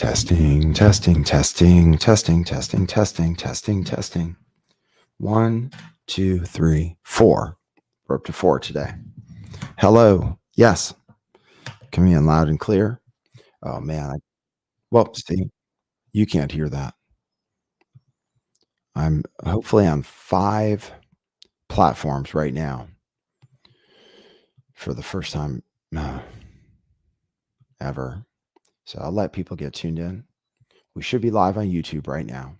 Testing, testing, testing, testing, testing, testing, testing, testing. 1, 2, 3, 4. We're up to 4 today. Hello. Yes. Coming in loud and clear. Oh man. Well, see, you can't hear that. I'm hopefully on 5 platforms right now for the first time ever. So I'll let people get tuned in. We should be live on YouTube right now.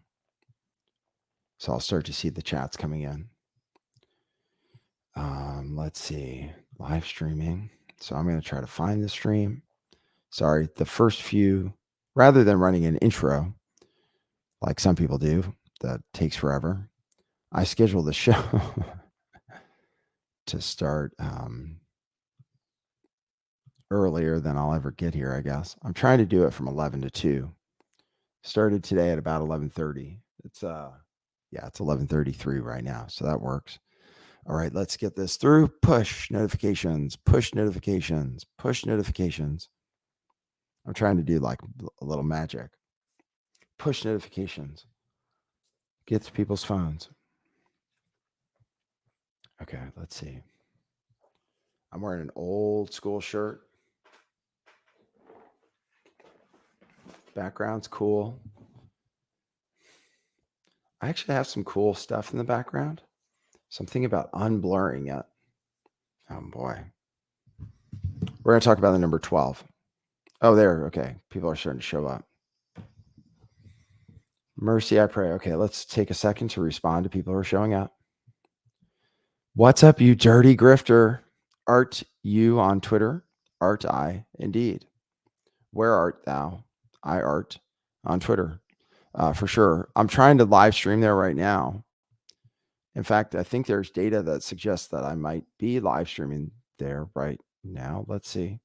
So I'll start to see the chats coming in. Let's see, live streaming. So I'm going to try to find the stream. Sorry, the first few, rather than running an intro like some people do, that takes forever. I scheduled the show to start earlier than I'll ever get here, I guess. I'm trying to do it from 11 to 2. Started today at about 11:30. It's 11:33 right now, so that works. All right, let's get this through. Push notifications, push notifications, push notifications. I'm trying to do like a little magic. Push notifications. Get to people's phones. Okay, let's see. I'm wearing an old school shirt. Background's cool. I actually have some cool stuff in the background. Something about unblurring it. Oh boy. We're going to talk about the number 12. Oh, there. Okay. People are starting to show up. Mercy, I pray. Okay, let's take a second to respond to people who are showing up. What's up, you dirty grifter? Art you on Twitter? Art I, indeed. Where art thou? I art on Twitter, for sure. I'm trying to live stream there right now. In fact, I think there's data that suggests that I might be live streaming there right now. Let's see.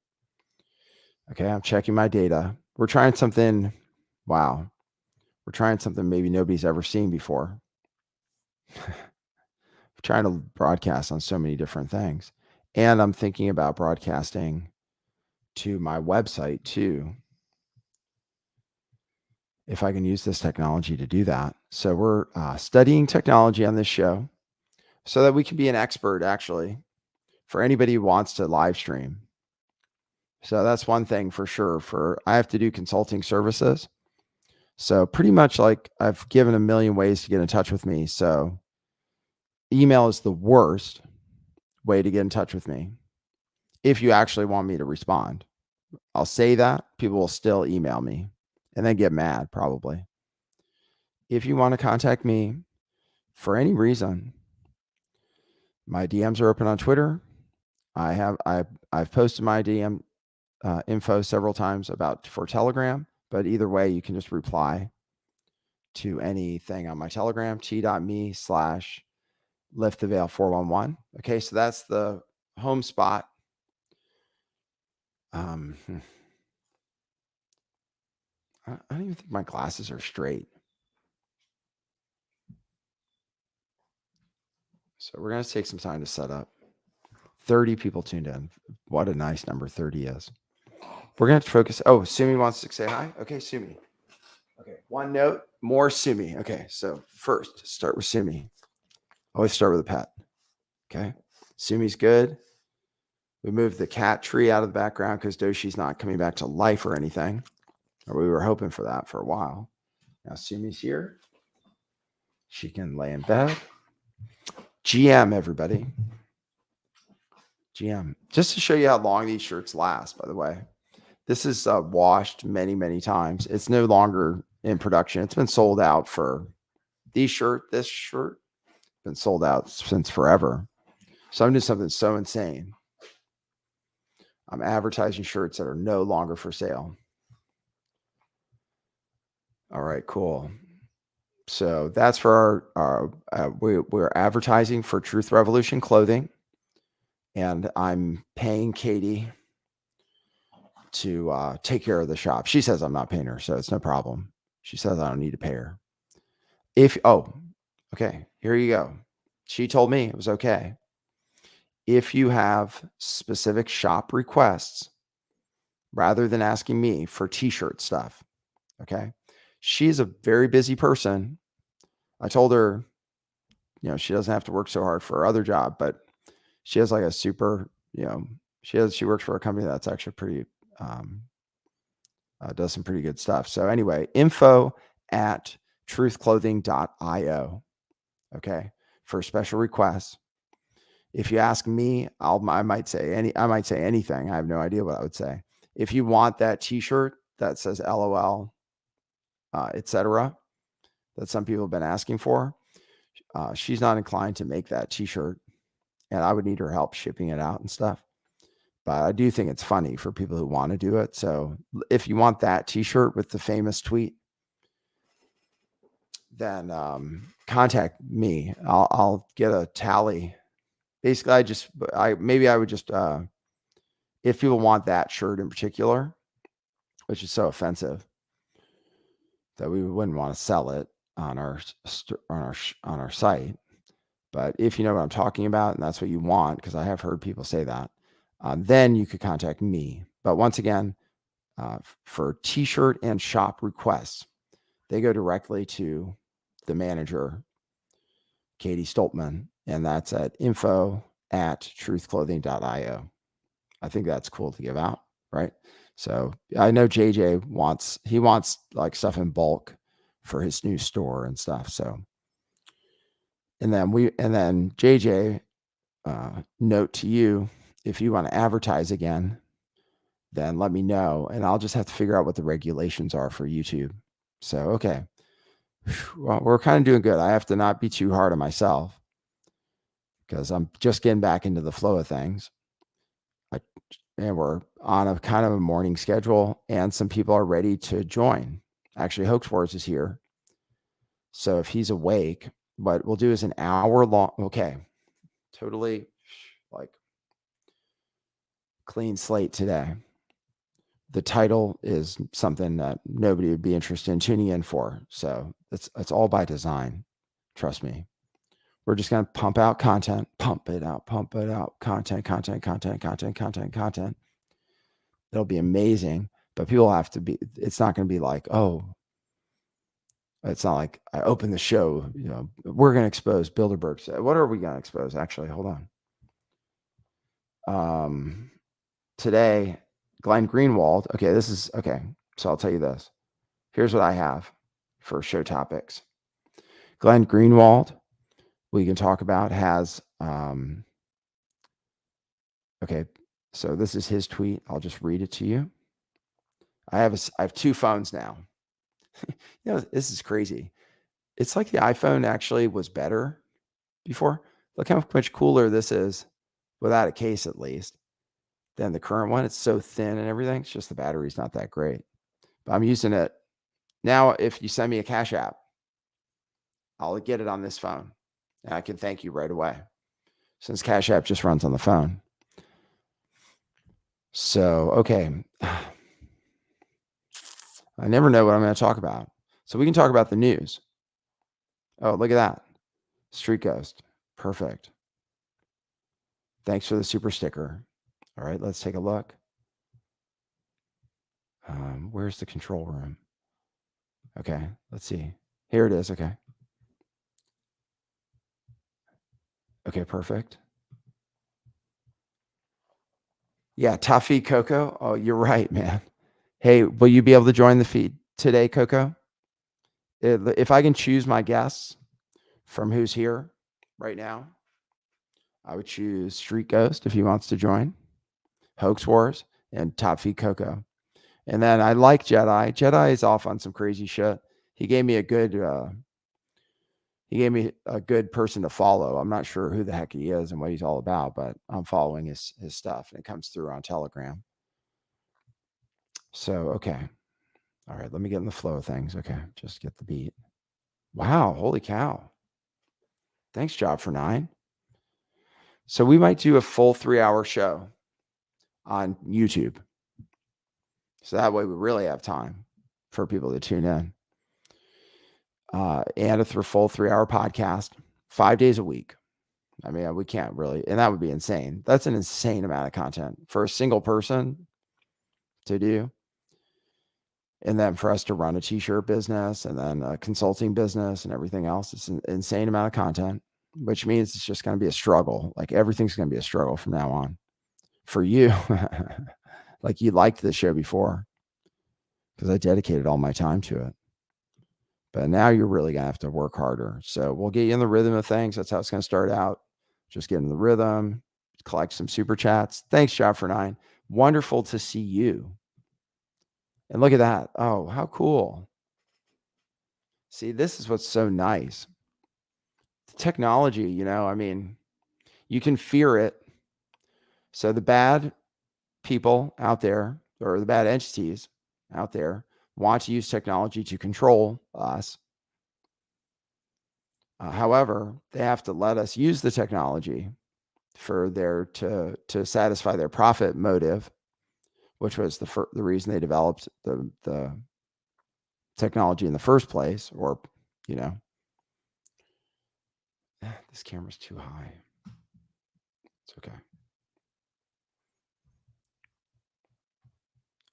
Okay, I'm checking my data. We're trying something. Wow. We're trying something maybe nobody's ever seen before. Trying to broadcast on so many different things. And I'm thinking about broadcasting to my website too, if I can use this technology to do that. So we're studying technology on this show so that we can be an expert, actually, for anybody who wants to live stream. So that's one thing for sure. I have to do consulting services. So pretty much like I've given a million ways to get in touch with me. So email is the worst way to get in touch with me if you actually want me to respond. I'll say that. People will still email me and then get mad probably. If you want to contact me for any reason, my DMs are open on Twitter. I've posted my DM info several times for Telegram, but either way, you can just reply to anything on my Telegram, t.me/lifttheveil411. Okay, so that's the home spot. I don't even think my glasses are straight. So we're going to take some time to set up. 30 people tuned in. What a nice number 30 is. We're going to focus. Oh, Sumi wants to say hi. Okay, Sumi. Okay, one note, more Sumi. Okay, so first, start with Sumi. Always start with a pet. Okay, Sumi's good. We moved the cat tree out of the background because Doshi's not coming back to life or anything. Or we were hoping for that for a while. Now Sumi's here. She can lay in bed. GM, everybody. GM. Just to show you how long these shirts last, by the way. This is washed many, many times. It's no longer in production. It's been sold out for this shirt, been sold out since forever. So I'm doing something so insane. I'm advertising shirts that are no longer for sale. All right, cool. So that's for we're advertising for Truth Revolution clothing. And I'm paying Katie to take care of the shop. She says I'm not paying her, so it's no problem. She says I don't need to pay her. Okay, here you go. She told me it was okay. If you have specific shop requests, rather than asking me for t-shirt stuff, Okay. She's a very busy person. I told her, she doesn't have to work so hard for her other job, but she has like a super, she works for a company that's actually pretty, um, does some pretty good stuff. So anyway, info@truthclothing.io. Okay. For special requests. If you ask me, I might say anything. I have no idea what I would say. If you want that t-shirt that says LOL, etc., that some people have been asking for, she's not inclined to make that t-shirt, and I would need her help shipping it out and stuff. But I do think it's funny for people who want to do it. So if you want that t-shirt with the famous tweet, then contact me. I'll get a tally. Basically, I would just if people want that shirt in particular, which is so offensive that we wouldn't want to sell it on our site. But if you know what I'm talking about and that's what you want, because I have heard people say that, then you could contact me. But once again, for t-shirt and shop requests, they go directly to the manager, Katie Stoltman, and that's at info@truthclothing.io. I think that's cool to give out, right? So I know JJ wants like stuff in bulk for his new store and stuff. So, and then JJ, note to you, if you want to advertise again, then let me know, and I'll just have to figure out what the regulations are for YouTube. So, okay. Well, we're kind of doing good. I have to not be too hard on myself because I'm just getting back into the flow of things. And we're on a kind of a morning schedule, and some people are ready to join. Actually, Hoax Wars is here. So if he's awake, what we'll do is an hour long. Okay. Totally like clean slate today. The title is something that nobody would be interested in tuning in for. So it's all by design. Trust me. We're just going to pump out content, pump it out, content. It'll be amazing, but people have to be, it's not going to be like, oh, it's not like I open the show, we're going to expose Bilderberg. What are we going to expose? Actually, hold on. Today, Glenn Greenwald. Okay. So I'll tell you this. Here's what I have for show topics. Glenn Greenwald, we can talk about, has, okay. So this is his tweet. I'll just read it to you. I have two phones now. This is crazy. It's like the iPhone actually was better before. Look how much cooler this is without a case, at least, than the current one. It's so thin and everything. It's just the battery's not that great. But I'm using it now. If you send me a Cash App, I'll get it on this phone, and I can thank you right away, since Cash App just runs on the phone. So, okay. I never know what I'm going to talk about. So we can talk about the news. Oh, look at that. Street Ghost. Perfect. Thanks for the super sticker. All right, let's take a look. Where's the control room? Okay, let's see. Here it is. Okay. Okay, perfect. Yeah, Toffee Coco. Oh, you're right, man. Hey, will you be able to join the feed today, Coco? If I can choose my guests from who's here right now, I would choose Street Ghost if he wants to join, Hoax Wars, and Top Feed Coco. And then I like Jedi. Jedi is off on some crazy shit. He gave me a good person to follow. I'm not sure who the heck he is and what he's all about, but I'm following his stuff, and it comes through on Telegram. So, okay. All right, let me get in the flow of things. Okay, just get the beat. Wow, holy cow. Thanks, Job for 9. So we might do a full 3-hour show on YouTube. So that way we really have time for people to tune in. And a full 3-hour podcast, 5 days a week. I mean, we can't really, and that would be insane. That's an insane amount of content for a single person to do. And then for us to run a t-shirt business and then a consulting business and everything else, it's an insane amount of content, which means it's just going to be a struggle. Like everything's going to be a struggle from now on for you. Like you liked the show before because I dedicated all my time to it. But now you're really going to have to work harder. So we'll get you in the rhythm of things. That's how it's going to start out. Just get in the rhythm, collect some super chats. Thanks, Job for 9. Wonderful to see you. And look at that. Oh, how cool. See, this is what's so nice. The technology, I mean, you can fear it. So the bad people out there, or the bad entities out there, want to use technology to control us. However, they have to let us use the technology for to satisfy their profit motive, which was the reason they developed the technology in the first place. Or this camera's too high. It's okay.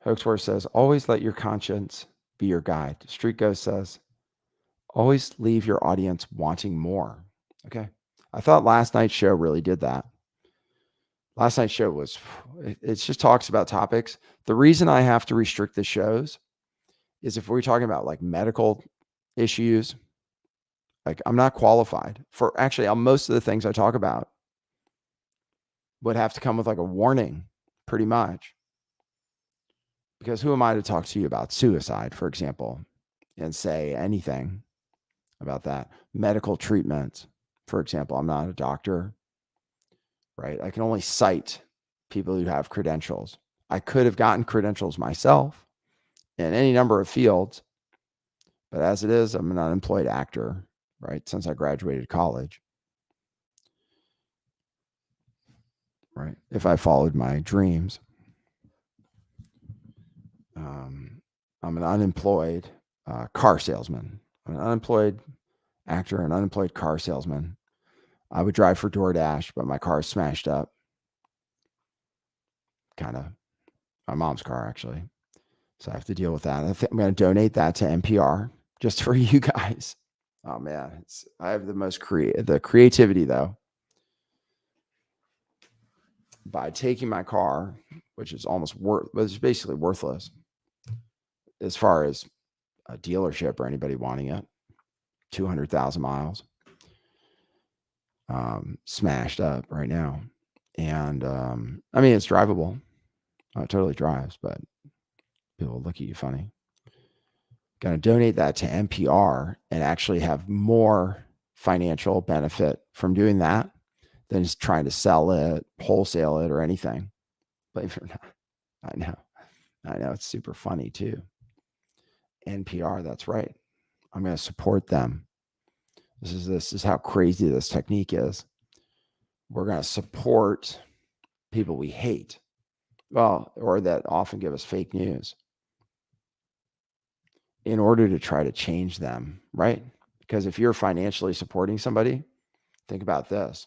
Hoaxworth says, always let your conscience be your guide. Street Ghost says, always leave your audience wanting more. Okay. I thought last night's show really did that. Last night's show it just talks about topics. The reason I have to restrict the shows is if we're talking about like medical issues, like I'm not qualified for actually most of the things I talk about would have to come with like a warning pretty much. Because who am I to talk to you about suicide, for example, and say anything about that? Medical treatment, for example. I'm not a doctor, right? I can only cite people who have credentials. I could have gotten credentials myself in any number of fields, but as it is, I'm an unemployed actor, right? Since I graduated college, right? If I followed my dreams, I'm an unemployed car salesman. I'm an unemployed actor, an unemployed car salesman. I would drive for DoorDash, but my car is smashed up. Kind of my mom's car, actually. So I have to deal with that. I'm going to donate that to NPR just for you guys. Oh man, I have the most the creativity though. By taking my car, which is it's basically worthless as far as a dealership or anybody wanting it, 200,000 miles, smashed up right now. And I mean, it's drivable. It totally drives, but people look at you funny. Going to donate that to NPR and actually have more financial benefit from doing that than just trying to sell it, wholesale it, or anything. Believe it or not. I know. It's super funny too. NPR, that's right. I'm going to support them. This is how crazy this technique is. We're going to support people we hate. Well, or that often give us fake news in order to try to change them, right? Because if you're financially supporting somebody, think about this.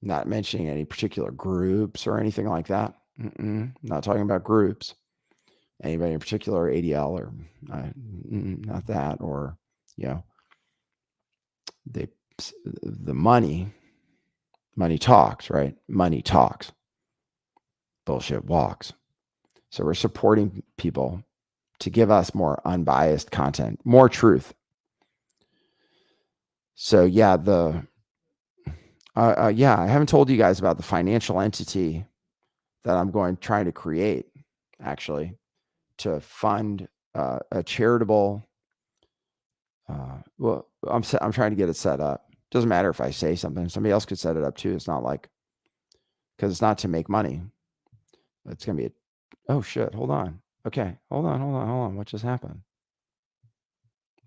Not mentioning any particular groups or anything like that. Not talking about groups. Anybody in particular, ADL or not that, or the money talks, right? Money talks. Bullshit walks. So we're supporting people to give us more unbiased content, more truth. So yeah, I haven't told you guys about the financial entity that I'm trying to create, actually, to fund a charitable. Well, I'm trying to get it set up. Doesn't matter if I say something; somebody else could set it up too. It's not like, because it's not to make money. It's gonna be oh shit! Hold on. Okay, hold on. What just happened?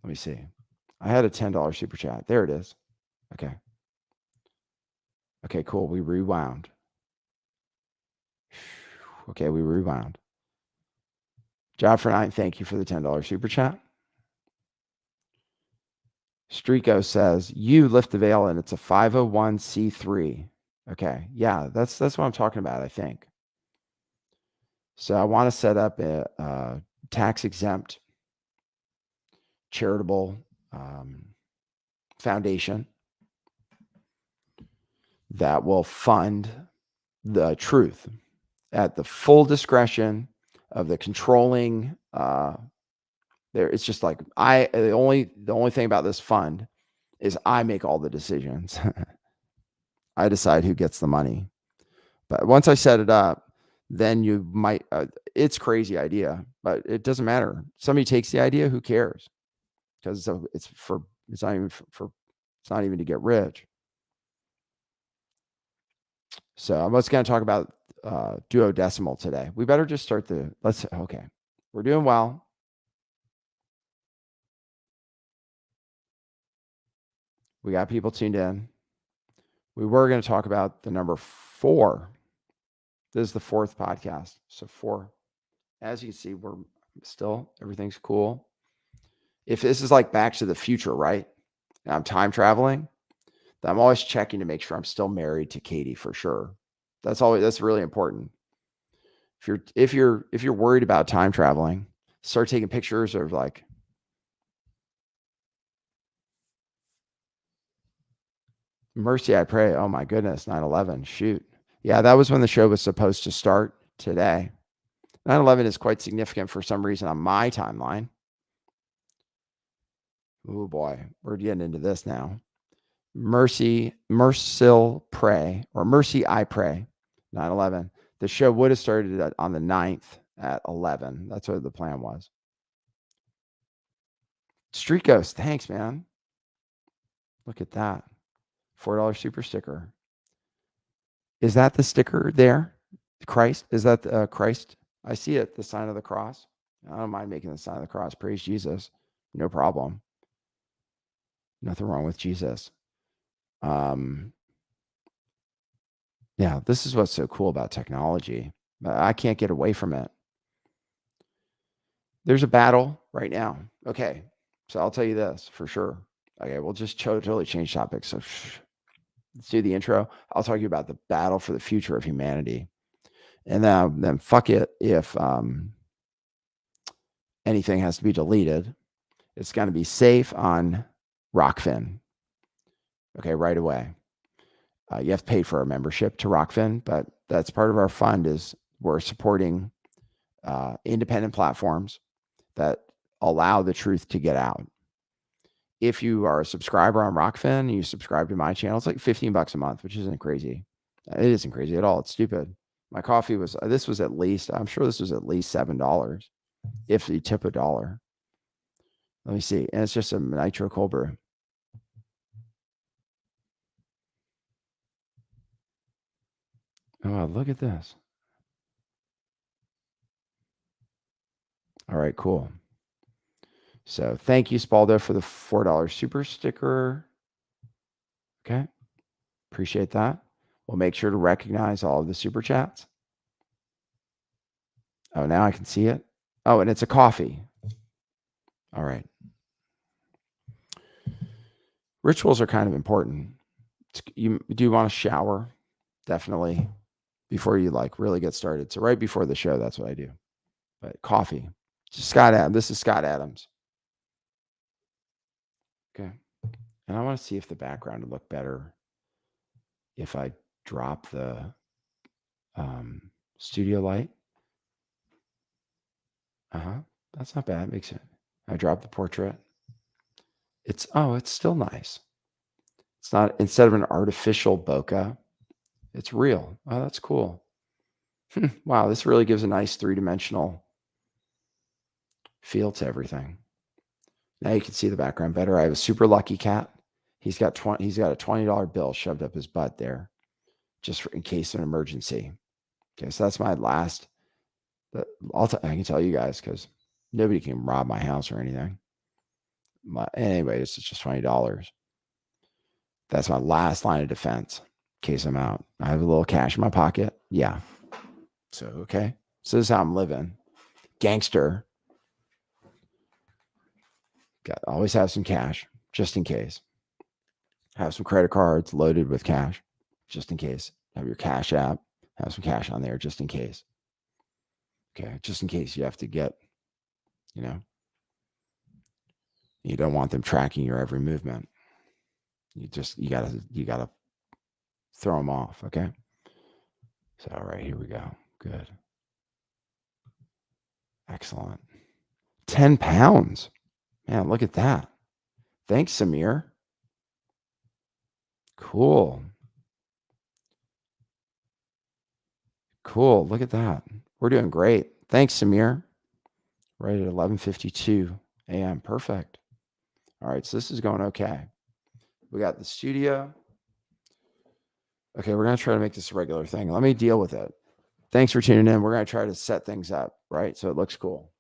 Let me see. I had a $10 super chat. There it is. Okay, cool. We rewound. Okay, we rewound. Job for 9, thank you for the $10 super chat. Streetgo says, you lift the veil and it's a 501c3. Okay, yeah, that's what I'm talking about, I think. So I want to set up a tax-exempt charitable foundation that will fund the truth at the full discretion of the controlling. It's just like the only thing about this fund is I make all the decisions. I decide who gets the money. But once I set it up, then you might. It's a crazy idea, but it doesn't matter. Somebody takes the idea, who cares? Because it's not even to get rich. So I'm just going to talk about duodecimal today. We better just start okay. We're doing well. We got people tuned in. We were going to talk about the number 4. This is the 4th podcast. So 4. As you can see, everything's cool. If this is like Back to the Future, right? And I'm time traveling, then I'm always checking to make sure I'm still married to Katie for sure. That's really important. If you're worried about time traveling, start taking pictures of like mercy, I pray. Oh my goodness, 9/11. Shoot. Yeah, that was when the show was supposed to start today. 9/11 is quite significant for some reason on my timeline. Oh boy, we're getting into this now. Mercy, pray, or mercy, I pray. 9/11. The show would have started on the 9th at 11. That's what the plan was. Street Ghost, thanks, man. Look at that. $4 super sticker. Is that the sticker there? Christ? Is that Christ? I see it, the sign of the cross. I don't mind making the sign of the cross. Praise Jesus. No problem. Nothing wrong with Jesus. Yeah, this is what's so cool about technology. I can't get away from it. There's a battle right now. Okay, so I'll tell you this for sure. Okay, we'll just totally change topics. So let's do the intro. I'll talk to you about the battle for the future of humanity. And then fuck it if anything has to be deleted. It's going to be safe on Rockfin. Okay, right away. You have to pay for a membership to Rockfin, but that's part of our fund. Is we're supporting independent platforms that allow the truth to get out. If you are a subscriber on Rockfin and you subscribe to my channel, it's like $15 a month, which isn't crazy. It isn't crazy at all. It's stupid. My coffee I'm sure this was at least $7 if you tip $1. Let me see. And it's just a nitro cold brew. Oh, look at this. All right, cool. So thank you, Spaldo, for the $4 super sticker. Okay. Appreciate that. We'll make sure to recognize all of the super chats. Oh, now I can see it. Oh, and it's a coffee. All right. Rituals are kind of important. You do want to shower, definitely, before you really get started. So right before the show, that's what I do. But coffee. Scott Adams. This is Scott Adams. Okay. And I want to see if the background would look better if I drop the studio light. That's not bad. Makes it. I drop the portrait. It's still nice. It's not, instead of an artificial bokeh, it's real. Oh, that's cool. Wow, this really gives a nice 3-dimensional feel to everything. Now you can see the background better. I have a super lucky cat. He's got a $20 bill shoved up his butt there, just in case of an emergency. Okay, so that's my last. I can tell you guys because nobody can rob my house or anything. Anyway, it's just $20. That's my last line of defense in case I'm out. I have a little cash in my pocket. Yeah. So, okay. So this is how I'm living. Gangster. Always have some cash just in case. Have some credit cards loaded with cash just in case. Have your Cash App. Have some cash on there just in case. Okay. Just in case you have to get You know, you don't want them tracking your every movement. You gotta throw them off. Okay. So, all right, here we go. Good. Excellent. 10 pounds. Man, look at that. Thanks, Samir. Cool. Cool. Look at that. We're doing great. Thanks, Samir. Right at 11:52 a.m. Perfect. All right, so this is going okay. We got the studio. Okay, we're going to try to make this a regular thing. Let me deal with it. Thanks for tuning in. We're going to try to set things up, right? So it looks cool.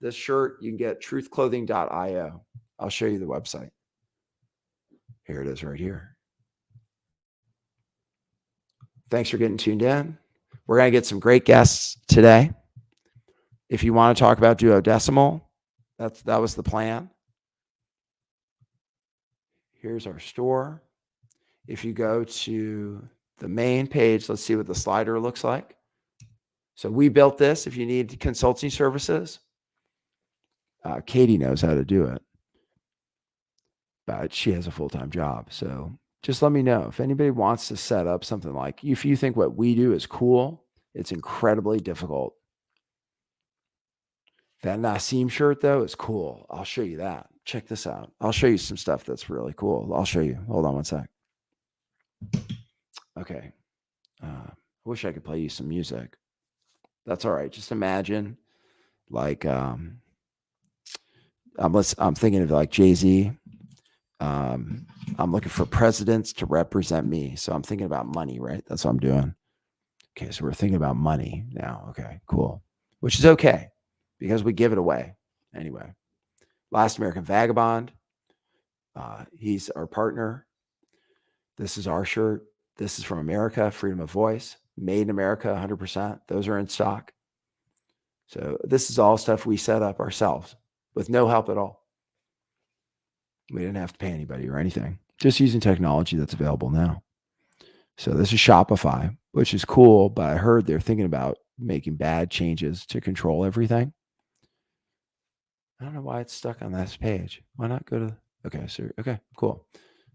This shirt you can get truthclothing.io. I'll show you the website. Here it is right here. Thanks for getting tuned in. We're going to get some great guests today. If you want to talk about duodecimal, that was the plan. Here's our store. If you go to the main page, let's see what the slider looks like. So we built this. If you need consulting services, Katie knows how to do it, but she has a full-time job. So just let me know if anybody wants to set up something like, if you think what we do is cool, it's incredibly difficult. That Nassim shirt, though, is cool. I'll show you that. Check this out. I'll show you some stuff that's really cool. I'll show you. Hold on one sec. Okay. I wish I could play you some music. That's all right. Just imagine, like, I'm thinking of like Jay-Z. I'm looking for presidents to represent me. So I'm thinking about money, right? That's what I'm doing. Okay. So we're thinking about money now. Okay, cool. Which is okay because we give it away anyway. Last American Vagabond. He's our partner. This is our shirt. This is from America, freedom of voice, made in America, 100%. Those are in stock. So this is all stuff we set up ourselves with no help at all. We didn't have to pay anybody or anything, just using technology that's available now. So this is Shopify, which is cool, but I heard they're thinking about making bad changes to control everything. I don't know why it's stuck on this page. Why not go to, okay, cool.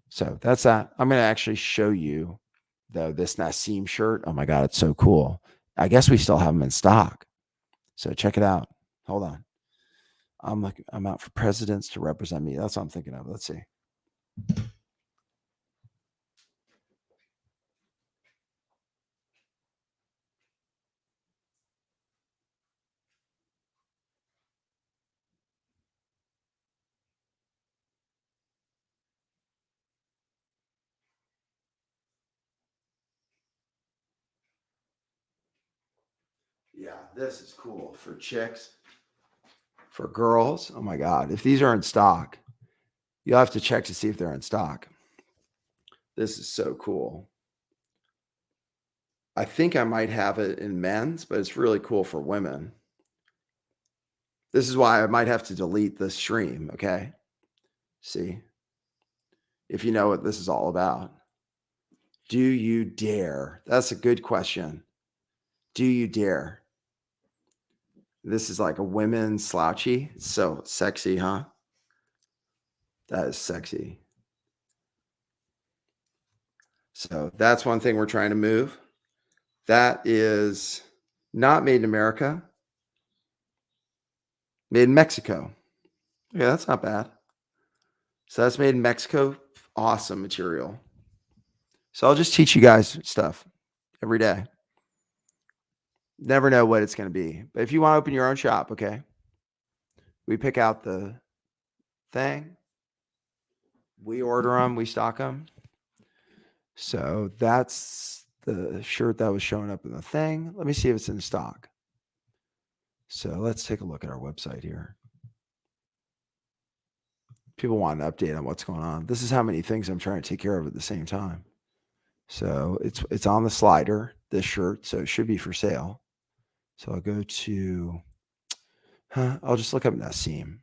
So that's that. I'm going to actually show you though this Nassim shirt. Oh my God, it's so cool. I guess we still have them in stock. So check it out. Hold on. I'm out for presidents to represent me. That's what I'm thinking of. Let's see. Yeah, this is cool for chicks, for girls. Oh my God. If these are in stock, you'll have to check to see if they're in stock. This is so cool. I think I might have it in men's, but it's really cool for women. This is why I might have to delete this stream. Okay. See if you know what this is all about. Do you dare? That's a good question. Do you dare? This is like a women's slouchy. It's so sexy, huh? That is sexy. So that's one thing we're trying to move. That is not made in America. Made in Mexico. Yeah, that's not bad. So that's made in Mexico. Awesome material. So I'll just teach you guys stuff every day. Never know what it's going to be. But if you want to open your own shop, okay, we pick out the thing. We order them. We stock them. So that's the shirt that was showing up in the thing. Let me see if it's in stock. So let's take a look at our website here. People want an update on what's going on. This is how many things I'm trying to take care of at the same time. So it's on the slider, this shirt. So it should be for sale. So I'll go to, I'll just look up Nassim.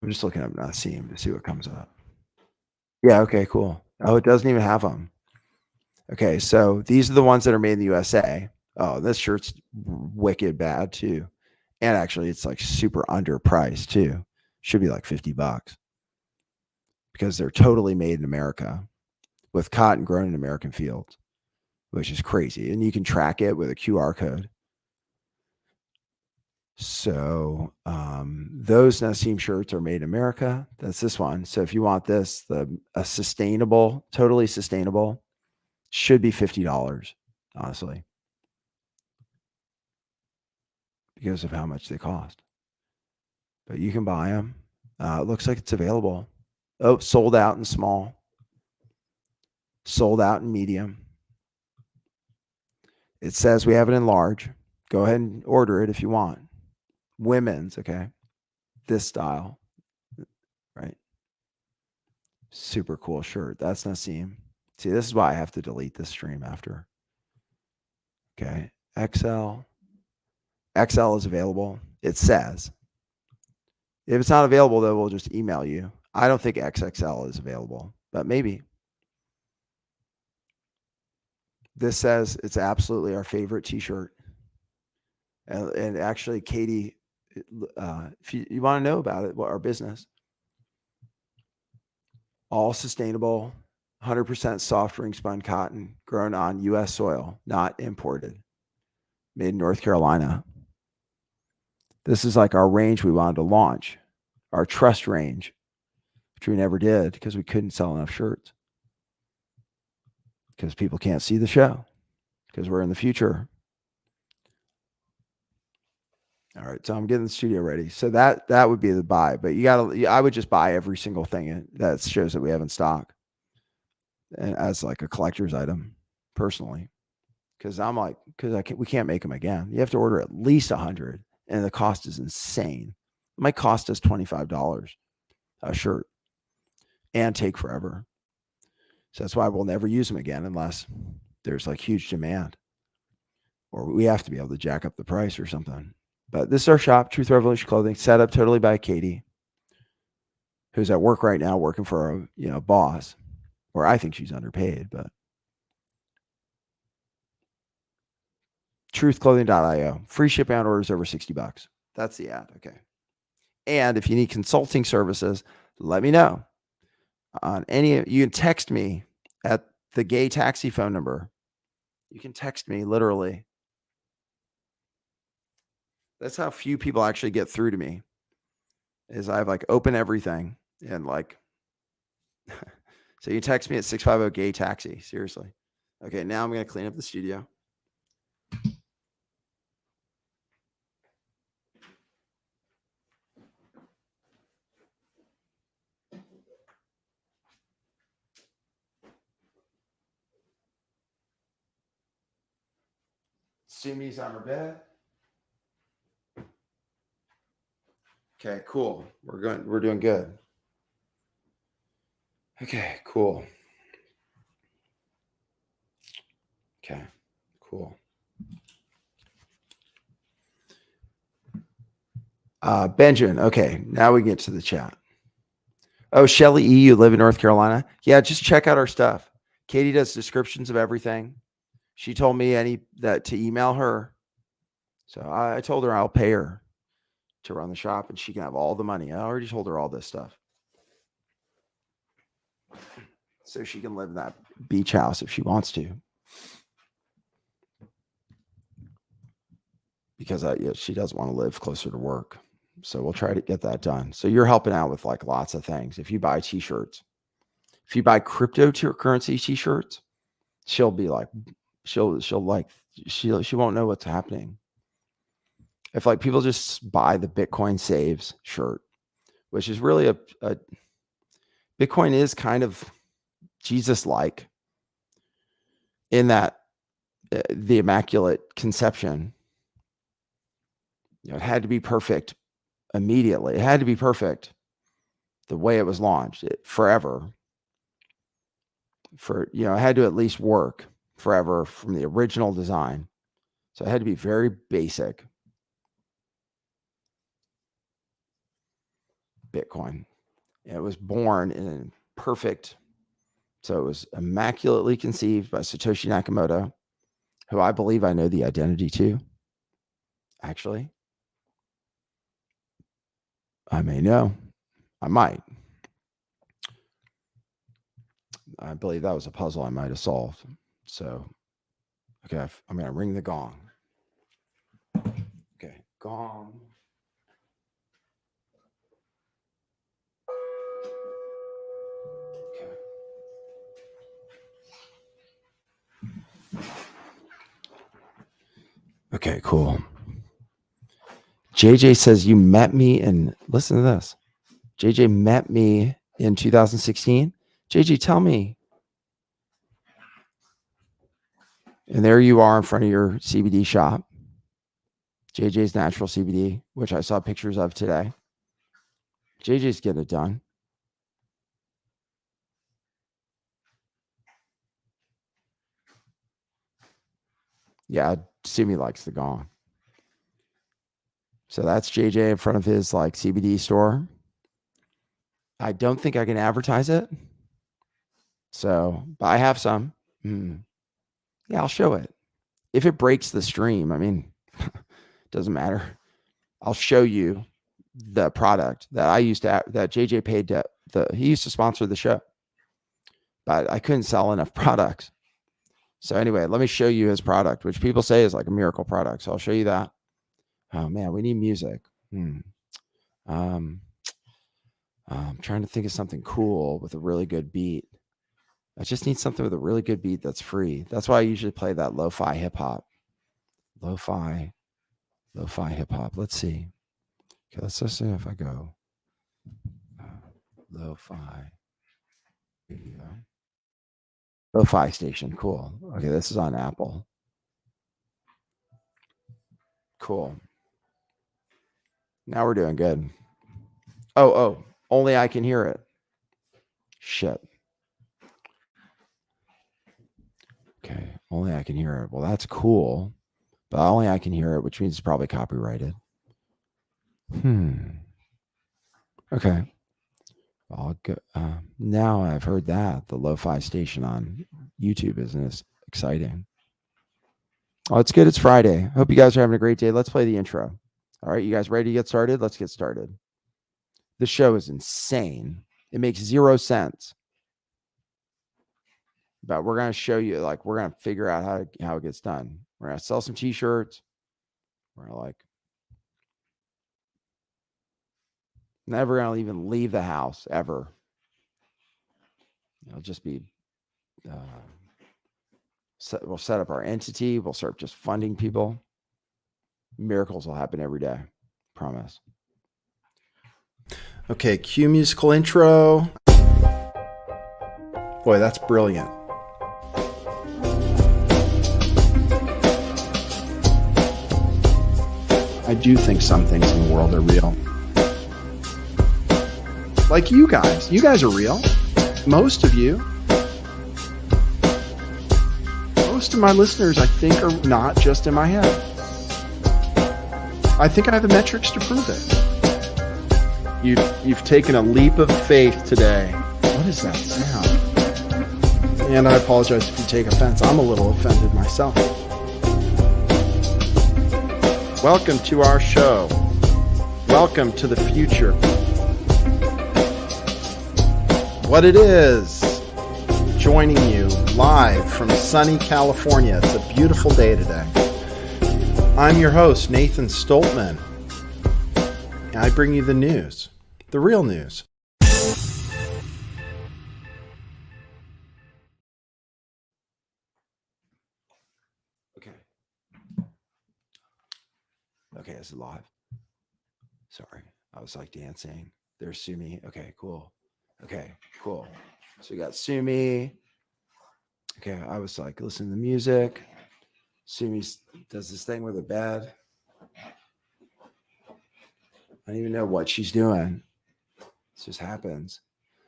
I'm just looking up Nassim to see what comes up. Yeah, okay, cool. Oh, it doesn't even have them. Okay, so these are the ones that are made in the USA. Oh, this shirt's wicked bad too. And actually, it's like super underpriced too. Should be like $50 because they're totally made in America with cotton grown in American fields, which is crazy. And you can track it with a QR code. So those Nassim shirts are made in America. That's this one. So if you want this, a sustainable, totally sustainable, should be $50, honestly, because of how much they cost. But you can buy them. It looks like it's available. Oh, sold out in small, sold out in medium. It says we have it in large. Go ahead and order it if you want. Women's, okay? This style, right? Super cool shirt. That's Nassim. See, this is why I have to delete this stream after. Okay. XL. XL is available. It says. If it's not available, though, we'll just email you. I don't think XXL is available, but maybe. This says it's absolutely our favorite t-shirt. And actually, Katie, if you want to know about it, our business, all sustainable, 100% soft ring spun cotton grown on U.S. soil, not imported, made in North Carolina. This is like our range we wanted to launch, our trust range, which we never did because we couldn't sell enough shirts because people can't see the show because we're in the future. All right, so I'm getting the studio ready. So that would be the buy, but I would just buy every single thing that shows that we have in stock, and as like a collector's item, personally, because we can't make them again. You have to order at least 100, and the cost is insane. It might cost us $25 a shirt, and take forever. So that's why we'll never use them again unless there's like huge demand, or we have to be able to jack up the price or something. But this is our shop, Truth Revolution Clothing, set up totally by Katie, who's at work right now, working for a boss, or I think she's underpaid, but truthclothing.io, free shipping on orders over $60. That's the ad. Okay. And if you need consulting services, let me know. You can text me at the gay taxi phone number. You can text me literally. That's how few people actually get through to me, is I have like open everything and like, so you text me at 650 gay taxi. Seriously. Okay. Now I'm going to clean up the studio. Sumi's on her bed. Okay, cool. We're doing good. Okay, cool. Okay, cool. Benjamin. Okay, now we get to the chat. Oh, Shelly E, you live in North Carolina? Yeah, just check out our stuff. Katie does descriptions of everything. She told me to email her. So I told her I'll pay her to run the shop and she can have all the money. I already told her all this stuff. So she can live in that beach house if she wants to. Because she doesn't want to live closer to work. So we'll try to get that done. So you're helping out with like lots of things. If you buy t-shirts, if you buy cryptocurrency t-shirts, she'll be like, she won't know what's happening. If like people just buy the Bitcoin saves shirt, which is really a Bitcoin is kind of Jesus-like in that the Immaculate Conception, it had to be perfect immediately. It had to be perfect the way it was launched forever. It had to at least work forever from the original design. So it had to be very basic. Bitcoin. It was born in perfect. So it was immaculately conceived by Satoshi Nakamoto. who I believe I know the identity to. Actually, I may know. I might. I believe that was a puzzle I might have solved. So, okay, I'm going to ring the gong. Okay, gong. Okay, cool. JJ says you met me in, listen to this. JJ met me in 2016. JJ, tell me. And there you are in front of your CBD shop. JJ's Natural CBD, which I saw pictures of today. JJ's getting it done. Yeah, Sumi likes the gong. So that's JJ in front of his like CBD store. I don't think I can advertise it. So, but I have some. Yeah, I'll show it. If it breaks the stream, I mean, doesn't matter. I'll show you the product that I used to, that JJ paid to, he used to sponsor the show, but I couldn't sell enough products. So anyway, let me show you his product, which people say is like a miracle product. So I'll show you that. Oh man, we need music. I'm trying to think of something cool with a really good beat. I just need something with a really good beat that's free. That's why I usually play that lo-fi hip hop. Lo-fi hip hop. Let's see. Okay, let's just see if I go lo-fi. Lo-fi station. Cool. Okay, this is on Apple. Cool. Now we're doing good. Oh, only I can hear it. Shit. Okay, only I can hear it. Well, that's cool, but only I can hear it, which means it's probably copyrighted. Okay. I'll go. Now I've heard that the lo-fi station on YouTube isn't exciting. Oh, it's good. It's Friday. Hope you guys are having a great day. Let's play the intro. All right, you guys ready to get started? Let's get started. This show is insane. It makes 0 sense. But we're going to show you, like, we're going to figure out how it gets done. We're going to sell some t-shirts. We're going to never going to even leave the house ever. It'll just be, we'll set up our entity. We'll start just funding people. Miracles will happen every day. Promise. Okay, cue musical intro. Boy, that's brilliant. I do think some things in the world are real. Like you guys. You guys are real. Most of you. Most of my listeners, I think, are not just in my head. I think I have the metrics to prove it. You've taken a leap of faith today. What is that sound? And I apologize if you take offense. I'm a little offended myself. Welcome to our show. Welcome to the future. What it is, joining you live from sunny California. It's a beautiful day today. I'm your host, Nathan Stoltman. And I bring you the news, the real news. Okay, this is live. Sorry, I was like dancing. There's Sumi. Okay, cool. Okay, cool. So we got Sumi. Okay, I was like listening to the music. Sumi does this thing with a bed. I don't even know what she's doing. This just happens.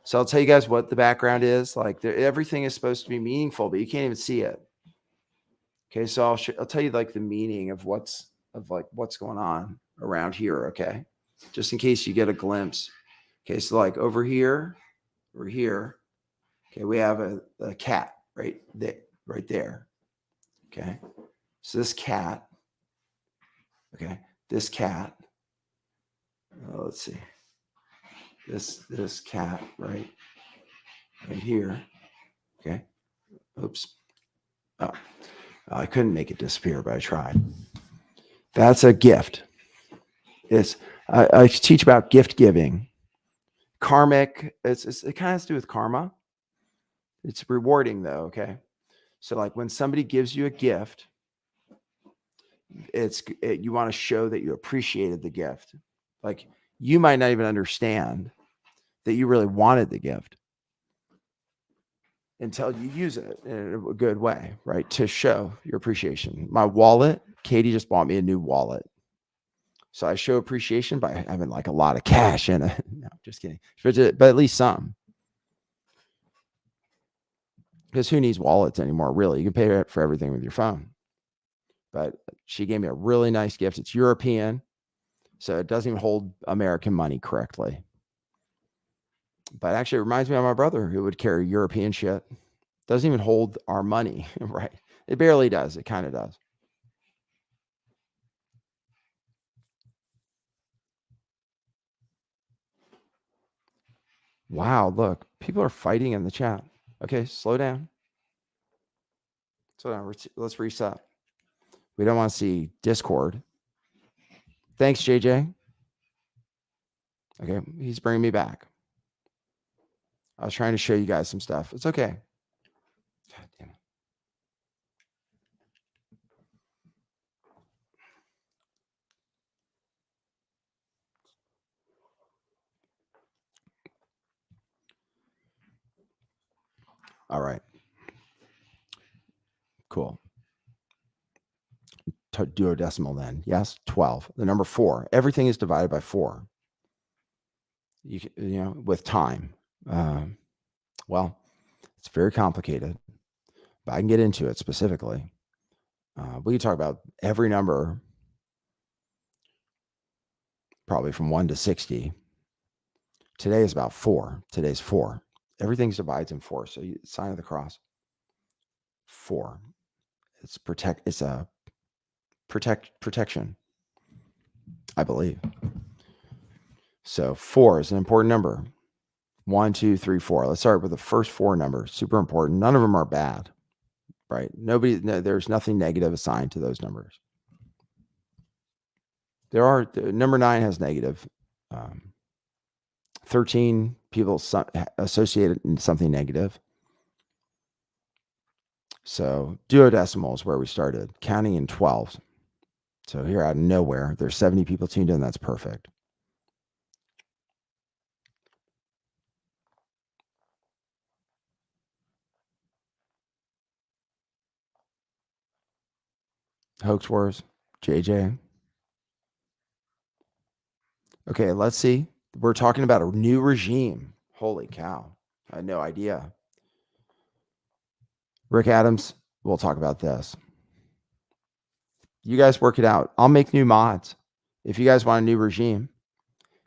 So I'll tell you guys what the background is. Like everything is supposed to be meaningful, but you can't even see it. Okay, so I'll tell you like the meaning of what's going on around here. Okay, just in case you get a glimpse. Okay, so like over here. Okay, we have a cat right there. Okay, So this cat, okay, this cat, let's see, this cat right here, okay, oops, oh, I couldn't make it disappear, but I tried. That's a gift. I teach about gift giving. Karmic, it kind of has to do with karma. It's rewarding though, okay? So like when somebody gives you a gift, you want to show that you appreciated the gift. Like you might not even understand that you really wanted the gift until you use it in a good way, right? To show your appreciation. My wallet, Katie just bought me a new wallet. So I show appreciation by having like a lot of cash in it. No, just kidding. But at least some. Because who needs wallets anymore, really? You can pay for everything with your phone. But she gave me a really nice gift. It's European, so it doesn't even hold American money correctly. But actually, it reminds me of my brother who would carry European shit. Doesn't even hold our money, right? It barely does. It kind of does. Wow, look, people are fighting in the chat. Okay, slow down. Slow down. Let's reset. We don't want to see Discord. Thanks, JJ. Okay, he's bringing me back. I was trying to show you guys some stuff. It's okay. God damn it. All right. Cool. Duodecimal then. Yes, 12. The number 4. Everything is divided by 4. You know, with time. Well, it's very complicated, but I can get into it specifically. We can talk about every number, probably from 1 to 60. Today is about 4. Today's 4. Everything's divided in 4. So sign of the cross. 4. It's a protection, I believe. So 4 is an important number. 1, 2, 3, 4. Let's start with the first 4 numbers. Super important. None of them are bad, right? There's nothing negative assigned to those numbers. Number 9 has negative. 13 people associated in something negative. So duodecimal is where we started, counting in 12s. So here out of nowhere, there's 70 people tuned in. That's perfect. Hoax Wars, JJ. Okay, let's see. We're talking about a new regime. Holy cow. I had no idea. Rick Adams, we'll talk about this. You guys work it out. I'll make new mods. If you guys want a new regime,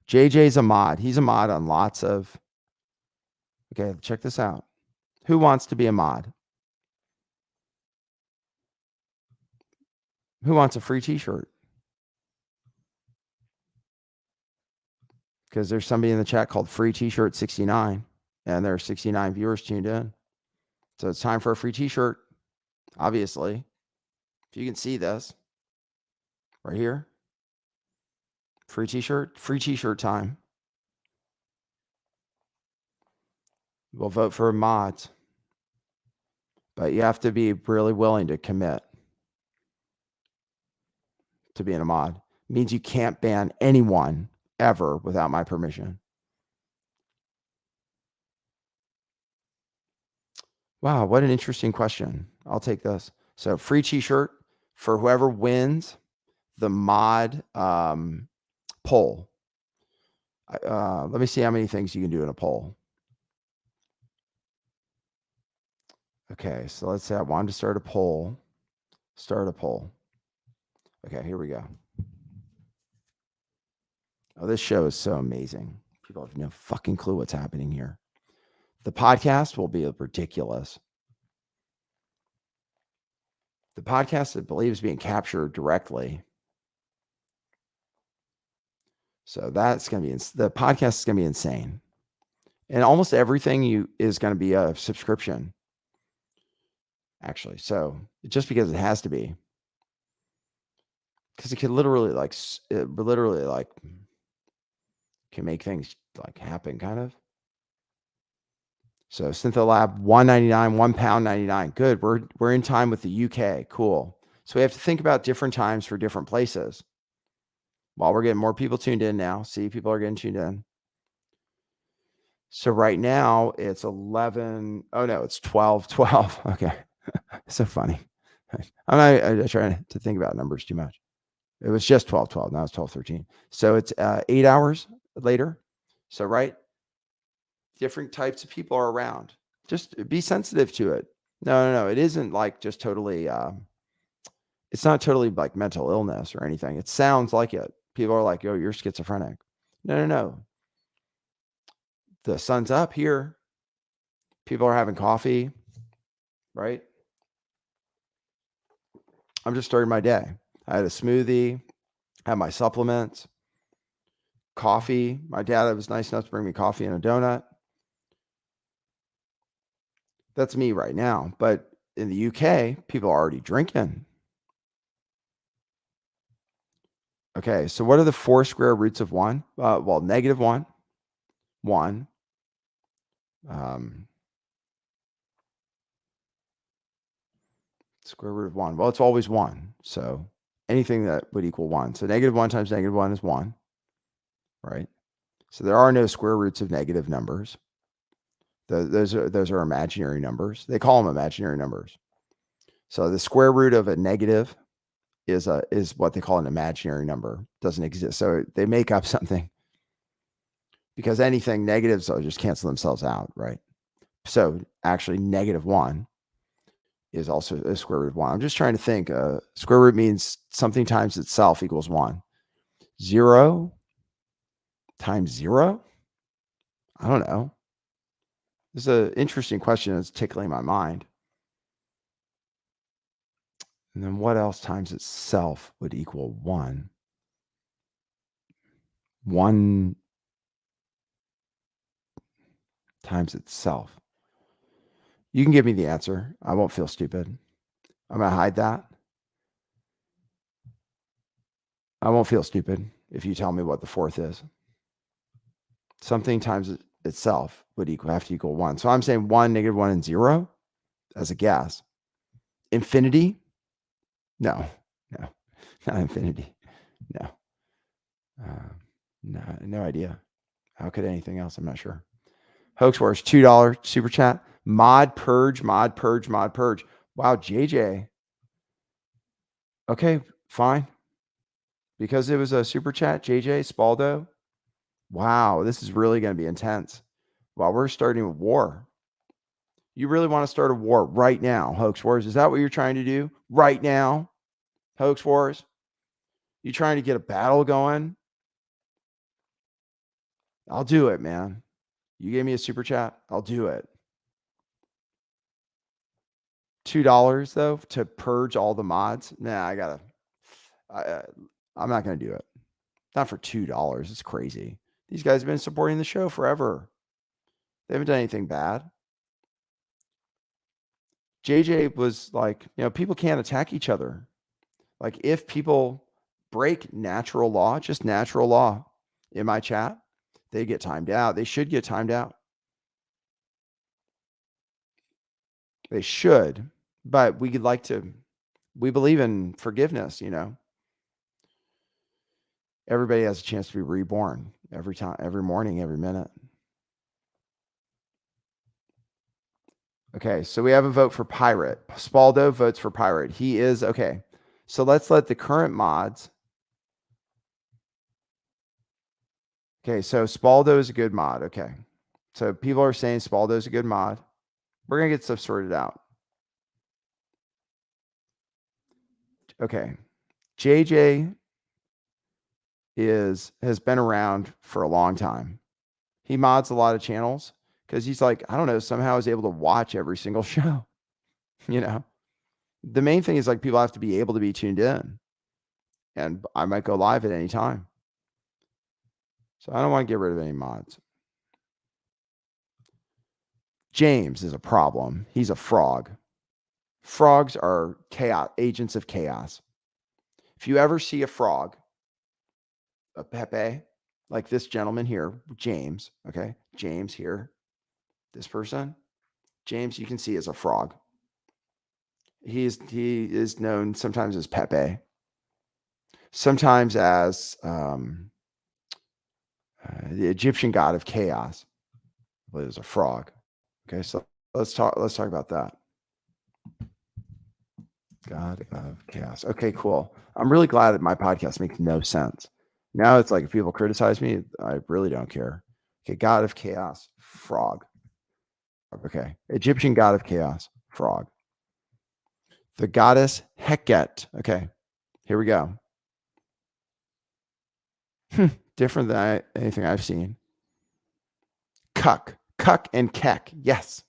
JJ's a mod. He's a mod on lots of. Okay, check this out. Who wants to be a mod? Who wants a free t-shirt? Because there's somebody in the chat called free t-shirt 69, and there are 69 viewers tuned in. So it's time for a free t-shirt, obviously. If you can see this right here, free t-shirt time. We'll vote for mods, but you have to be really willing to commit to being a mod. It means you can't ban anyone ever without my permission. Wow, what an interesting question. I'll take this. So free t-shirt for whoever wins the mod poll. Let me see how many things you can do in a poll. Okay, so let's say I wanted to start a poll. Start a poll. Okay, here we go. Oh, this show is so amazing. People have no fucking clue what's happening here. The podcast will be ridiculous. The podcast, I believe, is being captured directly. So that's going to be, the podcast is going to be insane. And almost everything is going to be a subscription, actually. So just because it has to be, because it can literally can make things like happen kind of. So Syntholab, $1.99, £1.99. Good. We're in time with the UK. Cool. So we have to think about different times for different places. While we're getting more people tuned in now. See, people are getting tuned in. So right now it's 11. Oh no, it's 12. Okay. So funny. I'm not trying to think about numbers too much. It was just 12. Now it's 12:13. So it's 8 hours later. So right, different types of people are around. Just be sensitive to it. No. It isn't like just totally. It's not totally like mental illness or anything. It sounds like it. People are like, "Oh, you're schizophrenic." No. The sun's up here. People are having coffee, right? I'm just starting my day. I had a smoothie, had my supplements, coffee. My dad was nice enough to bring me coffee and a donut. That's me right now. But in the UK, people are already drinking. Okay, so what are the 4 square roots of 1? Well, negative 1, 1. Square root of 1. Well, it's always 1. So anything that would equal 1. So negative 1 times negative 1 is 1, right? So there are no square roots of negative numbers. Those are imaginary numbers. They call them imaginary numbers. So the square root of a negative is what they call an imaginary number. Doesn't exist. So they make up something, because anything negatives will just cancel themselves out, right? So actually negative 1 is also a square root of 1. I'm just trying to think. Square root means something times itself equals 1. 0 times 0? I don't know. This is an interesting question. It's tickling my mind. And then what else times itself would equal 1? 1 times itself. You can give me the answer. I won't feel stupid. I'm going to hide that. I won't feel stupid if you tell me what the 4th is. Something times itself would have to equal 1. So I'm saying 1, negative 1, and 0 as a guess. Infinity? No, not infinity. No. No idea. How could anything else? I'm not sure. Hoax Wars, $2 super chat. Mod purge. Wow, JJ. Okay, fine. Because it was a super chat, JJ Spaldo. Wow, this is really going to be intense. Wow, we're starting a war. You really want to start a war right now, Hoax Wars? Is that what you're trying to do right now, Hoax Wars? You trying to get a battle going? I'll do it, man. You gave me a super chat. I'll do it. $2 though to purge all the mods. Nah, I'm not going to do it. Not for $2. It's crazy. These guys have been supporting the show forever. They haven't done anything bad. JJ was like, people can't attack each other. Like if people break natural law, just natural law in my chat, they get timed out. They should get timed out. They should, but we believe in forgiveness, Everybody has a chance to be reborn every time, every morning, every minute. Okay, so we have a vote for Pirate. Spaldo votes for Pirate. He is, okay. So let's let the current mods. Okay, so Spaldo is a good mod. Okay. So people are saying Spaldo is a good mod. We're going to get stuff sorted out. Okay. JJ has been around for a long time. He mods a lot of channels because he's like, I don't know, somehow is able to watch every single show. The main thing is like people have to be able to be tuned in, and I might go live at any time. So I don't want to get rid of any mods. James is a problem. He's a frog. Frogs are chaos, agents of chaos. If you ever see a frog, a Pepe, like this gentleman here, James, okay? James here, this person, James, you can see is a frog. He is known sometimes as Pepe, sometimes as the Egyptian god of chaos. I believe it was a frog. Okay, so let's talk about that. God of chaos. Okay, cool. I'm really glad that my podcast makes no sense. Now it's like if people criticize me, I really don't care. Okay, god of chaos, frog. Okay, Egyptian god of chaos, frog. The goddess Heket. Okay, here we go. Different than anything I've seen. Cuck and Kek. Yes.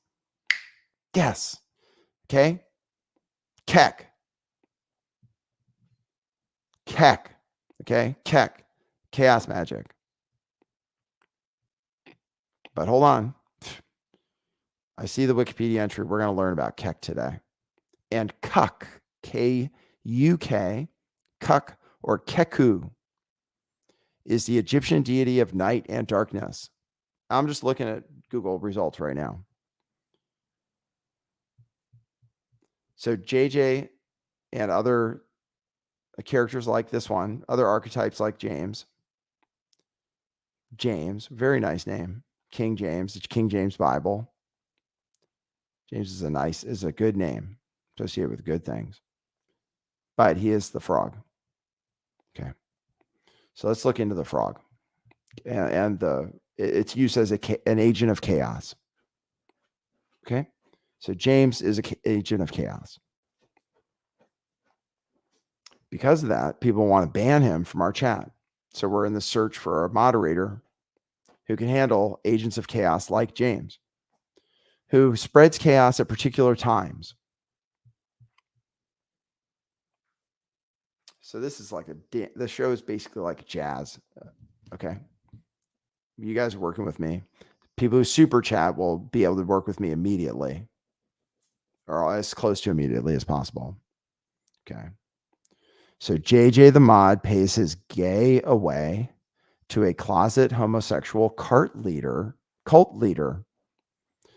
Okay. Kek. Okay. Kek. Chaos magic. But hold on. I see the Wikipedia entry. We're going to learn about Kek today. And Kuk, K-U-K, Kuk or Keku, is the Egyptian deity of night and darkness. I'm just looking at Google results right now. So JJ and other characters like this one, other archetypes like James. James, very nice name. King James, it's King James Bible. James is a good name associated with good things. But he is the frog. Okay. So let's look into the frog. And it's used as an agent of chaos. Okay. So James is an agent of chaos. Because of that, people want to ban him from our chat. So we're in the search for a moderator who can handle agents of chaos like James, who spreads chaos at particular times. So this is like the show is basically like jazz. Okay. You guys are working with me. People who super chat will be able to work with me immediately or as close to immediately as possible. Okay. So JJ the mod pays his gay away to a closet homosexual cult leader.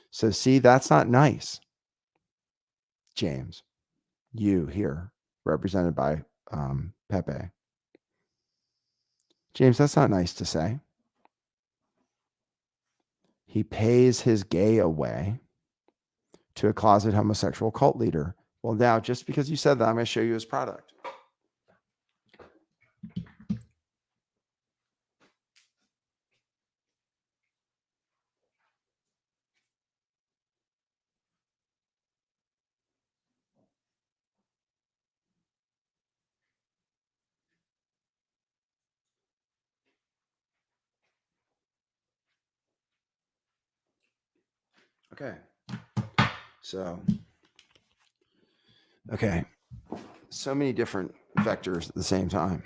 So see, that's not nice. James, you here, represented by Pepe. James, that's not nice to say. He pays his gay away to a closet homosexual cult leader. Well, now, just because you said that, I'm going to show you his product. Okay. So many different vectors at the same time.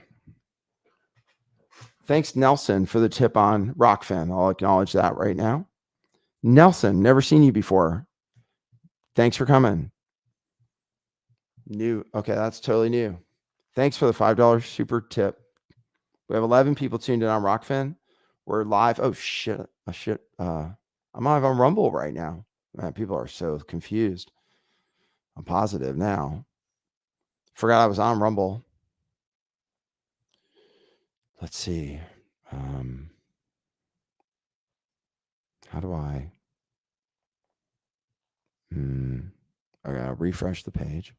Thanks, Nelson, for the tip on Rockfin. I'll acknowledge that right now. Nelson, never seen you before. Thanks for coming. New. Okay, that's totally new. Thanks for the $5 super tip. We have 11 people tuned in on Rockfin. We're live. Oh, shit. I'm live on Rumble right now. Man, people are so confused. I'm positive now. Forgot I was on Rumble. Let's see. How do I? I gotta refresh the page.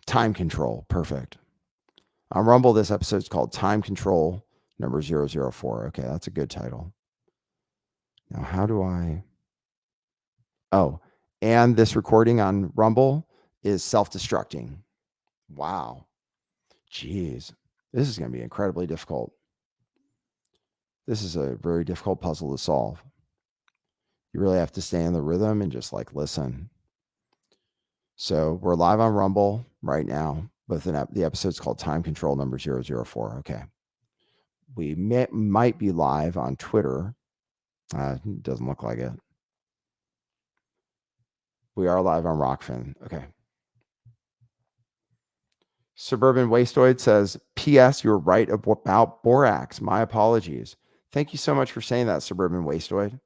Time control. Perfect. On Rumble, this episode is called Time Control number 004. Okay, that's a good title. Now, how do I? Oh, and this recording on Rumble is self-destructing. Wow. Jeez. This is going to be incredibly difficult. This is a very difficult puzzle to solve. You really have to stay in the rhythm and just like listen. So we're live on Rumble right now with the episode's called Time Control number 004. Okay. We might be live on Twitter. Doesn't look like it. We are live on Rockfin. Okay. Suburban Wasteoid says, P.S. You're right about Borax. My apologies. Thank you so much for saying that, Suburban Wasteoid.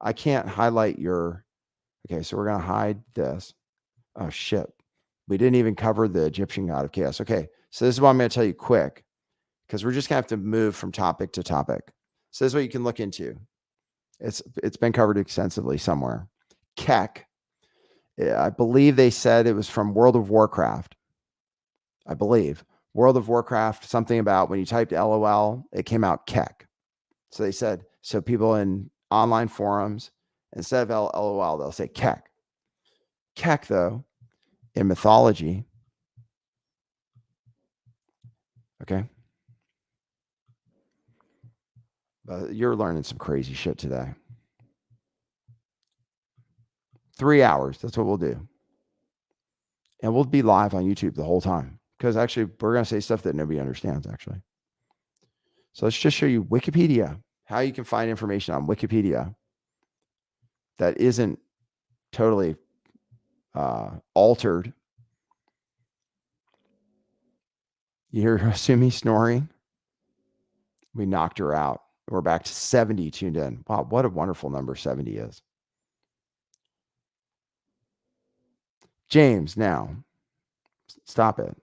I can't highlight your... Okay, so we're going to hide this. Oh, shit. We didn't even cover the Egyptian god of chaos. Okay, so this is what I'm going to tell you quick, because we're just going to have to move from topic to topic. So this is what you can look into. It's been covered extensively somewhere. Keck. I believe they said it was from World of Warcraft. I believe. World of Warcraft, something about when you typed LOL, it came out Keck. So they said, so people in online forums, instead of LOL, they'll say Keck. Keck, though, in mythology, okay? You're learning some crazy shit today. 3 hours, that's what we'll do. And we'll be live on YouTube the whole time, because actually we're going to say stuff that nobody understands, actually. So let's just show you Wikipedia, how you can find information on Wikipedia that isn't totally altered. You hear Sumi snoring? We knocked her out. We're back to 70 tuned in. Wow, what a wonderful number 70 is. James, now, stop it.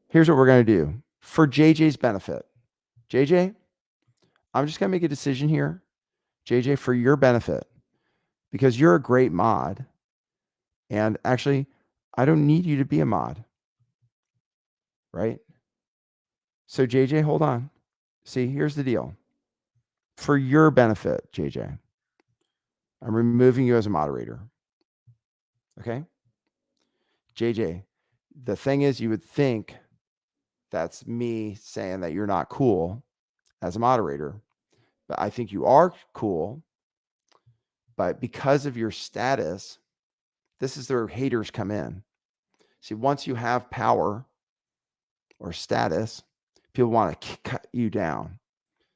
Here's what we're going to do for JJ's benefit. JJ, I'm just going to make a decision here. JJ, for your benefit, because you're a great mod. And actually, I don't need you to be a mod. Right? So, JJ, hold on. See, here's the deal. For your benefit, JJ, I'm removing you as a moderator. Okay? JJ, the thing is, you would think that's me saying that you're not cool as a moderator, but I think you are cool. But because of your status, this is where haters come in. See, once you have power or status, people want to cut you down.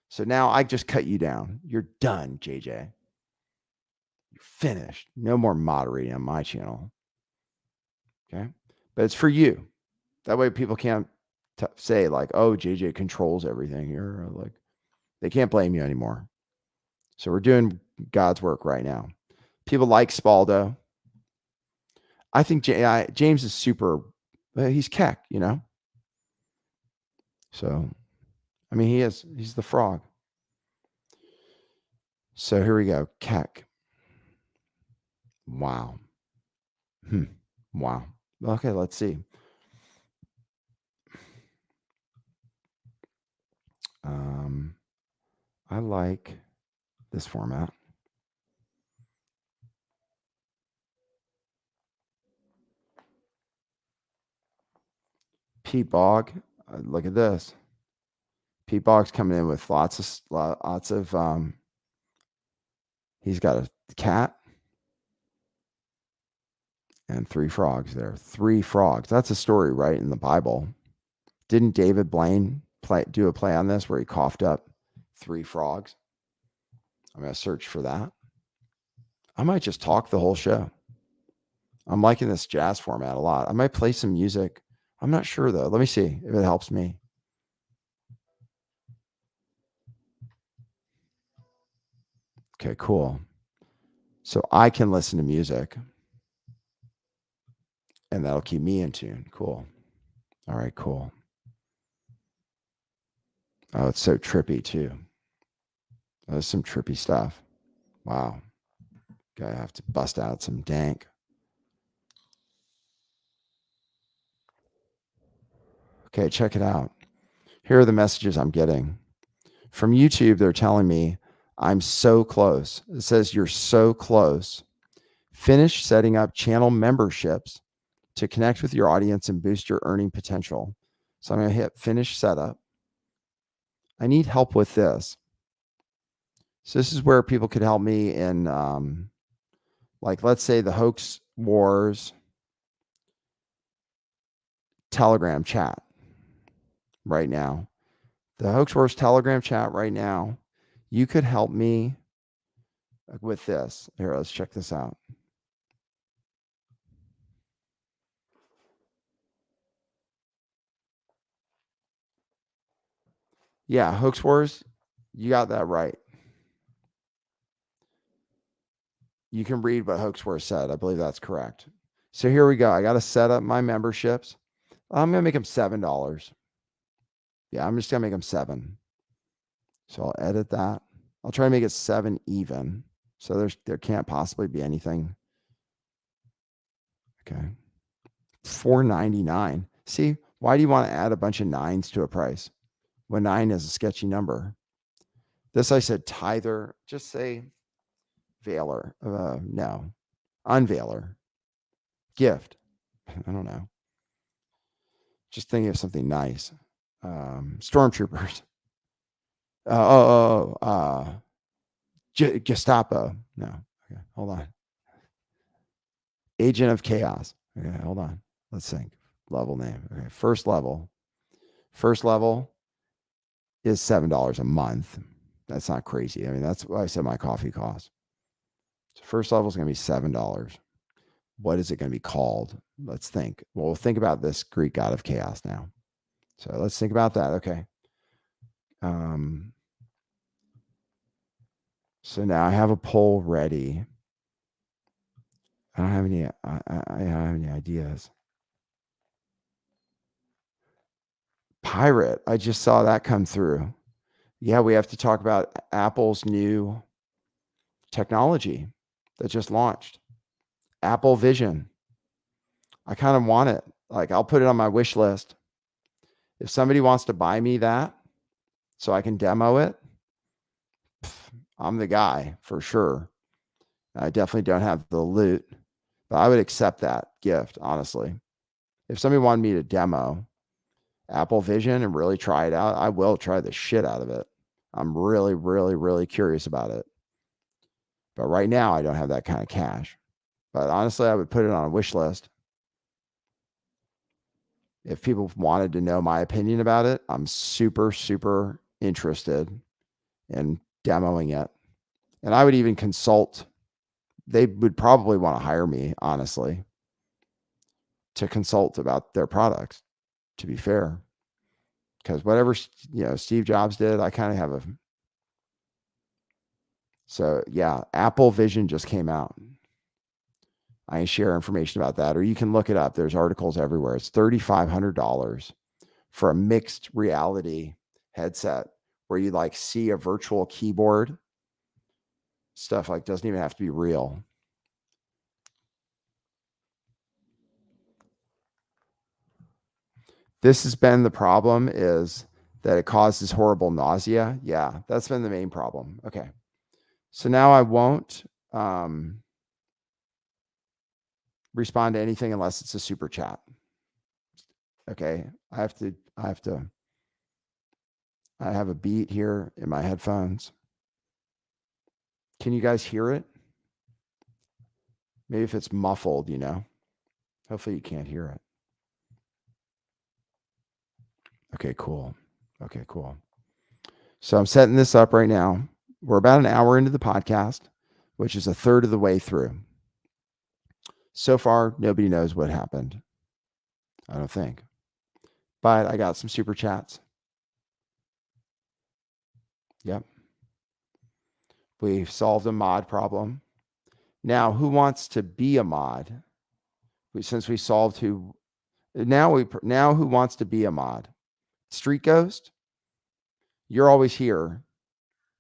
So now I just cut you down. You're done, JJ. You're finished. No more moderating on my channel. Okay? But it's for you. That way people can't say like, oh, JJ controls everything here. Or like, they can't blame you anymore. So we're doing God's work right now. People like Spaldo. I think James is super, he's Keck, you know? So, I mean, he's the frog. So here we go. Keck. Wow. Wow. Okay, let's see. I like this format. Pete Bog, look at this. Pete Bog's coming in with lots of he's got a cat and 3 frogs there. 3 frogs. That's a story right in the Bible. Didn't David Blaine do a play on this where he coughed up 3 frogs? I'm going to search for that. I might just talk the whole show. I'm liking this jazz format a lot. I might play some music. I'm not sure though. Let me see if it helps me. Okay, cool. So I can listen to music and that'll keep me in tune. Cool. All right, cool. Oh, it's so trippy too. There's some trippy stuff. Wow. Gotta have to bust out some dank. Okay, check it out. Here are the messages I'm getting. From YouTube, they're telling me I'm so close. It says you're so close. Finish setting up channel memberships to connect with your audience and boost your earning potential. So I'm going to hit finish setup. I need help with this. So this is where people could help me in Like, let's say the Hoax Wars Telegram chat right now. The Hoax Wars Telegram chat right now, you could help me with this. Here, let's check this out. Yeah, Hoax Wars, you got that right. You can read what Hoax Wars said. I believe that's correct. So here we go. I got to set up my memberships. I'm going to make them $7. Yeah, I'm just going to make them 7. So I'll edit that. I'll try to make it 7 even. So there can't possibly be anything. Okay. $4.99. See, why do you want to add a bunch of 9s to a price when 9 is a sketchy number? This I said tither. Just say veiler. No. Unveiler. Gift. I don't know. Just thinking of something nice. Stormtroopers. Gestapo. No. Okay, hold on. Agent of Chaos. Okay, hold on. Let's think. Level name. Okay, first level. First level is $7 a month. That's not crazy. I mean, that's what I said my coffee costs. So first level is going to be $7. What is it going to be called? Let's think. Well, we'll think about this Greek god of chaos now. So let's think about that. Okay. So now I have a poll ready. I don't have any. I don't have any ideas. Pirate. I just saw that come through. Yeah, we have to talk about Apple's new technology that just launched. Apple Vision. I kind of want it. Like, I'll put it on my wish list. If somebody wants to buy me that so I can demo it, I'm the guy for sure. I definitely don't have the loot, but I would accept that gift, honestly. If somebody wanted me to demo Apple Vision and really try it out, I will try the shit out of it. I'm really, really, really curious about it. But right now, I don't have that kind of cash. But honestly, I would put it on a wish list. If people wanted to know my opinion about it, I'm super, super interested in demoing it. And I would even consult. They would probably want to hire me, honestly, to consult about their products, to be fair. Because whatever, Steve Jobs did, I kind of have a. So yeah, Apple Vision just came out. I share information about that, or you can look it up. There's articles everywhere. It's $3,500 for a mixed reality headset where you like see a virtual keyboard. Stuff like doesn't even have to be real. This has been the problem, is that it causes horrible nausea. Yeah, that's been the main problem. Okay. So now I won't respond to anything unless it's a super chat. Okay. I have a beat here in my headphones. Can you guys hear it? Maybe if it's muffled, hopefully you can't hear it. Okay, cool. So I'm setting this up right now. We're about an hour into the podcast, which is a third of the way through. So far, nobody knows what happened. I don't think. But I got some super chats. Yep. We've solved a mod problem. Now, who wants to be a mod? Since we solved now who wants to be a mod? Street Ghost? You're always here.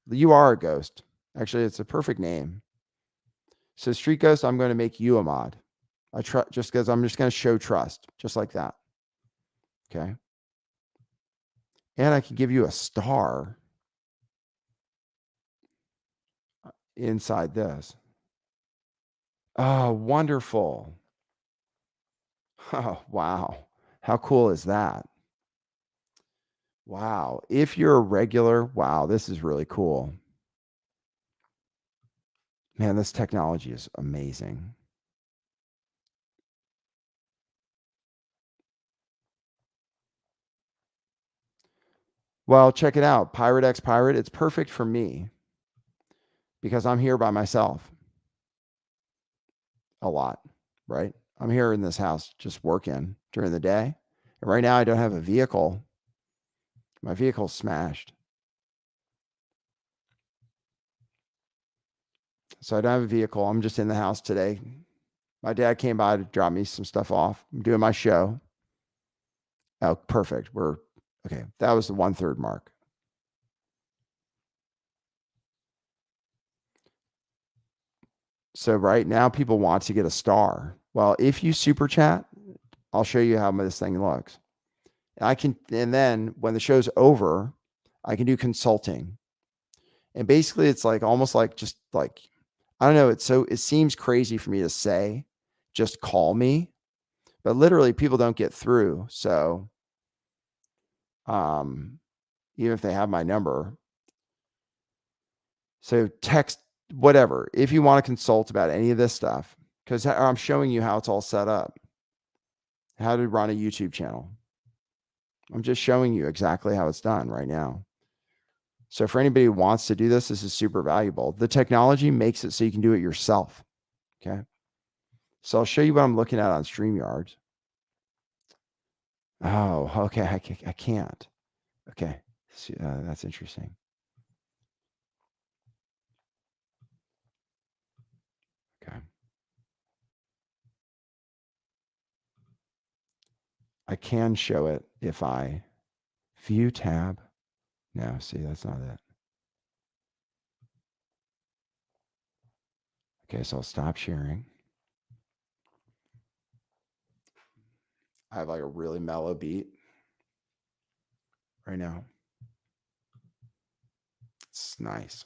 You are a ghost. Actually, it's a perfect name. So Street Ghost, I'm going to make you a mod. Just because I'm just going to show trust, just like that. Okay. And I can give you a star inside this. Oh, wonderful. Oh, wow. How cool is that? Wow. If you're a regular, wow, this is really cool. Man, this technology is amazing. Well, check it out. Pirate X Pirate, it's perfect for me because I'm here by myself a lot, right? I'm here in this house just working during the day. And right now I don't have a vehicle. My vehicle's smashed. So I don't have a vehicle. I'm just in the house today. My dad came by to drop me some stuff off. I'm doing my show. Oh, perfect. We're okay. That was the 1/3 mark. So right now people want to get a star. Well, if you super chat, I'll show you how this thing looks. And then when the show's over, I can do consulting. And basically it's like almost like just like, I don't know. It seems crazy for me to say, just call me, but literally people don't get through. So, even if they have my number, so text whatever, if you want to consult about any of this stuff, because I'm showing you how it's all set up, how to run a YouTube channel. I'm just showing you exactly how it's done right now. So for anybody who wants to do this, this is super valuable. The technology makes it so you can do it yourself. Okay. So I'll show you what I'm looking at on StreamYard. Oh, okay. I can't. Okay. That's interesting. Okay. I can show it if I view tab. No, see, that's not it. Okay, so I'll stop sharing. I have like a really mellow beat right now. It's nice.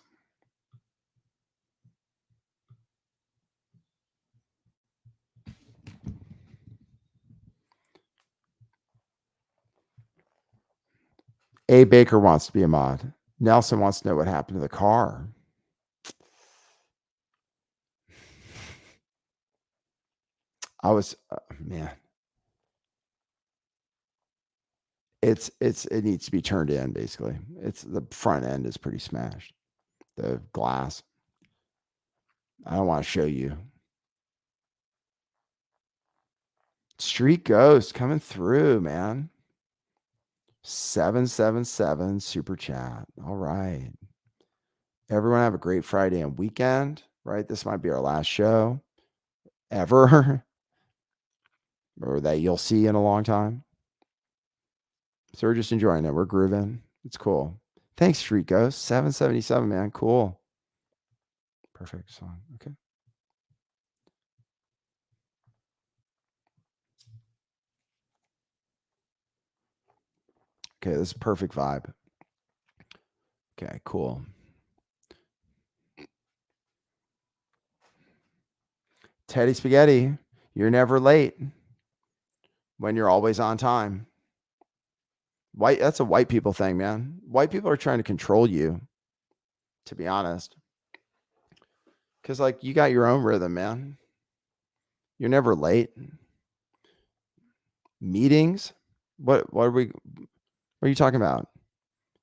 A Baker wants to be a mod. Nelson wants to know what happened to the car. I was, man, it needs to be turned in basically. It's the front end is pretty smashed. The glass. I don't want to show you. Street Ghost coming through, man. 777 super chat. All right. Everyone have a great Friday and weekend, right? This might be our last show ever or that you'll see in a long time. So we're just enjoying it. We're grooving. It's cool. Thanks, Street Ghost. 777, man. Cool. Perfect song. Okay. Okay, this is perfect vibe. Okay, cool. Teddy Spaghetti, you're never late when you're always on time. That's a white people thing, man. White people are trying to control you, to be honest. Because like you got your own rhythm, man. You're never late. Meetings? What are you talking about?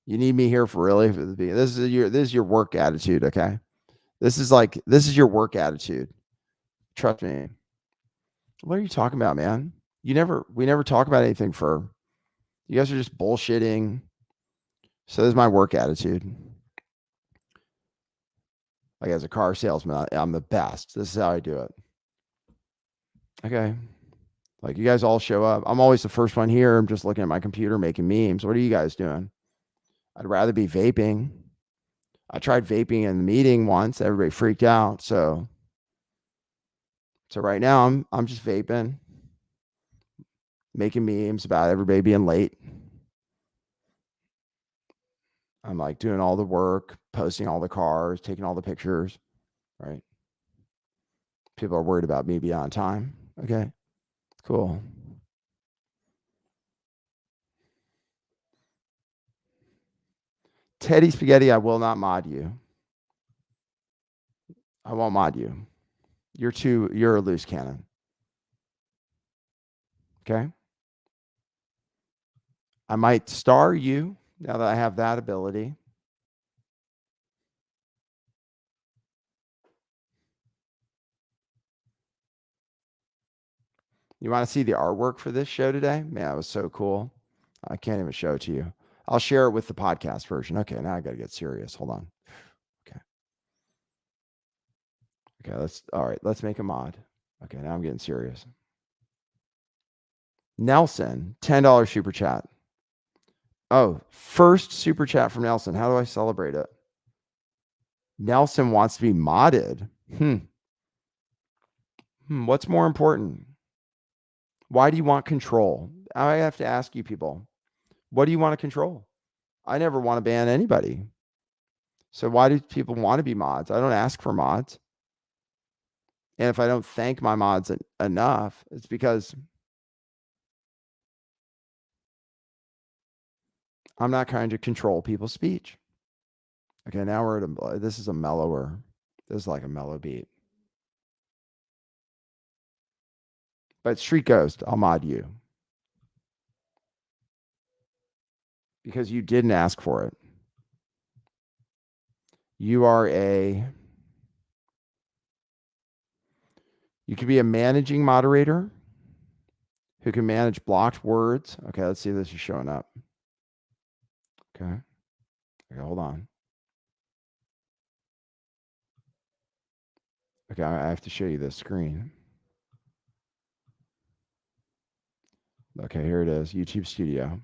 You need me here for really? This is your work attitude, okay? This is your work attitude. Trust me. What are you talking about, man? We never talk about anything for you guys are just bullshitting. So this is my work attitude. Like as a car salesman, I'm the best. This is how I do it. Okay. Like you guys all show up. I'm always the first one here. I'm just looking at my computer making memes. What are you guys doing? I'd rather be vaping. I tried vaping in the meeting once. Everybody freaked out. So right now I'm just vaping, making memes about everybody being late. I'm like doing all the work, posting all the cars, taking all the pictures, right? People are worried about me being on time. Okay, cool. Teddy Spaghetti, I will not mod you. I won't mod you. You're a loose cannon. Okay. I might star you now that I have that ability. You want to see the artwork for this show today? Man, it was so cool. I can't even show it to you. I'll share it with the podcast version. Okay, now I got to get serious. Hold on. Okay. Okay, let's make a mod. Okay, now I'm getting serious. Nelson, $10 super chat. Oh, first super chat from Nelson. How do I celebrate it? Nelson wants to be modded. What's more important? Why do you want control? I have to ask you people, what do you want to control? I never want to ban anybody. So why do people want to be mods? I don't ask for mods. And if I don't thank my mods enough, it's because I'm not trying to control people's speech. Okay, now we're at this is a mellower. This is like a mellow beat. But Street Ghost, I'll mod you. Because you didn't ask for it. You could be a managing moderator who can manage blocked words. Okay, let's see if this is showing up. Okay, hold on. Okay, I have to show you this screen. Okay, here it is, YouTube Studio.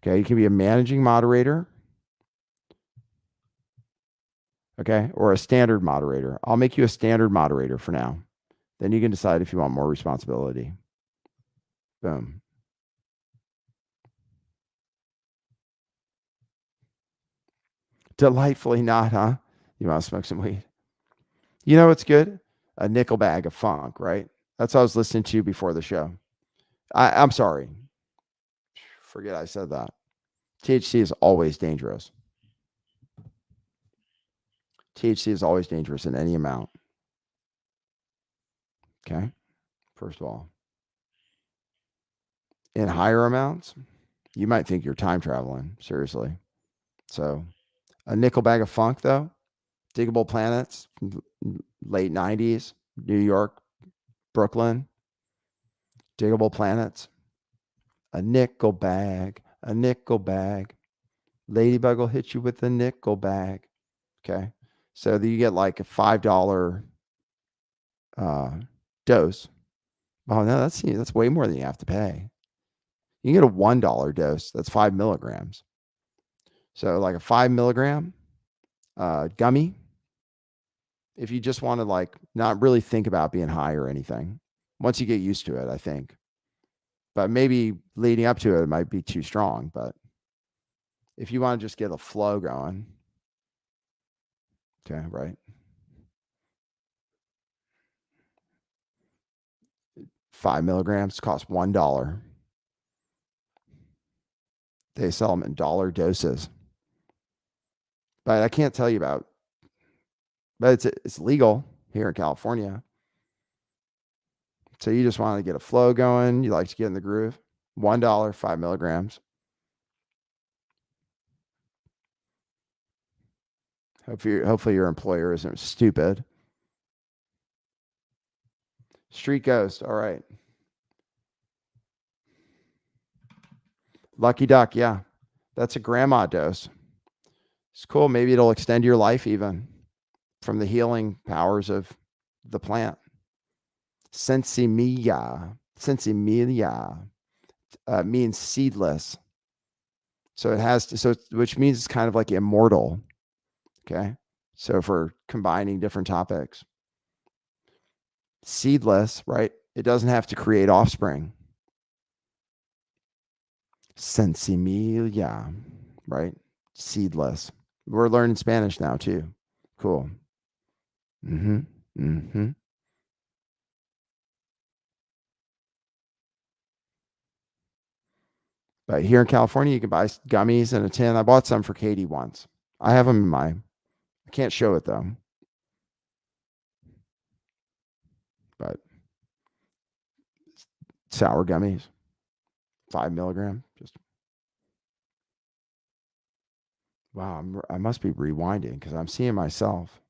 Okay, you can be a managing moderator. Okay, or a standard moderator. I'll make you a standard moderator for now. Then you can decide if you want more responsibility. Boom. Delightfully not, huh? You want to smoke some weed? You know what's good? A nickel bag of funk, right? That's what I was listening to before the show. I'm sorry. Forget I said that. THC is always dangerous. THC is always dangerous in any amount. Okay. First of all, in higher amounts, you might think you're time traveling. Seriously. So, a nickel bag of funk, though, Diggable Planets, late 90s, New York, Brooklyn, Diggable Planets, a nickel bag. Ladybug will hit you with a nickel bag. Okay. So you get like a $5 dose. Oh, no, that's way more than you have to pay. You can get a $1 dose. That's 5 milligrams. So like a 5 milligram gummy. If you just want to like not really think about being high or anything, once you get used to it, I think. But maybe leading up to it, it might be too strong. But if you want to just get a flow going, okay, right? 5 milligrams cost $1. They sell them in dollar doses. But I can't tell you about. But it's legal here in California. So you just want to get a flow going. You like to get in the groove. $1, 5 milligrams. Hopefully your employer isn't stupid. Street Ghost. All right. Lucky Duck. Yeah. That's a grandma dose. It's cool. Maybe it'll extend your life even from the healing powers of the plant. Sensimilia means seedless. So which means it's kind of like immortal. Okay. So for combining different topics, seedless, right? It doesn't have to create offspring. Sensimilia, right? Seedless. We're learning Spanish now too. Cool. But here in California, you can buy gummies in a tin. I bought some for Katie once. I have them in I can't show it though. but sour gummies, 5 milligram. Just wow, I must be rewinding because I'm seeing myself.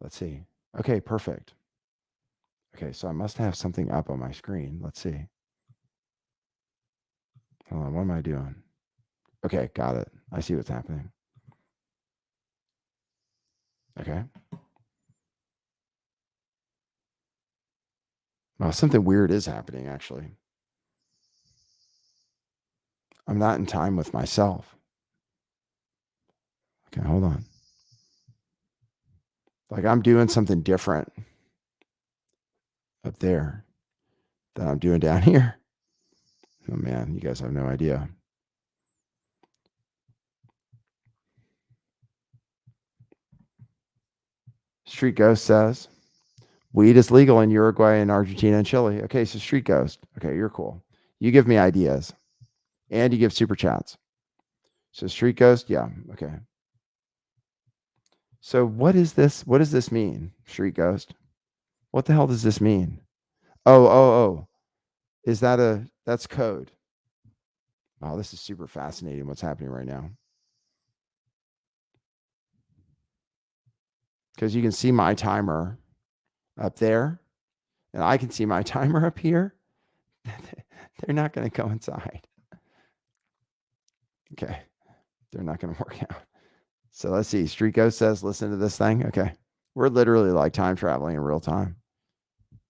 Let's see. Okay, perfect. Okay, so I must have something up on my screen. Let's see. Hold on, what am I doing? Okay, got it. I see what's happening. Okay. Well, something weird is happening, actually. I'm not in time with myself. Okay, hold on. Like I'm doing something different up there than I'm doing down here. Oh man, you guys have no idea. Street Ghost says, weed is legal in Uruguay and Argentina and Chile. Okay, so Street Ghost. Okay, you're cool. You give me ideas and you give super chats. So Street Ghost, yeah, okay. So what is this? What does this mean, Street Ghost? What the hell does this mean? Oh. Is that's code? Wow, this is super fascinating what's happening right now. Because you can see my timer up there, and I can see my timer up here. They're not going to coincide. Okay. They're not going to work out. So let's see. Street Ghost says, listen to this thing. Okay. We're literally like time traveling in real time.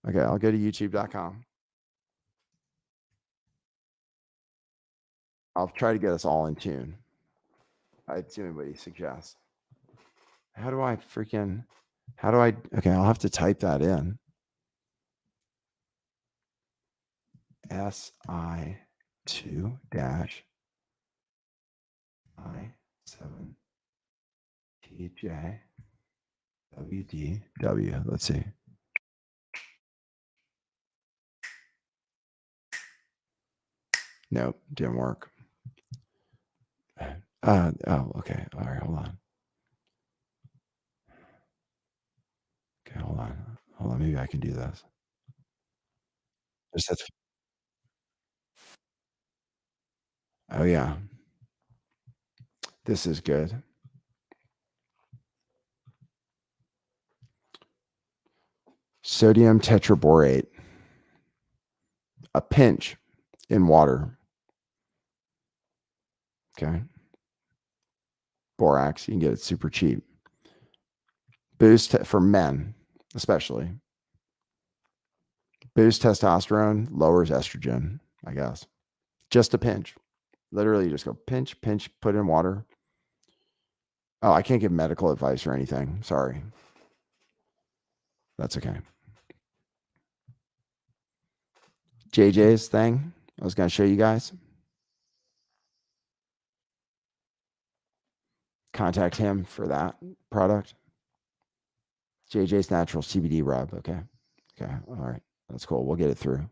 Okay. I'll go to youtube.com. I'll try to get us all in tune. I'd see anybody suggest. How do I okay, I'll have to type that in. SI2 dash I7 TJ WDW. Let's see. Nope, didn't work. Oh, okay. All right, hold on. Okay, hold on. Hold on. Maybe I can do this. Just that's. Oh yeah, this is good. Sodium tetraborate, a pinch in water. Okay. Borax, you can get it super cheap. Boost for men, especially. Boost testosterone, lowers estrogen, I guess. Just a pinch. Literally, you just go pinch, pinch, put in water. Oh, I can't give medical advice or anything. Sorry. That's okay. JJ's thing, I was going to show you guys. Contact him for that product. JJ's Natural CBD Rub. Okay. Okay. All right. That's cool. We'll get it through.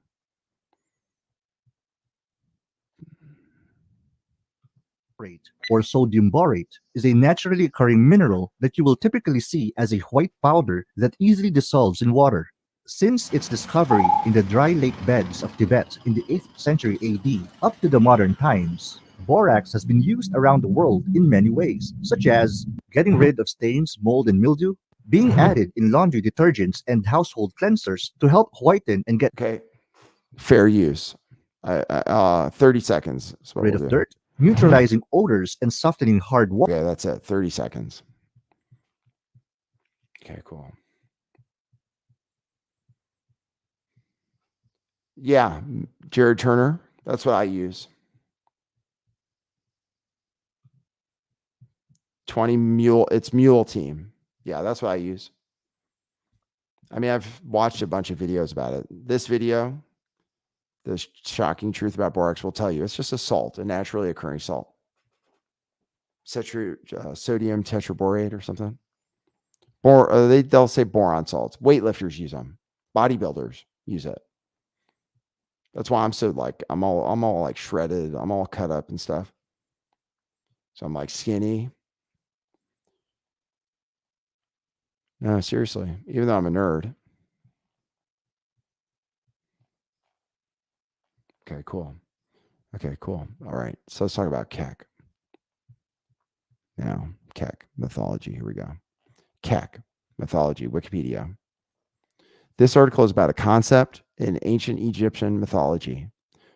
Or sodium borate is a naturally occurring mineral that you will typically see as a white powder that easily dissolves in water. Since its discovery in the dry lake beds of Tibet in the 8th century AD up to the modern times, borax has been used around the world in many ways, such as getting rid of stains, mold, and mildew, being added in laundry detergents and household cleansers to help whiten and get Okay. Fair use. 30 seconds is what rid we'll of do. dirt, neutralizing odors, and softening hard water. Okay, that's it. 30 seconds. Okay, cool. Yeah, Jared Turner. That's what I use. 20 mule. It's Mule Team. Yeah, that's what I use. I mean, I've watched a bunch of videos about it. This video, the shocking truth about borax, will tell you it's just a salt, a naturally occurring salt. Sodium tetraborate or something. They'll say boron salts. Weightlifters use them. Bodybuilders use it. That's why I'm so like I'm all like shredded. I'm all cut up and stuff. So I'm like skinny. No, seriously. Even though I'm a nerd. Okay, cool. Okay, cool. All right. So let's talk about Keck. Now, Keck mythology. Here we go. Keck mythology, Wikipedia. This article is about a concept in ancient Egyptian mythology.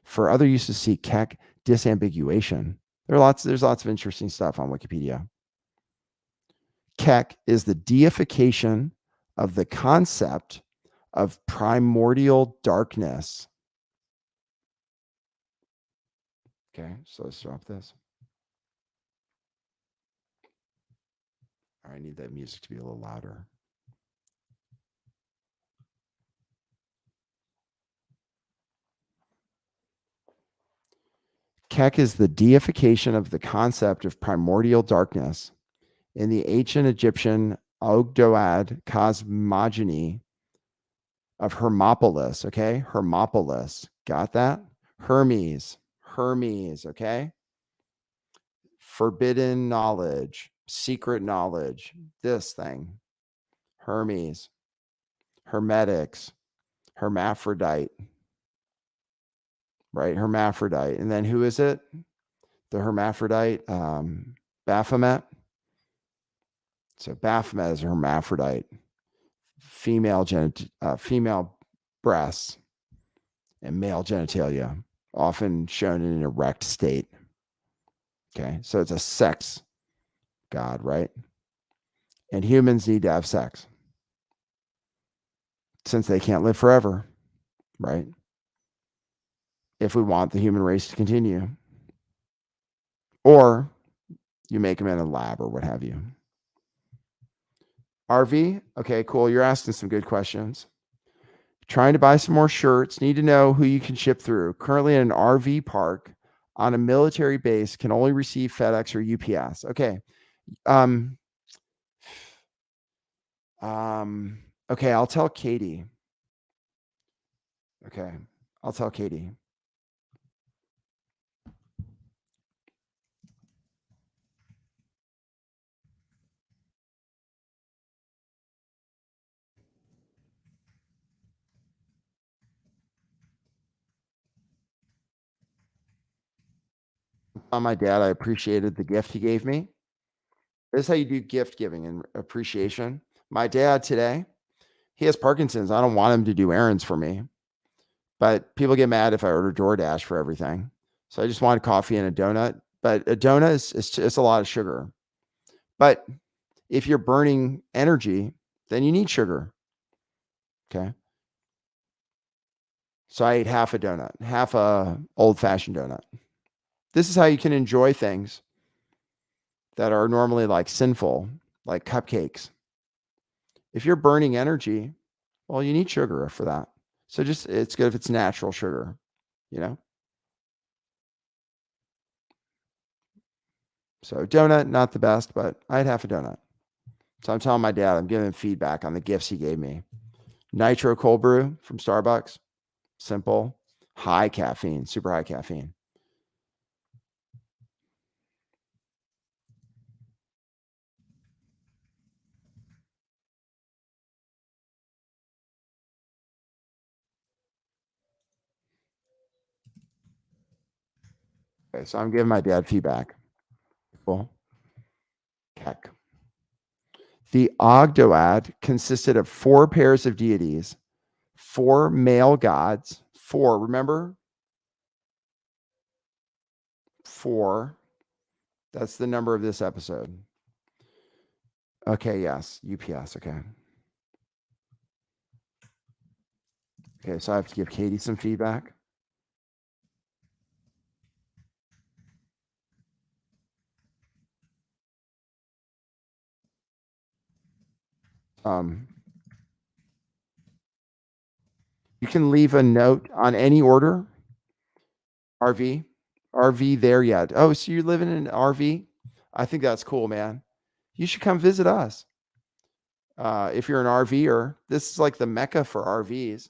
For other uses, see Keck disambiguation. There's lots of interesting stuff on Wikipedia. Keck is the deification of the concept of primordial darkness. Okay, so let's drop this. I need that music to be a little louder. Keck is the deification of the concept of primordial darkness in the ancient Egyptian Ogdoad cosmogony of Hermopolis. Okay, Hermopolis. Got that? Hermes. Okay. Forbidden knowledge, secret knowledge, this thing. Hermes, Hermetics, hermaphrodite, right? Hermaphrodite. And then who is it? The hermaphrodite, Baphomet. So Baphomet is a hermaphrodite, female breasts and male genitalia, often shown in an erect state. Okay, so it's a sex god, right? And humans need to have sex since they can't live forever, right? If we want the human race to continue. Or you make them in a lab or what have you. RV, okay, cool. You're asking some good questions. Trying to buy some more shirts. Need to know who you can ship through. Currently in an RV park on a military base, can only receive FedEx or UPS. Okay. Okay, I'll tell Katie. Okay, I'll tell Katie. On my dad, I appreciated the gift he gave me. This is how you do gift giving and appreciation. My dad today, he has Parkinson's. I don't want him to do errands for me, but people get mad if I order DoorDash for everything. So I just wanted coffee and a donut. But a donut is a lot of sugar. But if you're burning energy, then you need sugar. Okay. So I ate half a donut, half a old-fashioned donut. This is how you can enjoy things that are normally like sinful, like cupcakes. If you're burning energy, well, you need sugar for that. So just it's good if it's natural sugar, you know? So donut, not the best, but I had half a donut. So I'm telling my dad, I'm giving him feedback on the gifts he gave me. Nitro cold brew from Starbucks. Simple, high caffeine, super high caffeine. Okay, so I'm giving my dad feedback. Cool. Heck. The Ogdoad consisted of 4 pairs of deities, 4 male gods, 4, remember? 4. That's the number of this episode. Okay, yes, UPS, okay. Okay, so I have to give Katie some feedback. You can leave a note on any order. RV there yet? Oh, so you're living in an RV? I think that's cool, man. You should come visit us. If you're an RVer, this is like the mecca for RVs.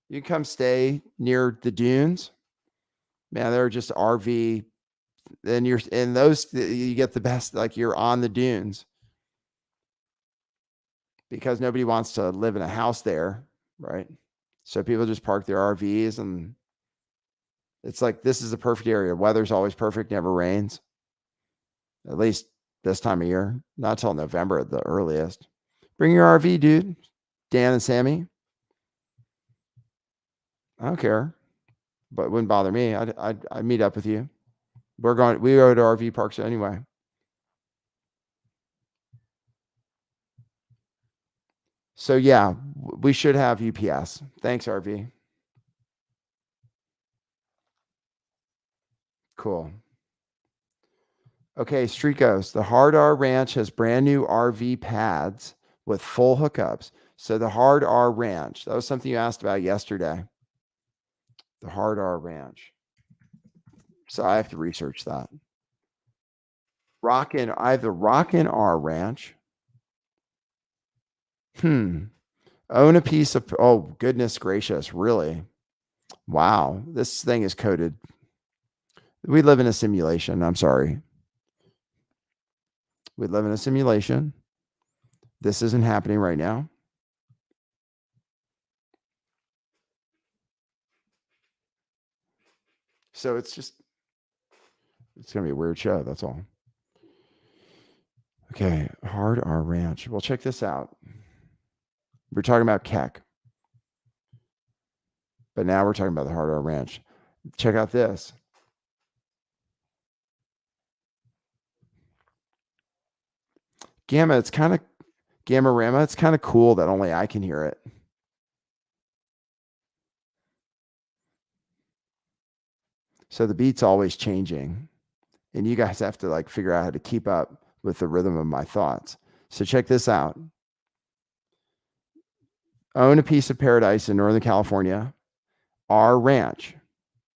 You can come stay near the dunes. Man, they're just RV. Then you're in those, you get the best, like you're on the dunes because nobody wants to live in a house there, right? So people just park their RVs and It's like, this is a perfect area. Weather's always perfect, never rains. At least this time of year. Not till November at the earliest. Bring your RV, dude. Dan and Sammy. I don't care, but it wouldn't bother me. I'd meet up with you. We go to RV parks anyway. So yeah, we should have UPS. Thanks, RV. Cool. Okay, Street Ghost. The Hard R Ranch has brand new RV pads with full hookups. So the Hard R Ranch, that was something you asked about yesterday. The Hard R Ranch. So I have to research that. I have the Rockin' R Ranch. Own a piece of, oh, goodness gracious, really? Wow, this thing is coded. We live in a simulation. I'm sorry. We live in a simulation. This isn't happening right now. So it's going to be a weird show. That's all. Okay. Hard R Ranch. Well, check this out. We're talking about Keck, but now we're talking about the Hard R Ranch. Check out this. Gamma Rama. It's kind of cool that only I can hear it. So the beat's always changing, and you guys have to like figure out how to keep up with the rhythm of my thoughts. So check this out. Own a piece of paradise in Northern California. R Ranch.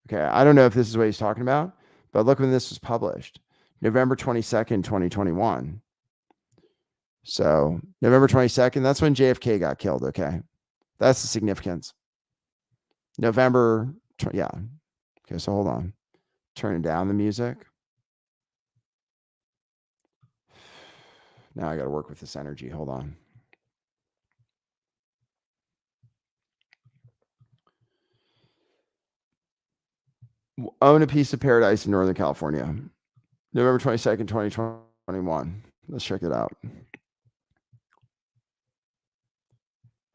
Okay, I don't know if this is what he's talking about, but look when this was published. November 22nd, 2021. So November 22nd, that's when JFK got killed, okay? That's the significance. Yeah. Okay, so hold on. Turning down the music. Now I got to work with this energy. Hold on. Own a piece of paradise in Northern California. November 22nd, 2021. Let's check it out.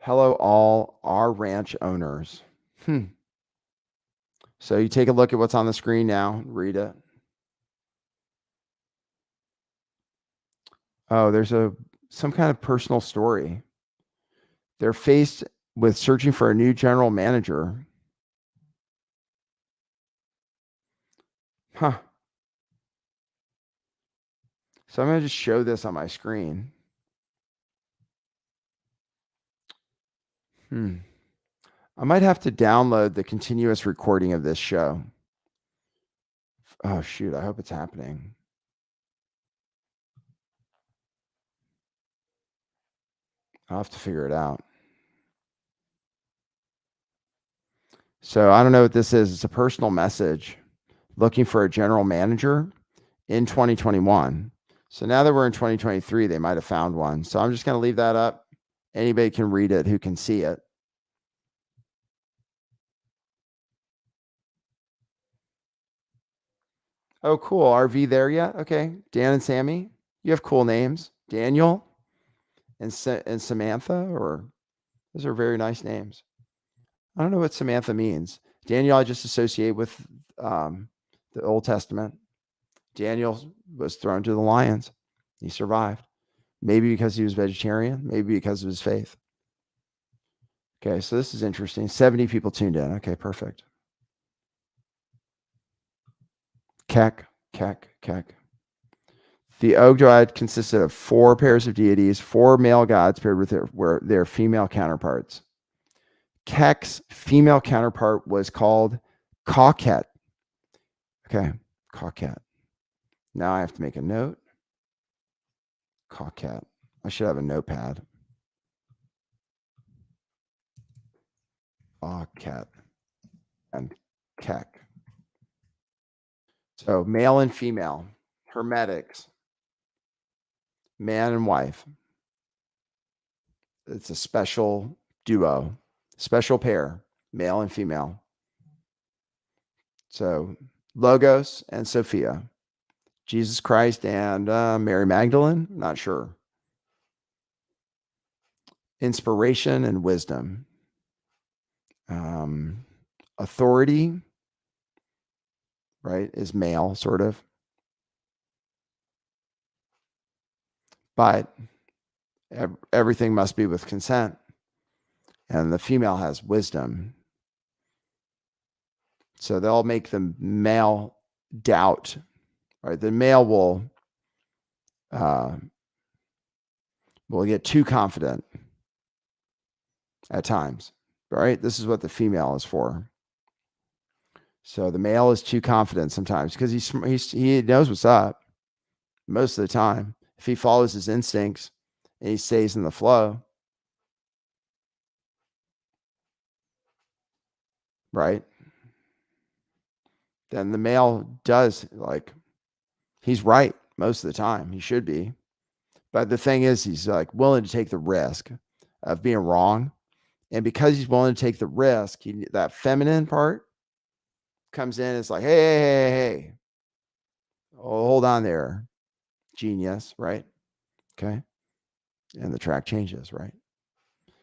Hello, all our ranch owners. So you take a look at what's on the screen now, read it. Oh, there's some kind of personal story. They're faced with searching for a new general manager. Huh. So I'm going to just show this on my screen. I might have to download the continuous recording of this show. Oh, shoot. I hope it's happening. I'll have to figure it out. So I don't know what this is. It's a personal message looking for a general manager in 2021. So now that we're in 2023, they might have found one. So I'm just going to leave that up. Anybody can read it who can see it. Oh, cool. RV there yet? Okay. Dan and Sammy, you have cool names. Daniel and Samantha, or those are very nice names. I don't know what Samantha means. Daniel, I just associate with the Old Testament. Daniel was thrown to the lions. He survived. Maybe because he was vegetarian, maybe because of his faith. Okay, so this is interesting. 70 people tuned in. Okay, perfect. Keck. The Ogdoad consisted of 4 pairs of deities, 4 male gods paired with their female counterparts. Keck's female counterpart was called Coquette. Okay, Coquette. Now I have to make a note. Coquette. I should have a notepad. Coquette and Keck. So male and female, Hermetics, man and wife. It's a special duo, special pair, male and female. So Logos and Sophia. Jesus Christ and Mary Magdalene? Not sure. Inspiration and wisdom. Authority, right, is male, sort of. But everything must be with consent. And the female has wisdom. So they'll make the male doubt, right? The male will get too confident at times, right? This is what the female is for. So the male is too confident sometimes because he knows what's up most of the time. If he follows his instincts and he stays in the flow, right? Then the male does, like, he's right most of the time. He should be. But the thing is, he's like willing to take the risk of being wrong. And because he's willing to take the risk, that feminine part comes in. It's like, hey, oh, hold on there, genius, right? Okay. And the track changes, right?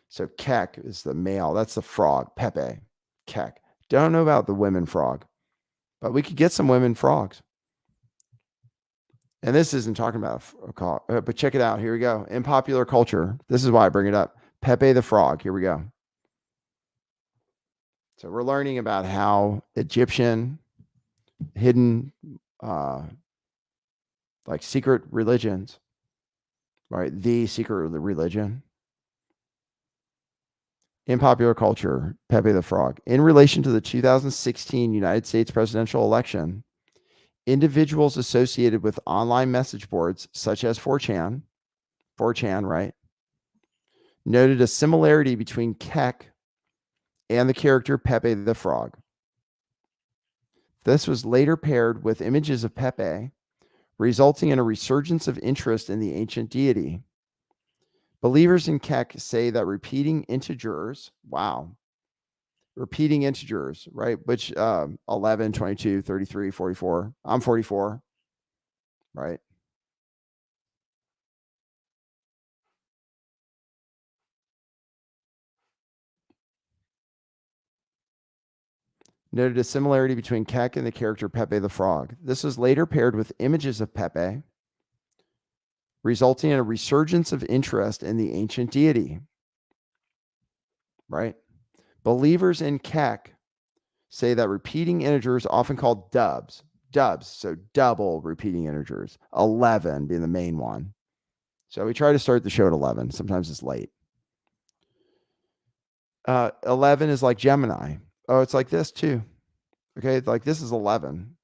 So Keck is the male. That's the frog, Pepe. Keck. Don't know about the women frog, but we could get some women frogs. And this isn't talking about but check it out. Here we go. In popular culture, this is why I bring it up. Pepe the frog. Here we go. So we're learning about how Egyptian hidden, like secret religions, right? The secret religion. In popular culture, Pepe the frog. In relation to the 2016 United States presidential election, individuals associated with online message boards such as 4chan, right, noted a similarity between Keck and the character Pepe the frog. This was later paired with images of Pepe, resulting in a resurgence of interest in the ancient deity. Believers in Keck say that repeating integers, right, which 11, 22, 33, 44. I'm 44, right? Noted a similarity between Keck and the character Pepe the frog. This was later paired with images of Pepe, resulting in a resurgence of interest in the ancient deity, right? Believers in Keck say that repeating integers, often called dubs, so double repeating integers, 11 being the main one. So we try to start the show at 11. Sometimes it's late. 11 is like Gemini. Oh, it's like this too. Okay, like this is 11.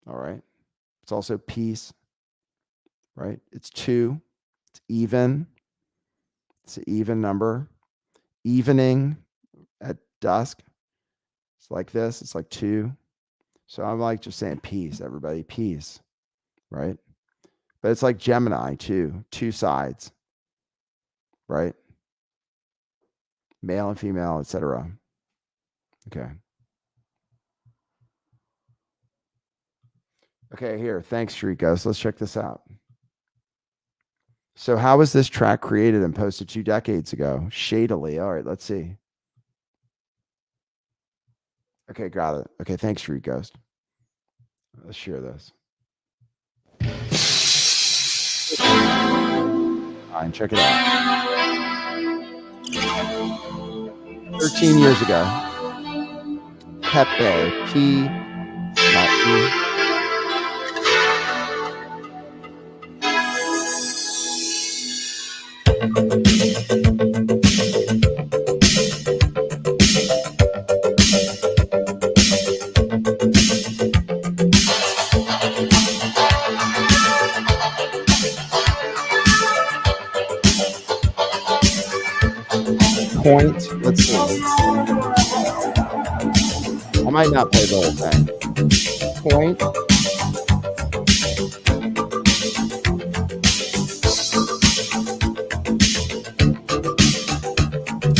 All right. It's also peace, right? It's 2. It's even. It's an even number. Evening at dusk. It's like this. It's like 2. So I'm like just saying peace, everybody. Peace, right? But it's like Gemini too. 2 sides, right? Male and female, etc. Okay. Okay, here. Thanks, Shrikos. Let's check this out. So how was this track created and posted 2 decades ago? Shadily. All right, let's see. Okay, got it. Okay, thanks, Street Ghost. Let's share this. Fine, check it out. 13 years ago. Pepe, P, not E. Point. Let's see. I might not play the whole thing. Point.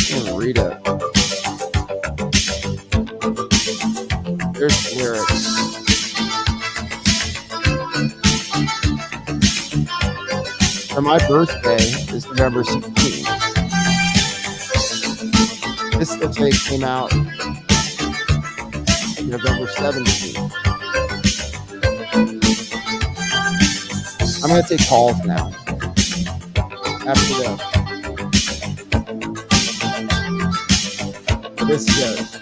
I'm gonna read it. There's the lyrics. So my birthday is November 16th. This looks like it came out November 17th. I'm going to take calls now. After this. This goes.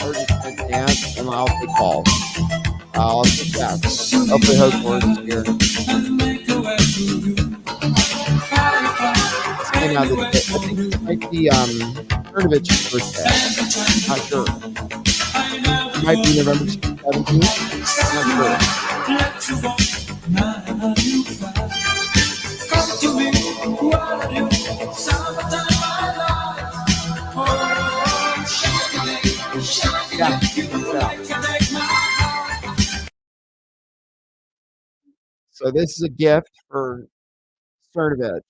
We're just going to dance and I'll take calls. I'll take that. Hopefully, Hope is here. This came out I think this might be Hermetics' birthday. Not sure. It might be November 17th. Not sure. Yeah. So this is a gift for Cernovich.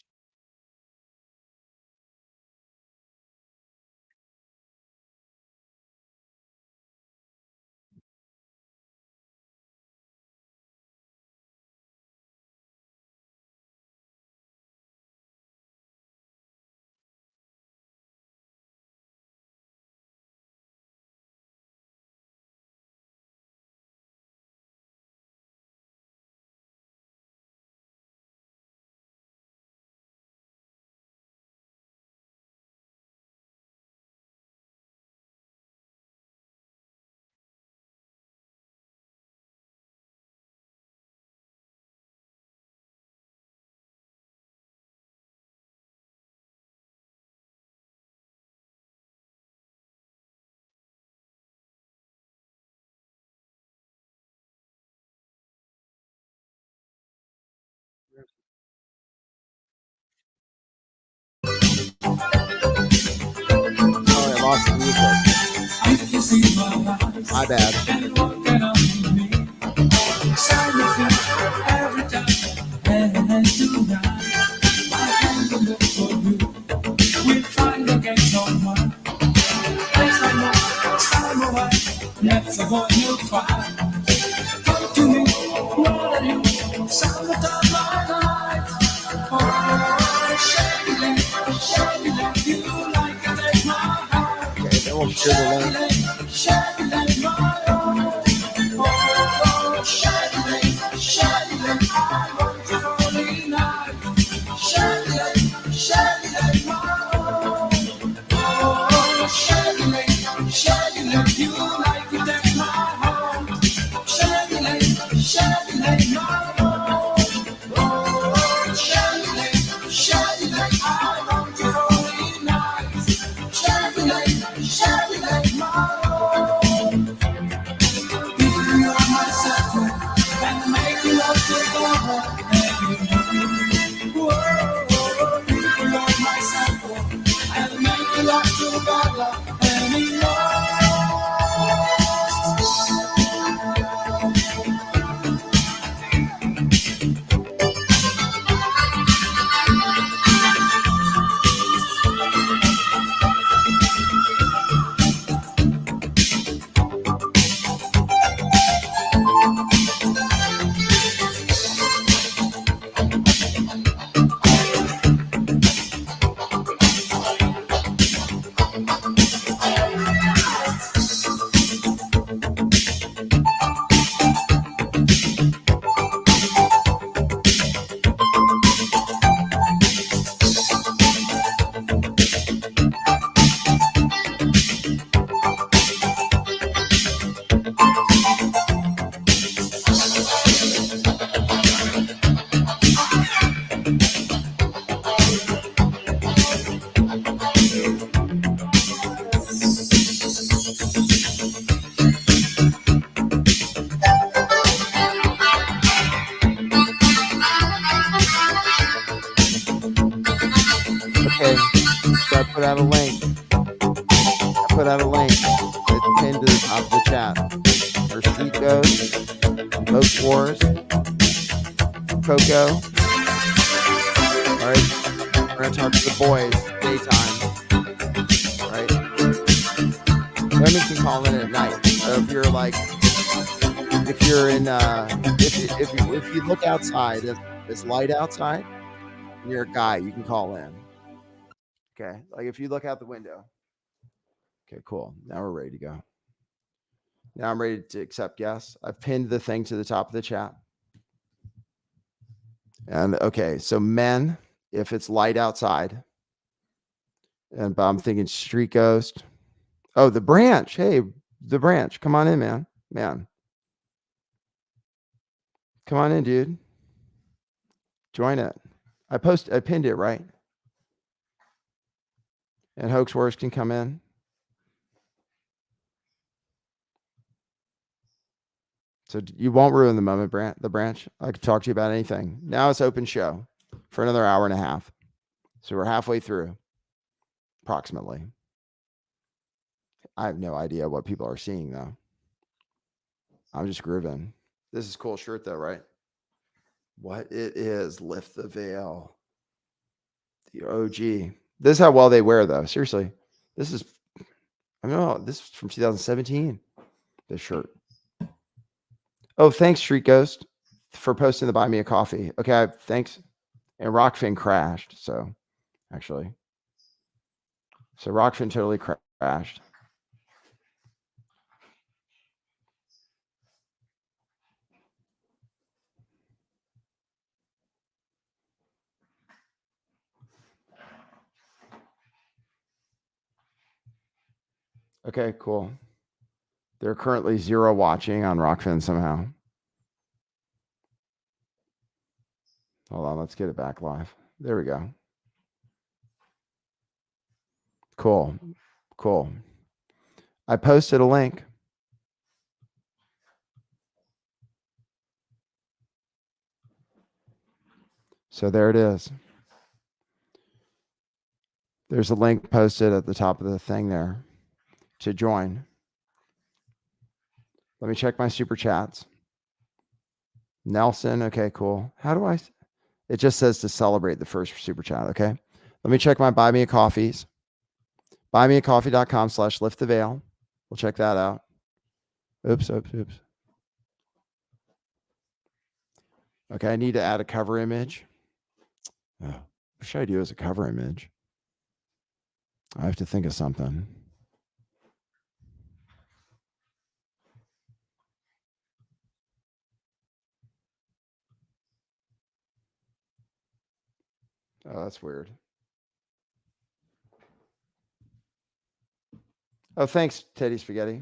Sorry, I lost the music. My bad. Okay, then we'll share the link. Okay, so I put out a link. It's pinned to the top of the chat. There's Street Ghost, Oak Wars, Coco. All right, we're gonna talk to the boys daytime. All right. Women can call in at night. So if you're like, if you're in, if you look outside, it's light outside, and you're a guy, you can call in. Okay, like if you look out the window. Okay, cool. Now we're ready to go. Now I'm ready to accept guests. I've pinned the thing to the top of the chat. And okay, so men, if it's light outside, but I'm thinking street ghost. Oh, the branch. Hey, the branch. Come on in, man. Come on in, dude. Join it. I pinned it, right? And Hoaxworks can come in. So you won't ruin the moment, the branch. I could talk to you about anything. Now it's open show for another hour and a half. So we're halfway through, approximately. I have no idea what people are seeing, though. I'm just grooving. This is a cool shirt, though, right? What it is, lift the veil. The OG. This is how well they wear, though. Seriously. This is, I don't know, this is from 2017, this shirt. Oh, thanks, Street Ghost, for posting the Buy Me a Coffee. Okay, thanks. And Rockfin crashed, so actually. So Rockfin totally crashed. Okay, cool. They're currently 0 watching on Rockfin somehow. Hold on, let's get it back live. There we go. Cool. I posted a link. So there it is. There's a link posted at the top of the thing there to join. Let me check my super chats. Nelson, okay, cool. How do I? It just says to celebrate the first super chat, okay? Let me check my Buy Me a Coffees. buymeacoffee.com/lifttheveil. We'll check that out. Oops. Okay, I need to add a cover image. Oh, what should I do as a cover image? I have to think of something. Oh, that's weird. Oh, thanks, Teddy Spaghetti.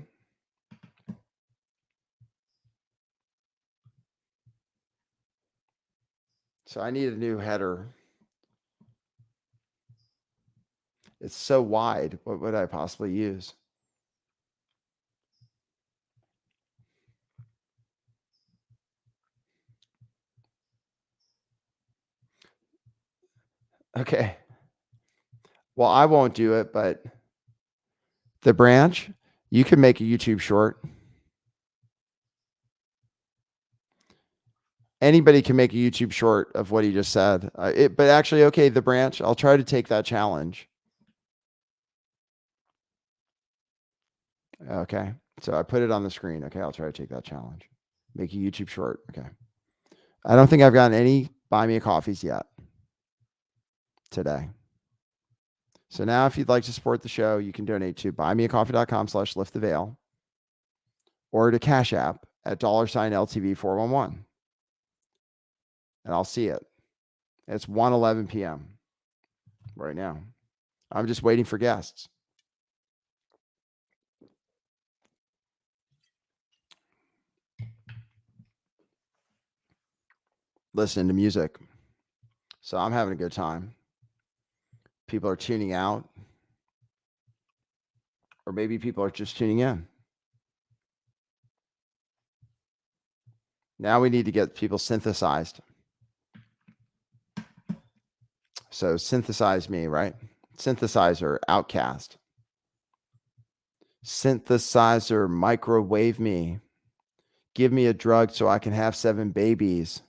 So I need a new header. It's so wide. What would I possibly use? Okay. Well, I won't do it, but the branch, you can make a YouTube short. Anybody can make a YouTube short of what he just said. But actually, okay, the branch, I'll try to take that challenge. Okay. So I put it on the screen. Okay, I'll try to take that challenge. Make a YouTube short. Okay. I don't think I've gotten any Buy Me a Coffees yet today. So now if you'd like to support the show, you can donate to buymeacoffee.com/lifttheveil or to Cash App at $LTV411. And I'll see it. It's 1:11 p.m. right now. I'm just waiting for guests. Listening to music. So I'm having a good time. People are tuning out. Or maybe people are just tuning in. Now we need to get people synthesized. So synthesize me, right? Synthesizer, Outcast. Synthesizer, microwave me. Give me a drug so I can have 7 babies.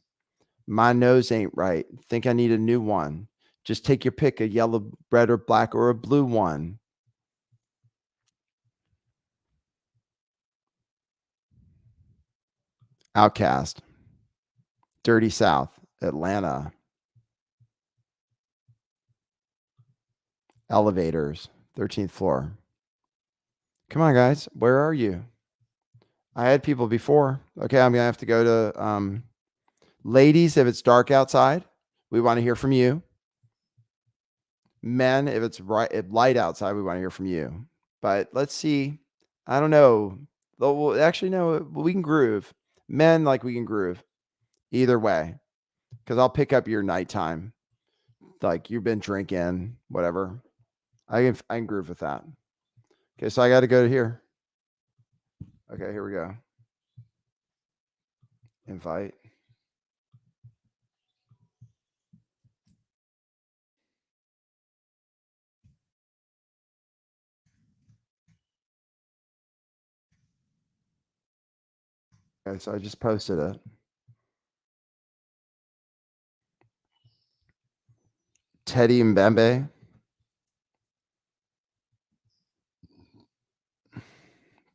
My nose ain't right. Think I need a new one. Just take your pick, a yellow, red, or black, or a blue one. Outcast, Dirty South, Atlanta, Elevators, 13th floor. Come on, guys. Where are you? I had people before. Okay, I'm going to have to go to ladies, if it's dark outside, we want to hear from you. Men, if it's light outside, we want to hear from you. But let's see. I don't know. Well, actually, no, we can groove. Men, like, we can groove either way, because I'll pick up your nighttime. Like, you've been drinking, whatever. I can groove with that. Okay, so I got to go to here. Okay, here we go. Invite. Okay, so I just posted it. Teddy Mbembe.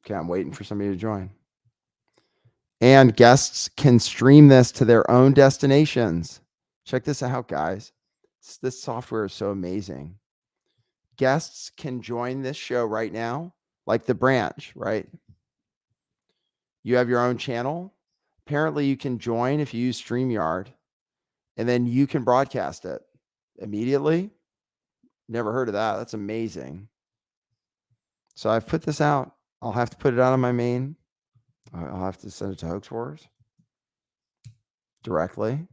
Okay, I'm waiting for somebody to join. And guests can stream this to their own destinations. Check this out, guys. This software is so amazing. Guests can join this show right now, like the branch, right? You have your own channel. Apparently, you can join if you use StreamYard, and then you can broadcast it immediately. Never heard of that. That's amazing. So I've put this out. I'll have to put it out on my main. I'll have to send it to Hoax Wars directly.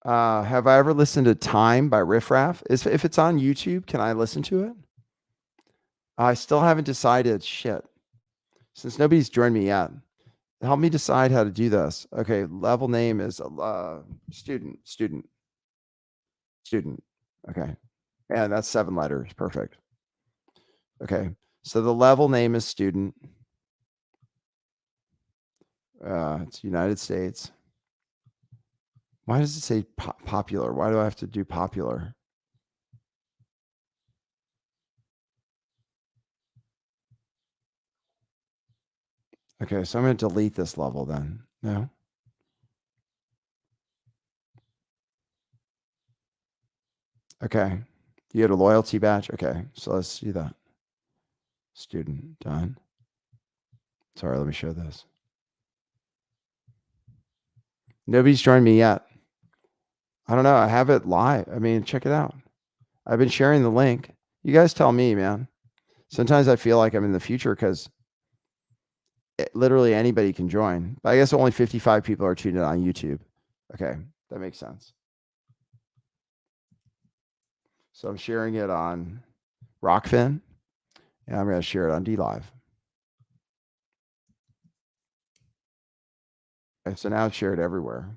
Have I ever listened to Time by Riff Raff? If it's on YouTube, can I listen to it? I still haven't decided. Shit. Since nobody's joined me yet. Help me decide how to do this. Okay, level name is student. Okay. And that's 7 letters. Perfect. Okay. So the level name is student. It's United States. Why does it say popular? Why do I have to do popular? Okay, so I'm going to delete this level then. No. Okay. You had a loyalty badge? Okay, so let's see that. Student, done. Sorry, let me show this. Nobody's joined me yet. I don't know. I have it live. I mean, check it out. I've been sharing the link. You guys tell me, man. Sometimes I feel like I'm in the future because literally anybody can join. But I guess only 55 people are tuned in on YouTube. Okay, that makes sense. So I'm sharing it on Rockfin, and I'm going to share it on DLive. Okay, so now it's shared everywhere.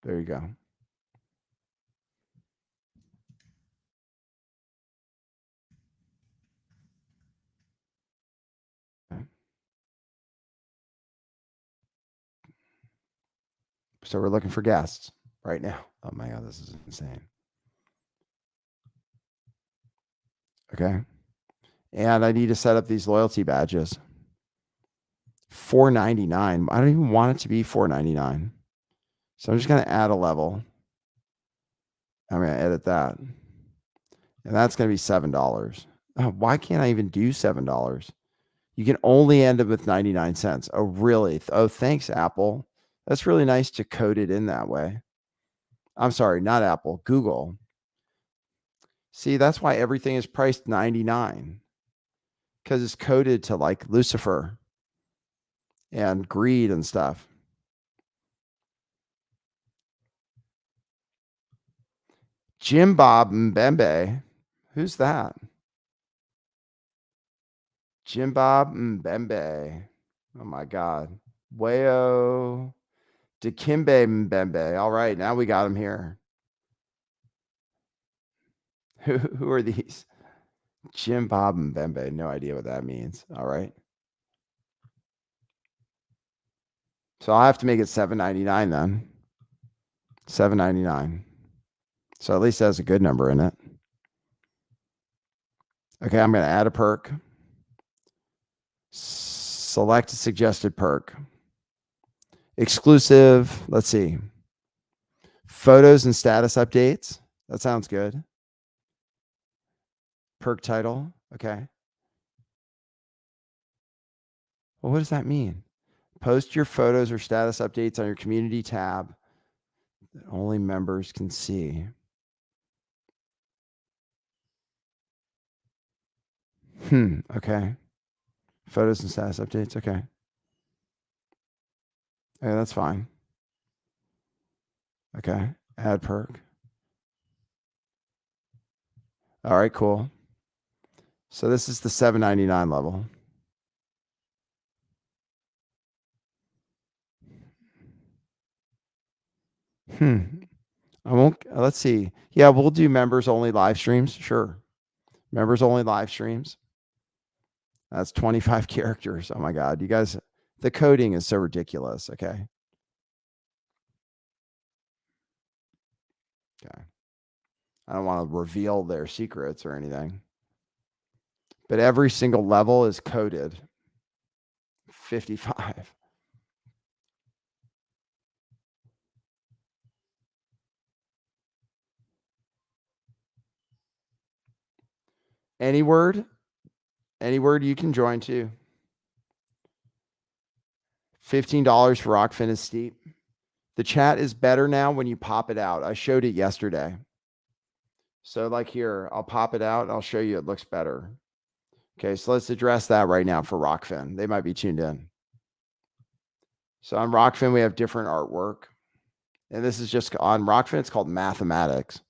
There you go. Okay. So we're looking for guests right now. Oh my God, this is insane. Okay. And I need to set up these loyalty badges. $4.99. I don't even want it to be $4.99. So I'm just going to add a level. I'm going to edit that. And that's going to be $7. Oh, why can't I even do $7? You can only end up with 99 cents. Oh, really? Oh, thanks, Apple. That's really nice to code it in that way. I'm sorry, not Apple, Google. See, that's why everything is priced 99, because it's coded to like Lucifer and greed and stuff. Jim Bob Mbembe. Who's that? Jim Bob Mbembe. Oh my God. Wayo Dikembe Mbembe. All right, now we got him here. Who are these? Jim Bob and Bembe. No idea what that means. All right. So I'll have to make it $7.99 then. $7.99. So at least it has a good number in it. Okay, I'm going to add a perk. Select a suggested perk. Exclusive. Let's see. Photos and status updates. That sounds good. Perk title. Okay. Well, what does that mean? Post your photos or status updates on your community tab that only members can see. Okay. Photos and status updates. Okay. Okay, that's fine. Okay. Add perk. All right, cool. So this is the $7.99 level. I won't. Let's see. Yeah, we'll do members only live streams. Sure. Members only live streams. That's 25 characters. Oh my God. You guys, the coding is so ridiculous. Okay. Okay. I don't want to reveal their secrets or anything. But every single level is coded. 55. Any word you can join to. $15 for Rockfin is steep. The chat is better now when you pop it out. I showed it yesterday. So like here, I'll pop it out and I'll show you it looks better. Okay, so let's address that right now for Rockfin. They might be tuned in. So on Rockfin, we have different artwork. And this is just on Rockfin, it's called Mathematics.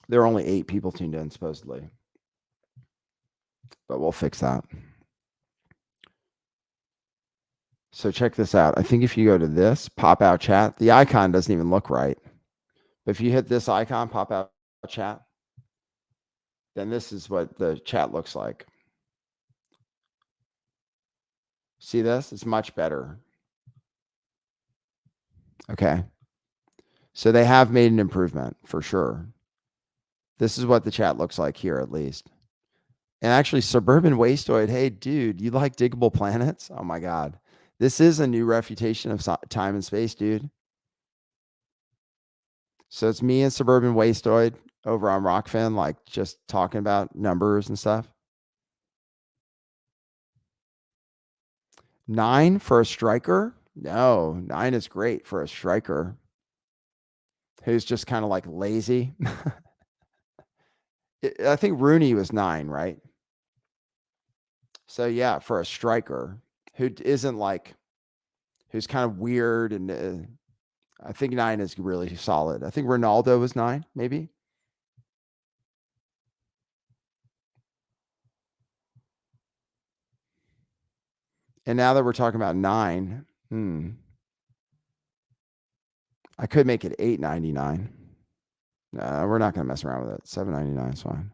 There are only 8 people tuned in, supposedly. But we'll fix that. So check this out. I think if you go to this, pop out chat, the icon doesn't even look right. But if you hit this icon, pop out chat, then this is what the chat looks like. See this? It's much better. Okay. So they have made an improvement for sure. This is what the chat looks like here, at least. And actually, Suburban Wasteoid, hey, dude, you like diggable planets? Oh my God. This is a new refutation of time and space, dude. So it's me and Suburban Wasteoid over on Rockfin, like just talking about numbers and stuff. 9 for a striker? No, 9 is great for a striker who's just kind of like lazy. I think Rooney was 9, right? So yeah, for a striker who isn't like, who's kind of weird, and I think 9 is really solid. I think Ronaldo was 9, maybe. And now that we're talking about 9, I could make it $8.99. No, we're not going to mess around with it. $7.99 is fine.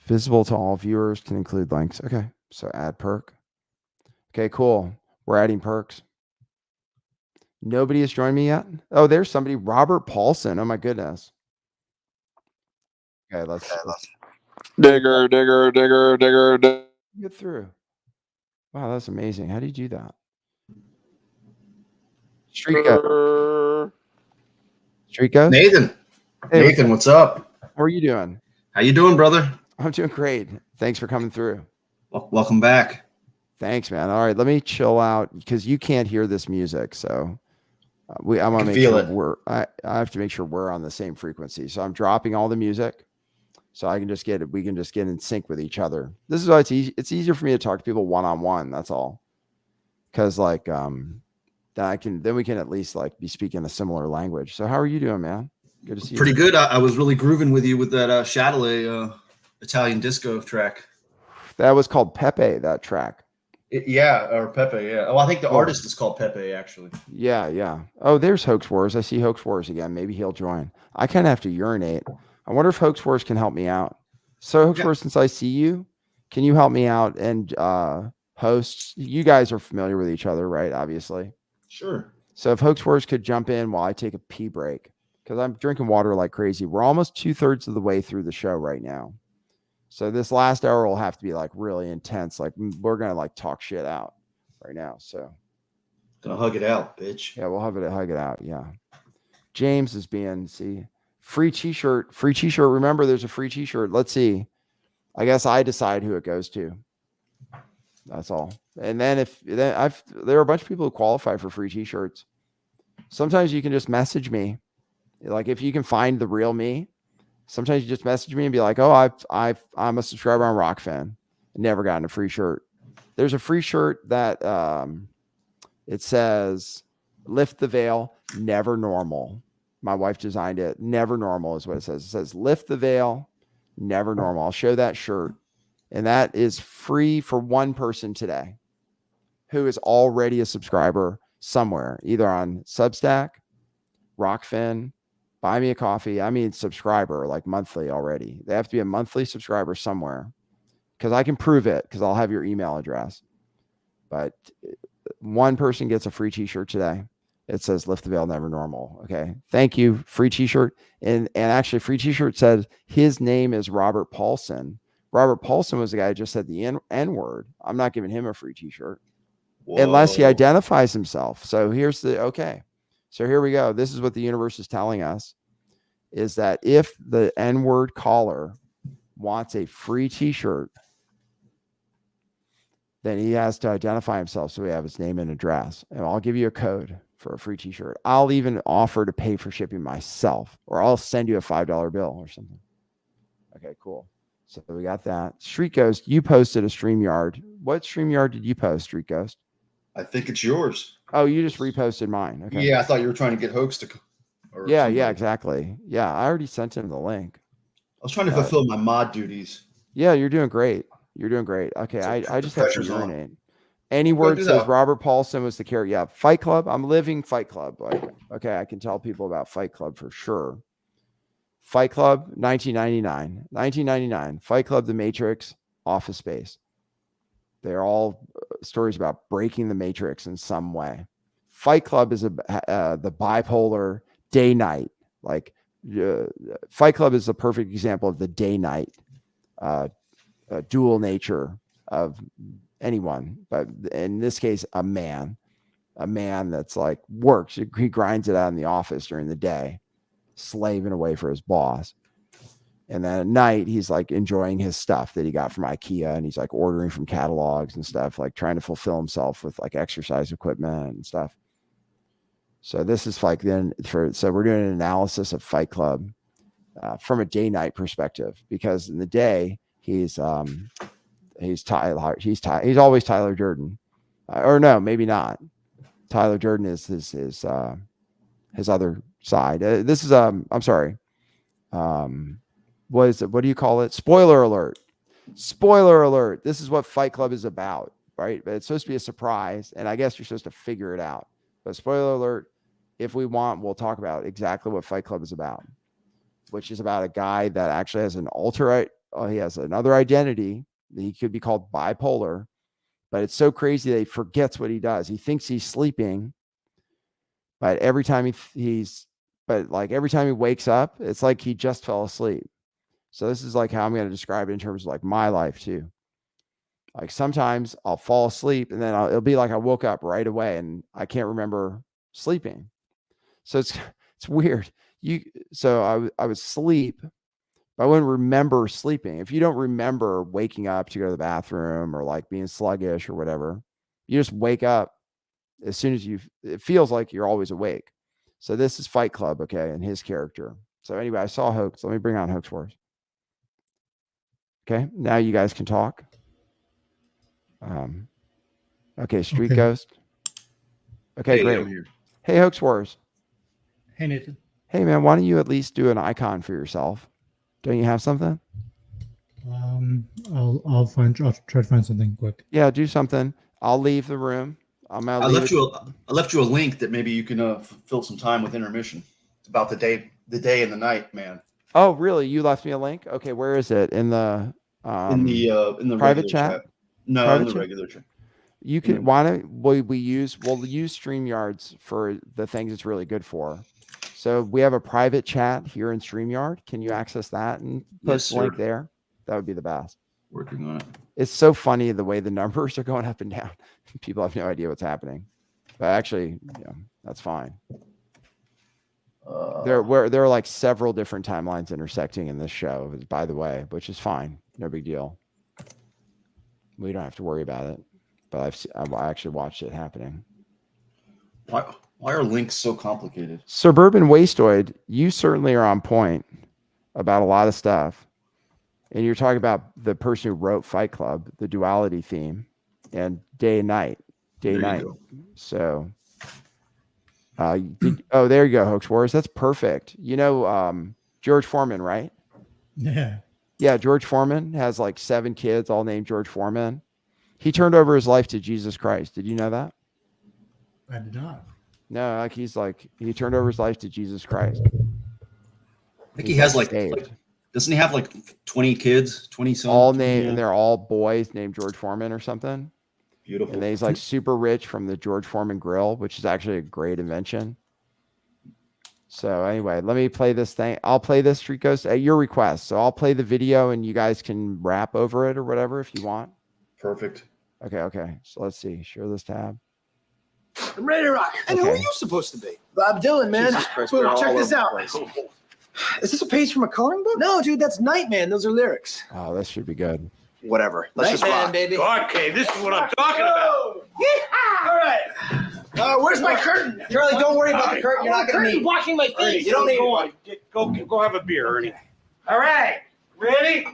Visible to all viewers, can include links. Okay, so add perk. Okay, cool. We're adding perks. Nobody has joined me yet? Oh, there's somebody. Robert Paulson. Oh my goodness. Okay, let's digger. Get through. Wow, that's amazing. How do you do that? Street Ghost. Nathan. Hey, Nathan, what's up? How are you doing? How you doing, brother? I'm doing great. Thanks for coming through. Welcome back. Thanks, man. All right, let me chill out because you can't hear this music. So I want to make sure I have to make sure we're on the same frequency. So I'm dropping all the music so we can just get in sync with each other. This is why it's easy. It's easier for me to talk to people one-on-one. That's all. Because like, then we can at least like be speaking a similar language. So how are you doing, man? Good to see you. Pretty good. I was really grooving with you with that Chatelet Italian disco track. That was called Pepe, that track. Yeah, or Pepe. Yeah. Oh, I think the Cool. artist is called Pepe, actually. Yeah. Oh, there's Hoax Wars. I see Hoax Wars again. Maybe he'll join. I kind of have to urinate. I wonder if Hoax Wars can help me out. So, Hoax Wars, since I see you, can you help me out and host? You guys are familiar with each other, right? Obviously. Sure. So, if Hoax Wars could jump in while I take a pee break, because I'm drinking water like crazy. We're almost 2/3 of the way through the show right now. So, this last hour will have to be like really intense. Like, we're going to like talk shit out right now. So, Gonna hug it out, bitch. yeah, we'll hug it out. Yeah. James is being, free t-shirt. Remember, there's a free t-shirt. Let's see. I guess I decide who it goes to. That's all. And then there are a bunch of people who qualify for free t-shirts. Sometimes you can just message me. Like if you can find the real me, sometimes you just message me and be like, oh, I'm a subscriber on Rockfin. Never gotten a free shirt. There's a free shirt that it says, lift the veil, never normal. My wife designed it. Never normal is what it says. It says, lift the veil, never normal. I'll show that shirt. And that is free for one person today who is already a subscriber somewhere, either on Substack, Rockfin, Buy Me a Coffee. I mean, subscriber, like monthly already. They have to be a monthly subscriber somewhere because I can prove it because I'll have your email address. But one person gets a free t-shirt today. It says lift the veil, never normal. Okay. Thank you. Free t-shirt. And actually free t-shirt said his name is Robert Paulson. Robert Paulson was the guy who just said the N word. I'm not giving him a free t-shirt. Whoa. Unless he identifies himself. So here's so here we go. This is what the universe is telling us is that if the N-word caller wants a free t-shirt, then he has to identify himself so we have his name and address. And I'll give you a code for a free t-shirt. I'll even offer to pay for shipping myself, or I'll send you a $5 bill or something. Okay, cool. So we got that. Street Ghost, you posted a StreamYard. What StreamYard did you post, Street Ghost? I think it's yours. Oh, you just reposted mine. Okay. Yeah, I thought you were trying to get Hoax to. Yeah, exactly. Yeah, I already sent him the link. I was trying to fulfill my mod duties. Yeah, you're doing great. You're doing great. Okay, I just have to urinate. Any word says Robert Paulson was the character. Yeah, Fight Club. I'm living Fight Club. Like, okay, I can tell people about Fight Club for sure. Fight Club, 1999. Fight Club, The Matrix, Office Space. They're all stories about breaking the Matrix in some way. Fight Club is the bipolar day-night. Like Fight Club is a perfect example of the day-night dual nature of anyone, but in this case, a man that's like works. He grinds it out in the office during the day, slaving away for his boss. And then at night, he's like enjoying his stuff that he got from IKEA, and he's like ordering from catalogs and stuff, like trying to fulfill himself with like exercise equipment and stuff. So this is like so we're doing an analysis of Fight Club from a day-night perspective, because in the day he's always Tyler Durden, or no, maybe not. Tyler Durden is his other side. This is I'm sorry. What is it? What do you call it? Spoiler alert. Spoiler alert. This is what Fight Club is about, right? But it's supposed to be a surprise, and I guess you're supposed to figure it out. But spoiler alert, if we want, we'll talk about exactly what Fight Club is about, which is about a guy that actually has he has another identity. He could be called bipolar, but it's so crazy that he forgets what he does. He thinks he's sleeping, but every time every time he wakes up, it's like he just fell asleep. So this is like how I'm going to describe it in terms of like my life too. Like sometimes I'll fall asleep and then it'll be like I woke up right away and I can't remember sleeping. So it's weird. So I would sleep, but I wouldn't remember sleeping. If you don't remember waking up to go to the bathroom or like being sluggish or whatever, you just wake up as soon as it feels like you're always awake. So this is Fight Club, okay, and his character. So anyway, I saw Hoax. Let me bring on Hoax Wars. Okay, now you guys can talk. Okay, Street Ghost. Okay, great. I'm here. Hey, Hoax Wars. Hey, Nathan. Hey, man, why don't you at least do an icon for yourself? Don't you have something? I'll try to find something quick. Yeah, do something. I'll leave the room. I left you a link that maybe you can fill some time with intermission. It's about the day and the night, man. Oh, really? You left me a link? Okay, where is it? In the regular private chat? No, Private in the chat? regular chat. You can. Why don't we'll use StreamYards for the things it's really good for. So we have a private chat here in StreamYard. Can you access that and post a link there? That would be the best. Working on it. It's so funny the way the numbers are going up and down. People have no idea what's happening. But actually, yeah, that's fine. There are like several different timelines intersecting in this show, by the way, which is fine. No big deal. We don't have to worry about it. But I actually watched it happening. Why are links so complicated? Suburban Wasteoid, you certainly are on point about a lot of stuff. And you're talking about the person who wrote Fight Club, the duality theme, and day and night. So, there you go, Hoax Wars. That's perfect. You know, George Foreman, right? Yeah. Yeah, George Foreman has like 7 kids, all named George Foreman. He turned over his life to Jesus Christ. Did you know that? I did not. No, he turned over his life to Jesus Christ. I think he has doesn't he have like 20 kids, 20 sons? All named, and they're all boys named George Foreman or something. Beautiful. And then he's like super rich from the George Foreman grill, which is actually a great invention. So anyway, let me play this thing. I'll play this Street Ghost at your request. So I'll play the video and you guys can rap over it or whatever if you want. Perfect. Okay. So let's see. Share this tab. I'm ready to rock. And who are you supposed to be? Bob Dylan, man. Boom, check this out. Is this a page from a coloring book? No, dude, that's Nightman. Those are lyrics. Oh, this should be good. Whatever. Let's just rock, baby. Okay, this is what I'm talking about. Yeah. All right. Where's my curtain? Charlie, don't worry about the curtain. You're not going to need. Blocking my face. You don't need it. Go have a beer, Ernie. All right. Ready?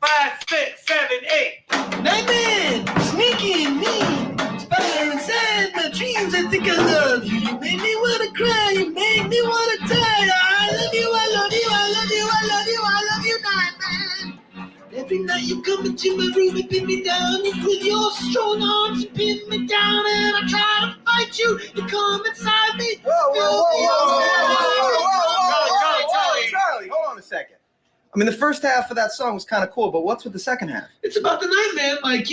5, 6, 7, 8. Nightman, sneaky and mean. Spider inside my dreams. I think I love you. You make me want to cry. You make me want to die. I love you. I love you. I love you. I love you. I love you, Nightman. Every night you come into my room and pin me down with your strong arms. You pin me down and I try to fight you. You come inside me. Charlie, hold on a second. I mean, the first half of that song was kind of cool, but what's with the second half? It's about the Nightman, like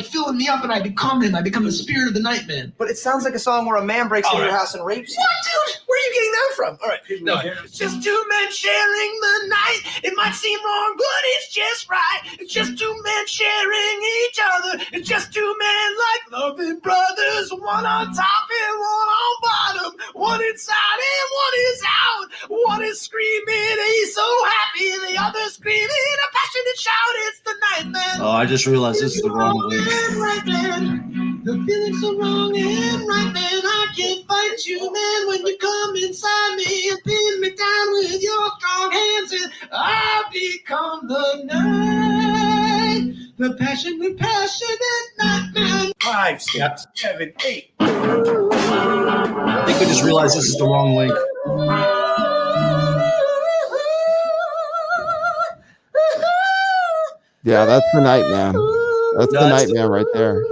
filling me up, and I become him. I become the spirit of the Nightman. But it sounds like a song where a man breaks into your house and rapes you. What, dude? Where are you getting that from? All right, no, it's just 2 men sharing the night. It might seem wrong, but it's just right. It's just 2 men sharing each other. It's just 2 men like loving brothers, one on top and one on bottom, one inside and one is out. One is screaming, he's so happy. The other screaming a passionate shout. It's the Nightman. Oh, I just realized this is the wrong link. Right, man. The feeling's so wrong and right, man. I can't fight you, man. When you come inside me and pin me down with your strong hands, and I become the night. The passionate Nightman. 5, 6, 7, 8. I think I just realized this is the wrong link. Yeah, that's the Nightman. That's the Nightman right there.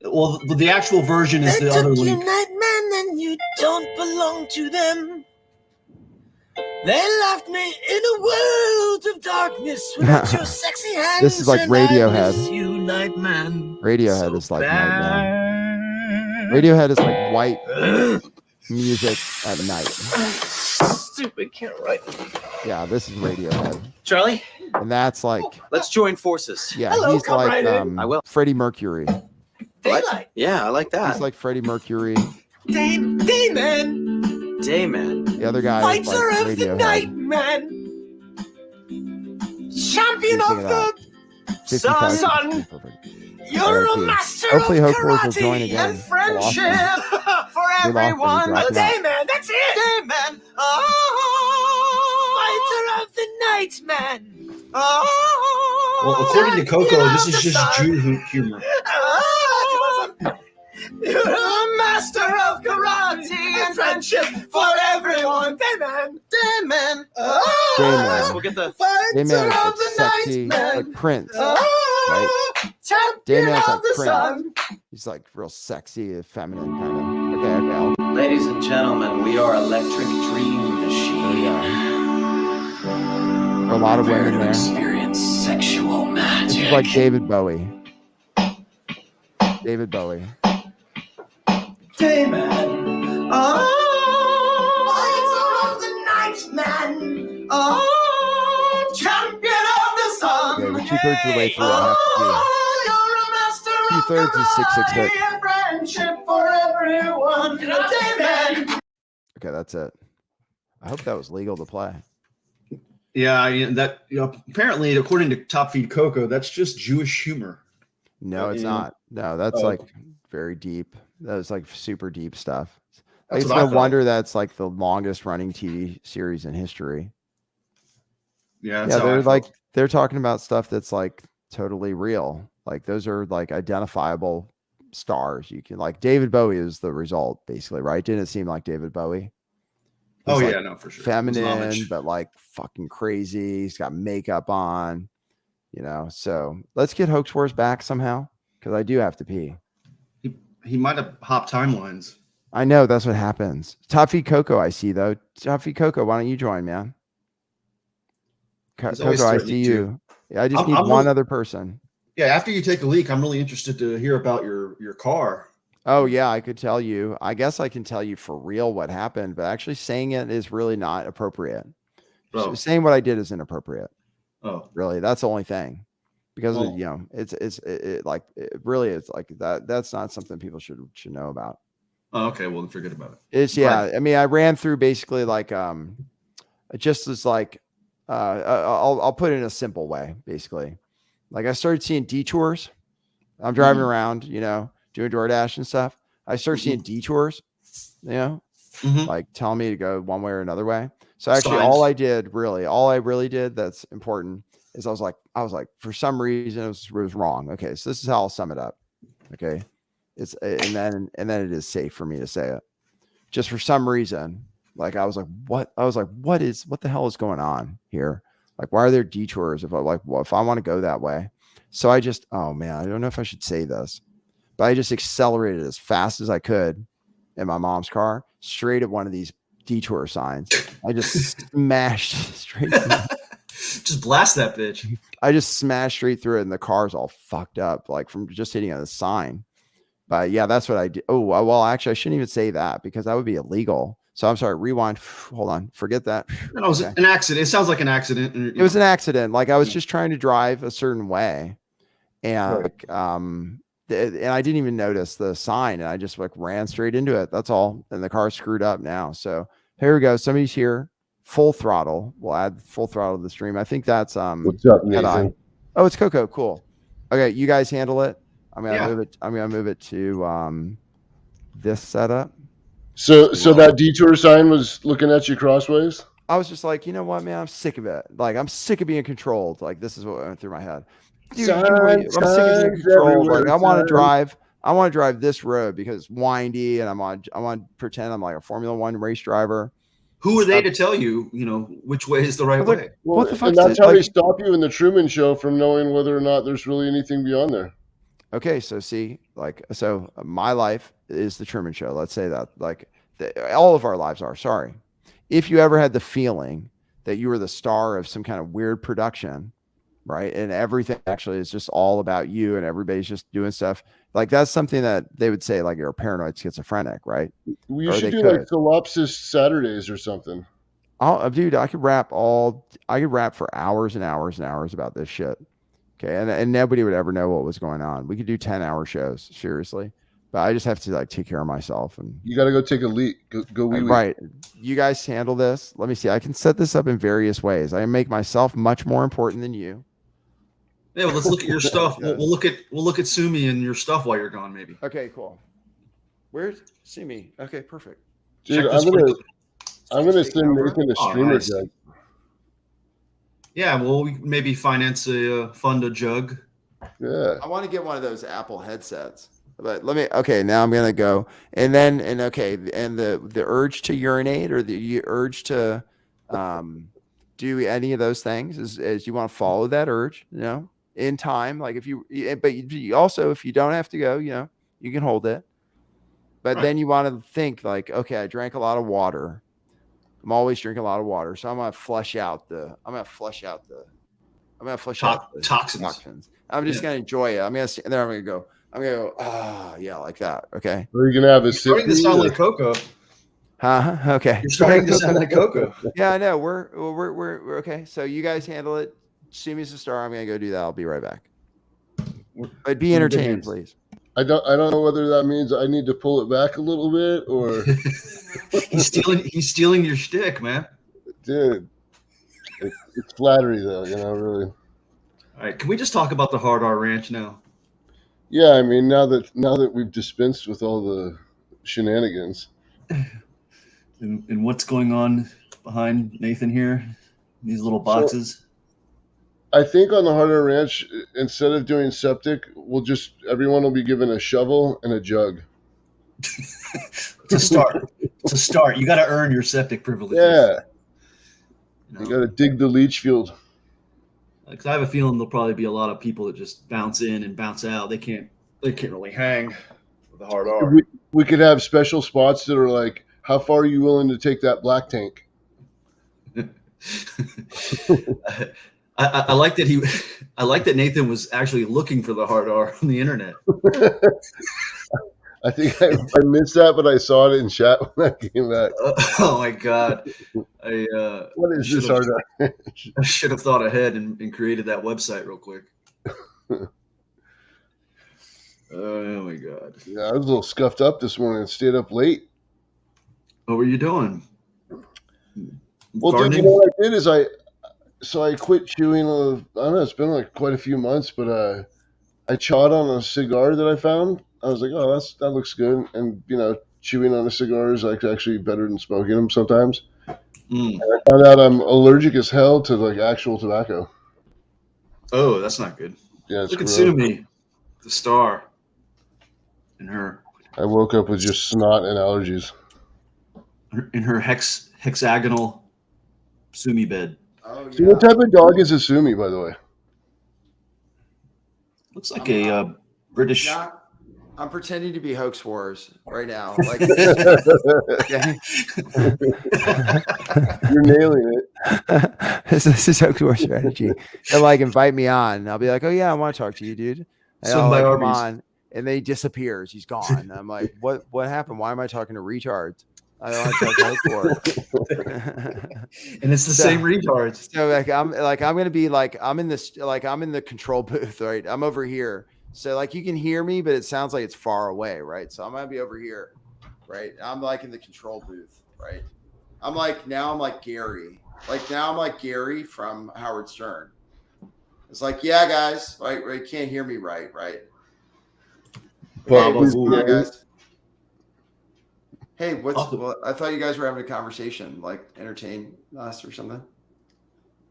Well, the actual version is the other link. Nightman, and you don't belong to them. They left me in a world of darkness without your sexy hands. This is like Radiohead. You, Nightman. Radiohead So is like bad. Nightman. Radiohead is like white music at night. Stupid, can't write. Yeah, this is Radiohead. Charlie, And that's like, let's join forces. yeah, Hello, he's come like right in. I will. Freddie Mercury. Daylight. Yeah, I like that. He's like Freddie Mercury. Dayman. Dayman. The other guy is Fighter like of the Radiohead. Nightman. Champion Sing of it out. the 55. sun. Perfect. You're a Alright, master hopefully of Hope Wars will join karate again. and friendship for We lost him. We everyone. dropped him out. Dayman, that's it. Dayman. Oh, fighter of the Nightman. Oh, Well, according to Coco, this is just Jew humor. You're a master of karate and friendship for everyone. Dayman. Dayman. Oh. J-Man. We'll get the. J-Man's like sexy, like Prince. Oh, champion J-Man's of like the Prince. sun. He's like real sexy, feminine kind of. Okay. Ladies and gentlemen, we are Electric Dream There we Machine. go. A lot of Prepare women to there. experience sexual magic. This is like David Bowie. David Bowie. J-Man. Oh, lights of the night, man. Oh, champion of the sun. Okay, we're 2/3 of the way through. I have to You're a master 2/3 is 6/6 bit. and friendship for everyone. J-Man. Okay, that's it. I hope that was legal to play. Yeah, that apparently, according to Top Feed Coco, that's just Jewish humor. No, it's Yeah. not. No, that's Oh. like very deep. That was like super deep stuff. That's It's what I no thought. wonder that's like the longest running TV series in history. Yeah, that's Yeah, how I they're felt. like they're talking about stuff that's like totally real. Like those are like identifiable stars. You can like David Bowie is the result, basically, right? Didn't it seem like David Bowie? Oh He's, yeah, like, no, for sure. It was feminine, homage. but like fucking crazy. He's got makeup on, So let's get Hoax Wars back somehow because I do have to pee. He might have hopped timelines. I know that's what happens. Top Feed Coco, I see though. Top Feed Coco, why don't you join, man? He's always Coco, I threatening see to. you. Yeah, I just I'm- need I'm one really- other person. Yeah, after you take a leak, I'm really interested to hear about your car. Oh yeah, I could tell you. I guess I can tell you for real what happened, but actually saying it is really not appropriate. Oh, Saying what I did is inappropriate. oh, Really, that's the only thing. Because Well- it really is like that. That's not something people should know about. oh, okay. Well, then forget about it. It's yeah. I mean, I ran through basically like it just as like I'll put it in a simple way. Basically, like I started seeing detours. I'm driving around, doing DoorDash and stuff. I started seeing detours, Mhm. like telling me to go one way or another way. So actually, Signs. all I really did that's important is I was like, for some reason it was wrong. Okay, so this is how I'll sum it up. Okay, and then it is safe for me to say it. Just for some reason, like I was like, what the hell is going on here? Like, why are there detours if I want to go that way? So I just, oh man, I don't know if I should say this, but I just accelerated as fast as I could in my mom's car, straight at one of these detour signs. I just smashed straight through it. Just blast that bitch. I just smashed straight through it, and the car's all fucked up, like from just hitting a sign. But yeah, that's what I did. Oh, well, actually, I shouldn't even say that because that would be illegal. So I'm sorry. Rewind. Hold on. Forget that. No, it was Okay. an accident. It sounds like an accident. And, It was an accident. Like I was just trying to drive a certain way, and Right. and I didn't even notice the sign, and I just like ran straight into it. That's all. And the car screwed up now. So here we go. Somebody's here. Full throttle. We'll add full throttle to the stream. I think that's What's up, Head Nathan? On. Oh, it's Coco. Cool. Okay, you guys handle it. I'm gonna Yeah. move it. I'm gonna move it to this setup. So that detour sign was looking at you crossways? I was just like, you know what, man, I'm sick of it. Like, I'm sick of being controlled. Like, this is what went through my head. Dude, I'm sick of being Signs controlled. Like, everywhere, I want to signs. drive I this road because it's windy, and I want to pretend I'm like a Formula One race driver. who are they to tell you, which way is the right I was like, way? Well, What the fuck and is that's it? how Like- they stop you in the Truman Show from knowing whether or not there's really anything beyond there. Okay, so see, so my life is the Truman Show. Let's say that, all of our lives are. Sorry, if you ever had the feeling that you were the star of some kind of weird production, right, and everything actually is just all about you, and everybody's just doing stuff, like that's something that they would say like you're a paranoid schizophrenic, right? You Or should they do could. like Solopsis Saturdays or something. Dude, I could rap for hours and hours and hours about this shit. Okay, and nobody would ever know what was going on. We could do 10-hour shows, seriously. But I just have to take care of myself and You got to go take a leak. Go wee wee. right. You guys handle this. Let me see. I can set this up in various ways. I make myself much more important than you. Yeah, well, let's look at your stuff. Yes. We'll look at Sumi and your stuff while you're gone, maybe. Okay, cool. Where's see me? Okay, perfect. Dude, Check this I'm gonna send Nathan a Oh, streamer nice. jug. Yeah, well, we maybe finance fund a jug. Yeah. I want to get one of those Apple headsets. But now I'm going to go. And the urge to urinate or the urge to do any of those things is you want to follow that urge, in time. Like but you also, if you don't have to go, you can hold it. But then you want to think like, okay, I drank a lot of water. I'm always drinking a lot of water. So I'm going to flush out the toxins. I'm just going to enjoy it. I'm going to stand there. I'm going to go, yeah, like that. Okay. Or you're going to have a sip. Starting to sound like Coco. Huh? Okay. You're starting to sound like Coco. Yeah, I know. We're okay. So you guys handle it. Sumi's the star. I'm going to go do that. I'll be right back. But be entertaining, please. I don't know whether that means I need to pull it back a little bit or he's stealing your shtick, man. Dude. It's flattery though, really. All right, can we just talk about the Hard R Ranch now? Yeah, I mean now that we've dispensed with all the shenanigans. And what's going on behind Nathan here? These little boxes. I think on the Hard R Ranch, instead of doing septic, everyone will be given a shovel and a jug. To start. You got to earn your septic privileges. Yeah. You got to dig the leach field. Because I have a feeling there'll probably be a lot of people that just bounce in and bounce out. They can't really hang with the Hard R. We could have special spots that are like, how far are you willing to take that black tank? I like that Nathan was actually looking for the Hard R on the internet. I think I missed that, but I saw it in chat when I came back. Oh my God. What is this Hard R? I should have thought ahead and created that website real quick. Oh my God. Yeah, I was a little scuffed up this morning and stayed up late. What were you doing? Well, Gardening? dude, what I did is I quit chewing. I don't know, it's been like quite a few months, but I chawed on a cigar that I found. I was like, oh, that looks good. And, chewing on a cigar is like actually better than smoking them sometimes. And I found out I'm allergic as hell to like actual tobacco. Oh, that's not good. Yeah, it's Look at gross. Sumi, the star, and her. I woke up with just snot and allergies. In her hexagonal Sumi bed. Oh, So what type of dog is a Sumi, by the way? Looks like a British. Yeah, I'm pretending to be Hoax Wars right now. Like, You're nailing it. this is Hoax Wars strategy. They'll like invite me on, and I'll be like, "Oh yeah, I want to talk to you, dude." And Swing I'll by come Arby's. on, and then he disappears. He's gone. And I'm like, "What happened? Why am I talking to retards? I don't want to talk to Hoax Wars." And it's the same retards. So I'm gonna be like I'm in the control booth, right? I'm over here. So like you can hear me, but it sounds like it's far away, right? So I'm gonna be over here, right? I'm like in the control booth, right? I'm like Gary. Like now I'm like Gary from Howard Stern. It's like, yeah, guys, right? You can't hear me right? But Hey, guys. Hey, well, I thought you guys were having a conversation, like entertain us or something.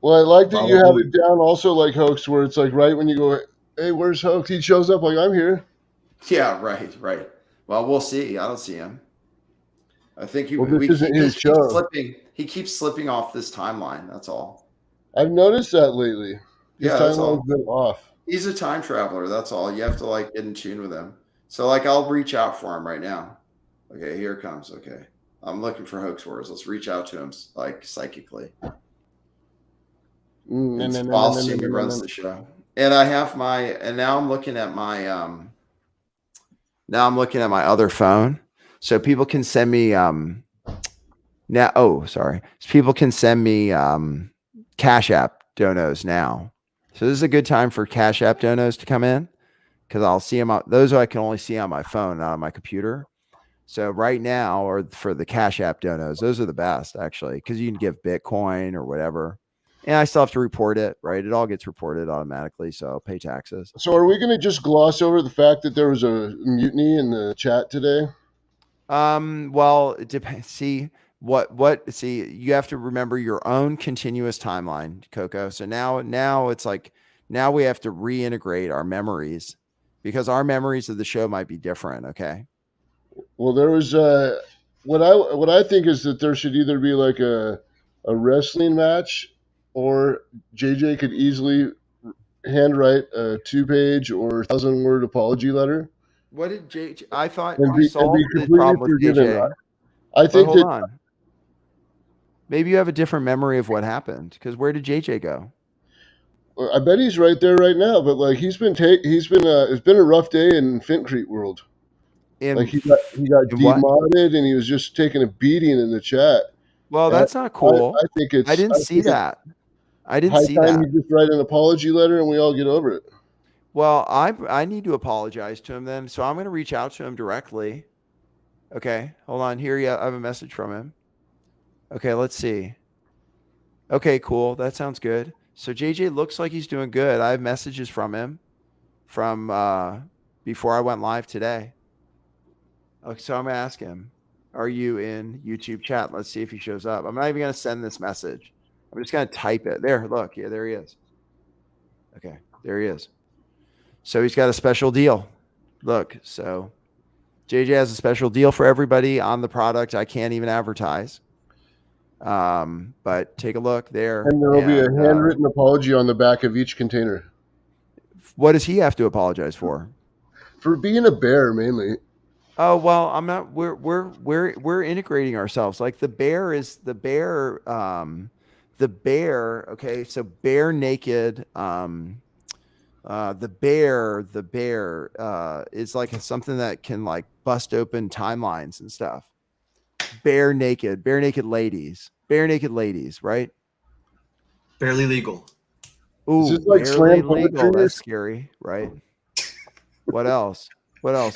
Well, I like that you have it down also like Hoax, where it's like right when you go, hey, where's Hoax? He shows up like, I'm here. Yeah, right. Well, we'll see. I don't see him. I think he keeps slipping off this timeline. That's all. I've noticed that lately. His timeline's been off. He's a time traveler. That's all. You have to like get in tune with him. So like, I'll reach out for him right now. Okay, here it comes. Okay, I'm looking for Hoax Wars. Let's reach out to him like psychically. While Sumi runs the show, and now I'm looking at my other phone, so people can send me people can send me Cash App donos now. So this is a good time for Cash App donos to come in because I'll see them. Those I can only see on my phone, not on my computer. So right now, or for the Cash App donos, those are the best actually, because you can give Bitcoin or whatever. And I still have to report it, right? It all gets reported automatically, so I'll pay taxes. So are we going to just gloss over the fact that there was a mutiny in the chat today? Well, it depends. See, you have to remember your own continuous timeline, Coco. So now it's like, now we have to reintegrate our memories because our memories of the show might be different, okay? Well, there was what I think is that there should either be like a wrestling match or JJ could easily handwrite a 2-page or 1,000-word apology letter What did JJ? I thought and we be solved the completely problem with forgiven. JJ. I But think hold that on. Maybe you have a different memory of what happened. Because where did JJ go? I bet he's right there right now. But like it's been a rough day in Fintcrete world. Like he got in what? demodded and he was just taking a beating in the chat. Well, And that's not cool. I think it's I didn't see that. I didn't high see time that. you just write an apology letter and we all get over it. Well, I need to apologize to him then. So I'm going to reach out to him directly. Okay, hold on. Here, yeah, I have a message from him. Okay, let's see. Okay, cool. That sounds good. So JJ looks like he's doing good. I have messages from him from before I went live today. Okay, so I'm going to ask him, are you in YouTube chat? Let's see if he shows up. I'm not even going to send this message. I'm just going to type it. There, look. Yeah, there he is. Okay, there he is. So he's got a special deal. Look, so JJ has a special deal for everybody on the product I can't even advertise. But take a look there. And there will be a handwritten apology on the back of each container. What does he have to apologize for? For being a bear, mainly. Oh, well, I'm not. We're integrating ourselves. Like the bear. Okay, so bare naked. The bear is like something that can like bust open timelines and stuff. Bare naked ladies, right? Barely legal. Ooh, Is this like barely slam legal. poetry? That's scary, right? What else? We're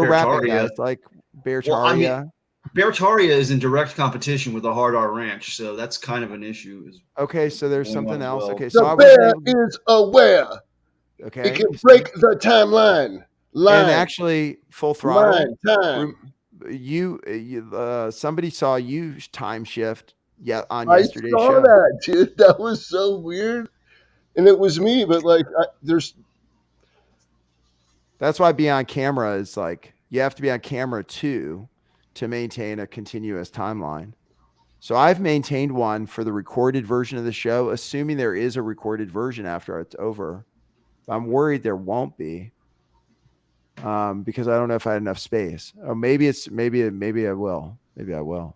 rapping, Beartaria. guys. Like Beartaria. Well, I mean, Beartaria is in direct competition with the Hard R Ranch, so that's kind of an issue. Okay, so there's Going something on else. well. Okay, so The I bear was is aware. okay. It can break the timeline. Line. And actually, full throttle. Time. Somebody saw you time shift on I yesterday's saw show. that, dude. That was so weird. And it was me, but like, That's why being on camera is like, you have to be on camera too to maintain a continuous timeline. So I've maintained one for the recorded version of the show, assuming there is a recorded version after it's over. I'm worried there won't be, because I don't know if I had enough space. Or maybe I will. Maybe I will.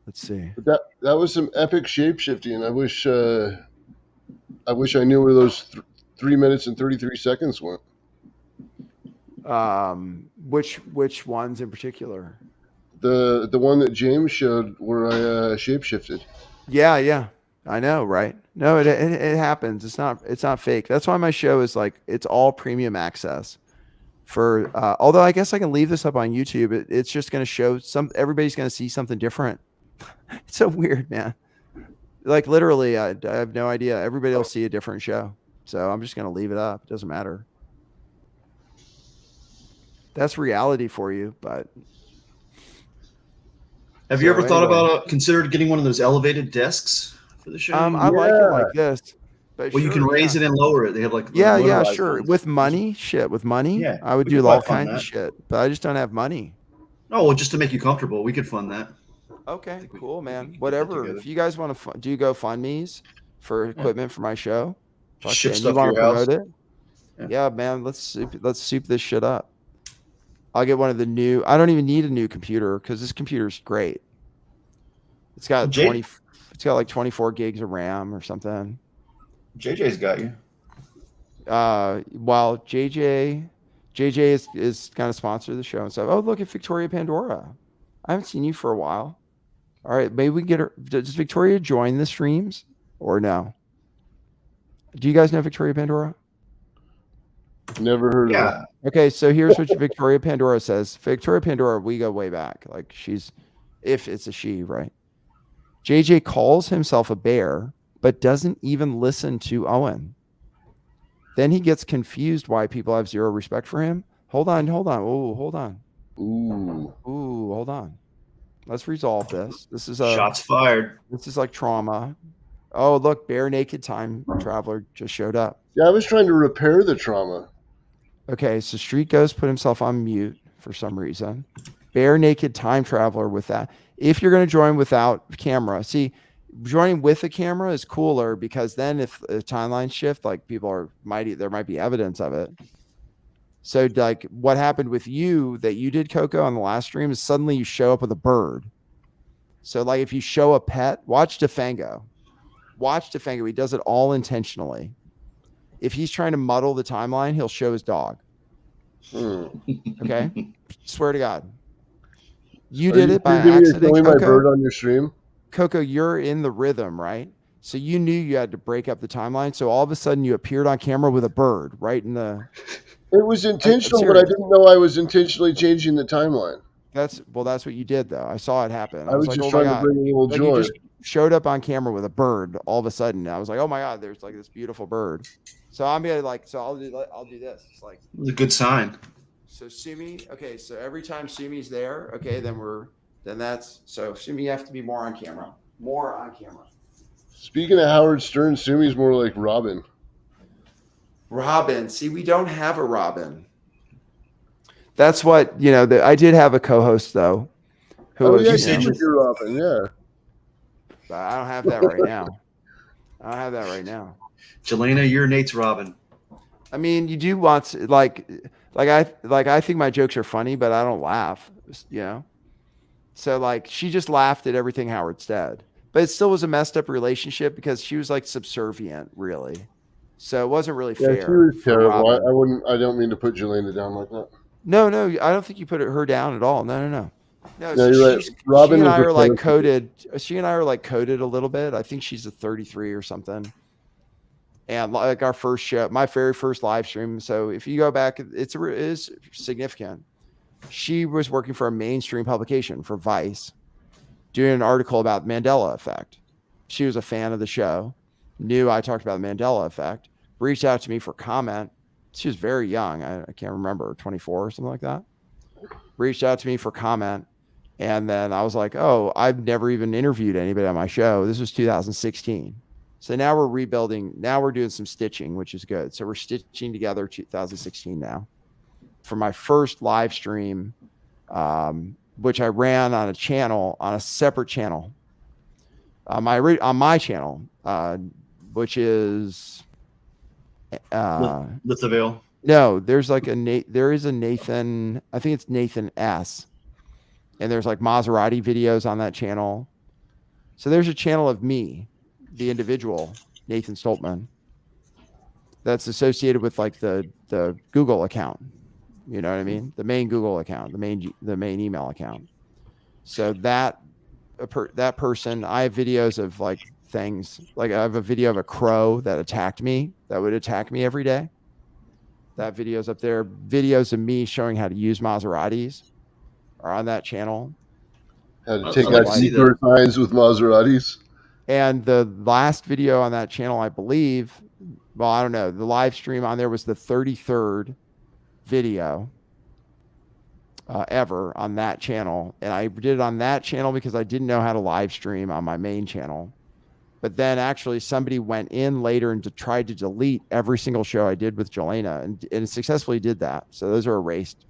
Let's see. that was some epic shape shifting. I wish I knew where those 3 minutes and 33 seconds went. Which ones in particular? The one that James showed where I shape shifted. Yeah. I know, right? No, it happens. It's not fake. That's why my show is like, it's all premium access for, although I guess I can leave this up on YouTube. It's just going to show everybody's going to see something different. It's so weird, man. Like literally, I have no idea. Everybody will see a different show. So I'm just going to leave it up. It doesn't matter. That's reality for you, but. Have you ever thought about considered getting one of those elevated desks for the show? I like it like this. But well, you can raise it and lower it. They have like sure. ones. With money, yeah, I would do all kinds of shit, but I just don't have money. Oh, well, just to make you comfortable, we could fund that. Okay, cool, man. Whatever. If you guys want to do GoFundMe's for equipment for my show, ship you want to promote it? Yeah, man. Let's soup this shit up. I'll get one of the new. I don't even need a new computer because this computer's great. It's got It's got like 24 gigs of RAM or something. JJ's got you. While JJ is kind of sponsor of the show and stuff. Oh, look at Victoria Pandora. I haven't seen you for a while. All right, maybe we can get her. Does Victoria join the streams or no? Do you guys know Victoria Pandora? Never heard of her. Okay, so here's what Victoria Pandora says. Victoria Pandora, we go way back. Like if it's a she, right? JJ calls himself a bear, but doesn't even listen to Owen. Then he gets confused why people have zero respect for him. Hold on. Oh, hold on. Ooh, hold on. Let's resolve this. This is shots fired. This is like trauma. Oh, look, bare naked time traveler just showed up. Yeah, I was trying to repair the trauma. Okay, so Street Ghost put himself on mute for some reason. bare naked time traveler with that. If you're going to join without camera, see, joining with a camera is cooler because then if the timeline shift, like there might be evidence of it. So like what happened with you that you did, Coco, on the last stream is suddenly you show up with a bird. So like if you show a pet, watch Defango. He does it all intentionally. If he's trying to muddle the timeline, he'll show his dog. Okay? Swear to God. You did it by accident, showing my Coco. bird on your stream? Coco, you're in the rhythm, right? So you knew you had to break up the timeline. So all of a sudden you appeared on camera with a bird right in the... It was intentional, but I didn't know I was intentionally changing the timeline. That's what you did, though. I saw it happen. I was like, just oh my trying to bring a little like joy. You just showed up on camera with a bird all of a sudden. I was like, oh my God, there's like this beautiful bird. So I'm gonna I'll do this. It's like It was a good sign. So Sumi, okay. So every time Sumi's there, okay, so Sumi, you have to be more on camera. Speaking of Howard Stern, Sumi's more like Robin. Robin. See, we don't have a Robin. That's what, I did have a co-host though. Who was your Robin, yeah. But I don't have that right now. Jelena, you're Nate's Robin. I mean, you do want to, I think my jokes are funny, but I don't laugh, So like she just laughed at everything Howard said. But it still was a messed up relationship because she was like subservient, really. So it wasn't really fair. Yeah, she was terrible. I don't mean to put Jelena down like that. No, I don't think you put her down at all. No, you're right. Robin she and I are like coded. She and I are like coded a little bit. I think she's a 33 or something. And like our first show, my very first live stream. So if you go back, it is significant. She was working for a mainstream publication for Vice, doing an article about Mandela effect. She was a fan of the show, knew I talked about the Mandela effect, reached out to me for comment. She was very young. I can't remember, 24 or something like that. Reached out to me for comment. And then I was like, oh, I've never even interviewed anybody on my show. This was 2016. So now we're rebuilding. Now we're doing some stitching, which is good. So we're stitching together 2016 now. For my first live stream, which I ran on a separate channel, on my channel, which is Lift the Veil. No, there's like there is a Nathan. I think it's Nathan S. And there's like Maserati videos on that channel. So there's a channel of me, the individual, Nathan Stoltman, that's associated with like the Google account. You know what I mean? The main Google account, the main email account. So that person, I have videos of like things. Like I have a video of a crow that would attack me every day. That video's up there. Videos of me showing how to use Maseratis are on that channel. How to take out detour signs with Maseratis. And the last video on that channel, I believe, well, I don't know, the live stream on there was the 33rd video ever on that channel. And I did it on that channel because I didn't know how to live stream on my main channel. But then actually somebody went in later and tried to delete every single show I did with Jelena and successfully did that. So those are erased.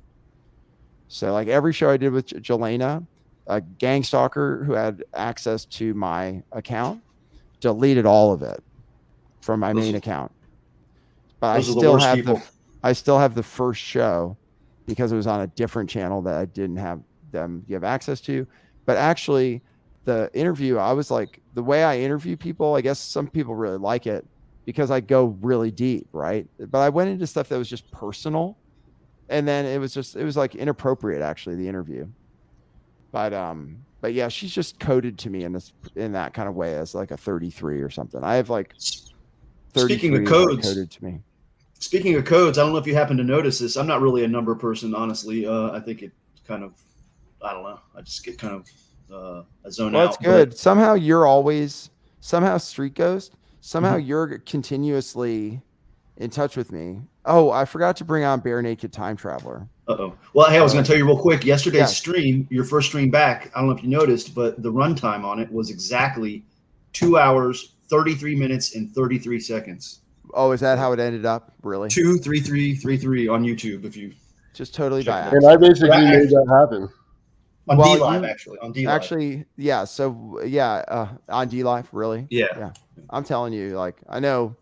So like every show I did with Jelena, a gang stalker who had access to my account deleted all of it from my main account. But I still have the first show because it was on a different channel that I didn't have them give access to. But actually the interview, I was like, the way I interview people, I guess some people really like it because I go really deep, right? But I went into stuff that was just personal. And then it was like inappropriate, actually, the interview. But yeah, she's just coded to me in that kind of way as like a 33 or something. I have like 33 speaking of codes coded to me. Speaking of codes, I don't know if you happen to notice this. I'm not really a number person, honestly. I think it kind of, I don't know. I just get kind of a zone out. Well, that's good. Somehow Street Ghost, you're continuously in touch with me. Oh, I forgot to bring on Bare Naked Time Traveler. Uh-oh. Well, hey, I was going to tell you real quick. Yesterday's stream, your first stream back, I don't know if you noticed, but the runtime on it was exactly 2 hours, 33 minutes, and 33 seconds. Oh, is that how it ended up? Really? 23333 on YouTube. If you just totally by accident. And I basically made that happen. On Well, D Live, you- actually. On D Live. Actually, yeah. So on D Live, really? Yeah. I'm telling you, like I know.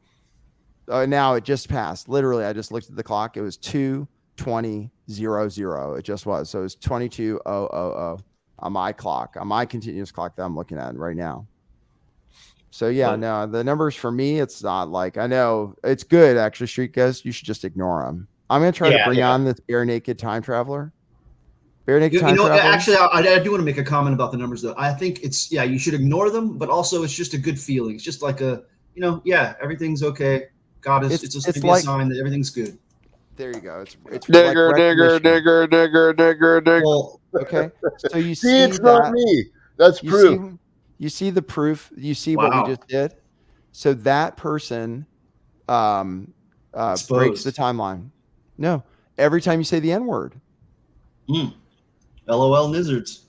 Now it just passed. Literally, I just looked at the clock. It was 2:20:00. It just was. So it was 22:000 on my clock, on my continuous clock that I'm looking at right now. So yeah, But- no, the numbers for me, it's not like I know it's good actually. Street Ghost, you should just ignore them. I'm gonna try to Yeah, bring yeah. on this bare naked time traveler. Bare naked You time know, traveler. actually, I do want to make a comment about the numbers, though. I think you should ignore them, but also it's just a good feeling. It's just like everything's okay. God is, it's just it's maybe like- a sign that everything's good. There you go. It's Digger, like digger, recognition. digger, digger, digger, digger. Well, Okay, so you See, see it's that. not me. That's You proof. see, you see the proof. You see what Wow. we just did. So that person breaks Exposed. the timeline. No, every time you say the N word. LOL Nizzards.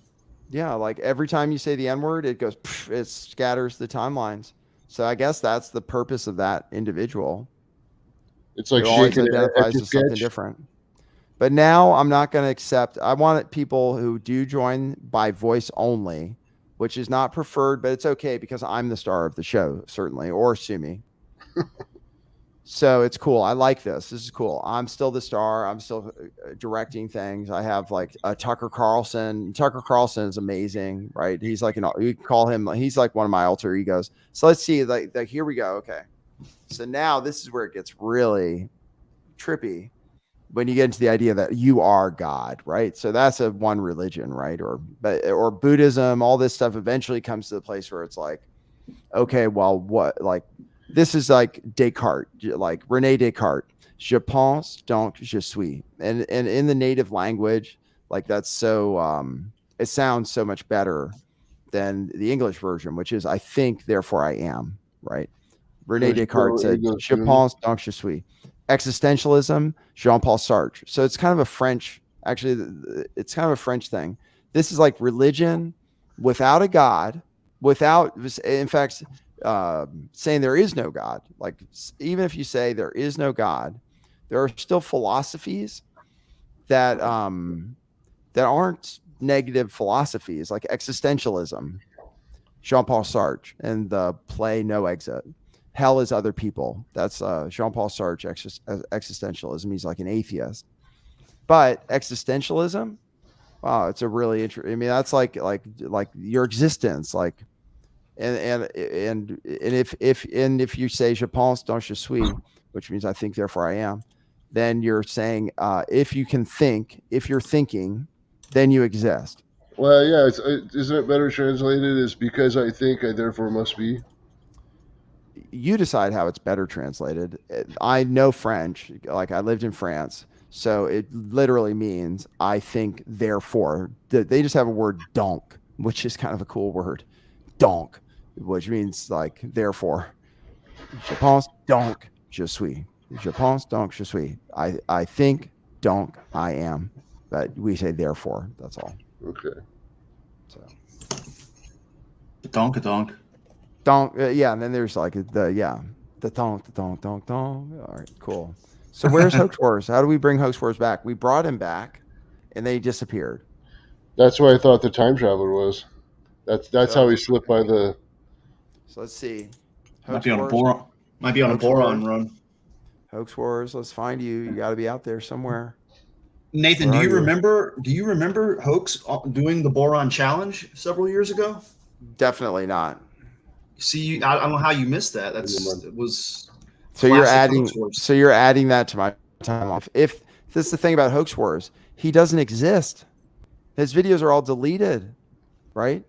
Yeah, like every time you say the N word, it goes. It scatters the timelines. So I guess that's the purpose of that individual. It's like It always shaking identifies as something different. But now I'm not going to accept. I want people who do join by voice only, which is not preferred, but it's okay because I'm the star of the show, certainly, or Sumi. So it's cool. I like this. This is cool. I'm still the star. I'm still directing things. I have like Tucker Carlson. Tucker Carlson is amazing, right? He's like you can call him. He's like one of my alter egos. So let's see. Like here we go. Okay. So now this is where it gets really trippy when you get into the idea that you are God, right? So that's a one religion, right? Or Buddhism, all this stuff eventually comes to the place where it's like, okay, well, what, like, this is like Descartes, like Rene Descartes. Je pense, donc je suis. And in the native language, like that's so, it sounds so much better than the English version, which is I think, therefore I am, right? Rene Descartes said, je pense, donc je suis. Existentialism, Jean-Paul Sartre. So it's kind of a French, actually, it's kind of a French thing. This is like religion without a God, without, in fact, saying there is no God. Like even if you say there is no God, there are still philosophies that that aren't negative philosophies, like existentialism, Jean-Paul Sartre, and the play No Exit. Hell is other people. That's Jean-Paul Sartre, existentialism. He's like an atheist. But existentialism, wow, it's a really interesting. I mean, that's like your existence, like, and if you say je pense donc je suis, which means I think, therefore I am, then you're saying if you can think, if you're thinking, then you exist. Well, yeah, isn't it better translated as because I think, I therefore must be? You decide how it's better translated. I know French, like I lived in France, so it literally means I think, therefore. They just have a word donc, which is kind of a cool word, donc, which means like therefore. Je pense donc je suis. Je pense donc je suis. I think, donc I am, but we say therefore. That's all. Okay. So Donk. donk, yeah, and then there's like the donk. All right, cool. So where's Hoax Wars? How do we bring Hoax Wars back? We brought him back, and they disappeared. That's where I thought the time traveler was. That's how he slipped by the. So let's see. Might be on a boron run. Hoax Wars. Let's find you. You got to be out there somewhere. Nathan, Where do are you you? remember? Do you remember Hoax doing the boron challenge several years ago? Definitely not. See, I don't know how you missed that. It was. So you're classic adding. Hoax Wars. So you're adding that to my time off. If this is the thing about Hoax Wars, he doesn't exist. His videos are all deleted, right?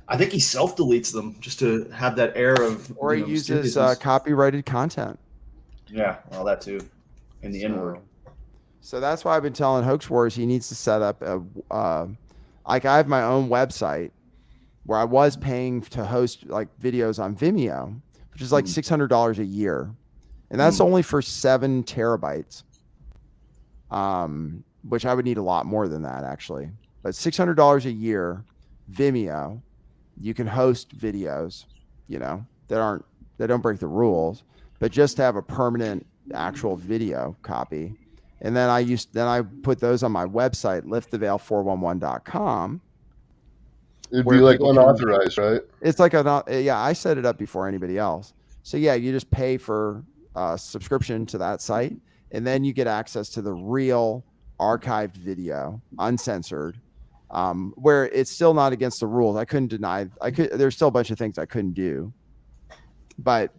I think he self deletes them just to have that air of. Or he uses mysteriousness. copyrighted content. Yeah, well, that too, in the N-word. So that's why I've been telling Hoax Wars he needs to set up like I have my own website where I was paying to host like videos on Vimeo, which is like $600 a year, and that's only for 7 terabytes. Which I would need a lot more than that actually, but $600 a year, Vimeo, you can host videos, that don't break the rules, but just to have a permanent actual video copy. And then I put those on my website, lifttheveil411.com, It'd where be like people can- unauthorized, right? It's like yeah, I set it up before anybody else. So yeah, you just pay for a subscription to that site, and then you get access to the real archived video, uncensored, where it's still not against the rules. I couldn't deny. There's still a bunch of things I couldn't do, but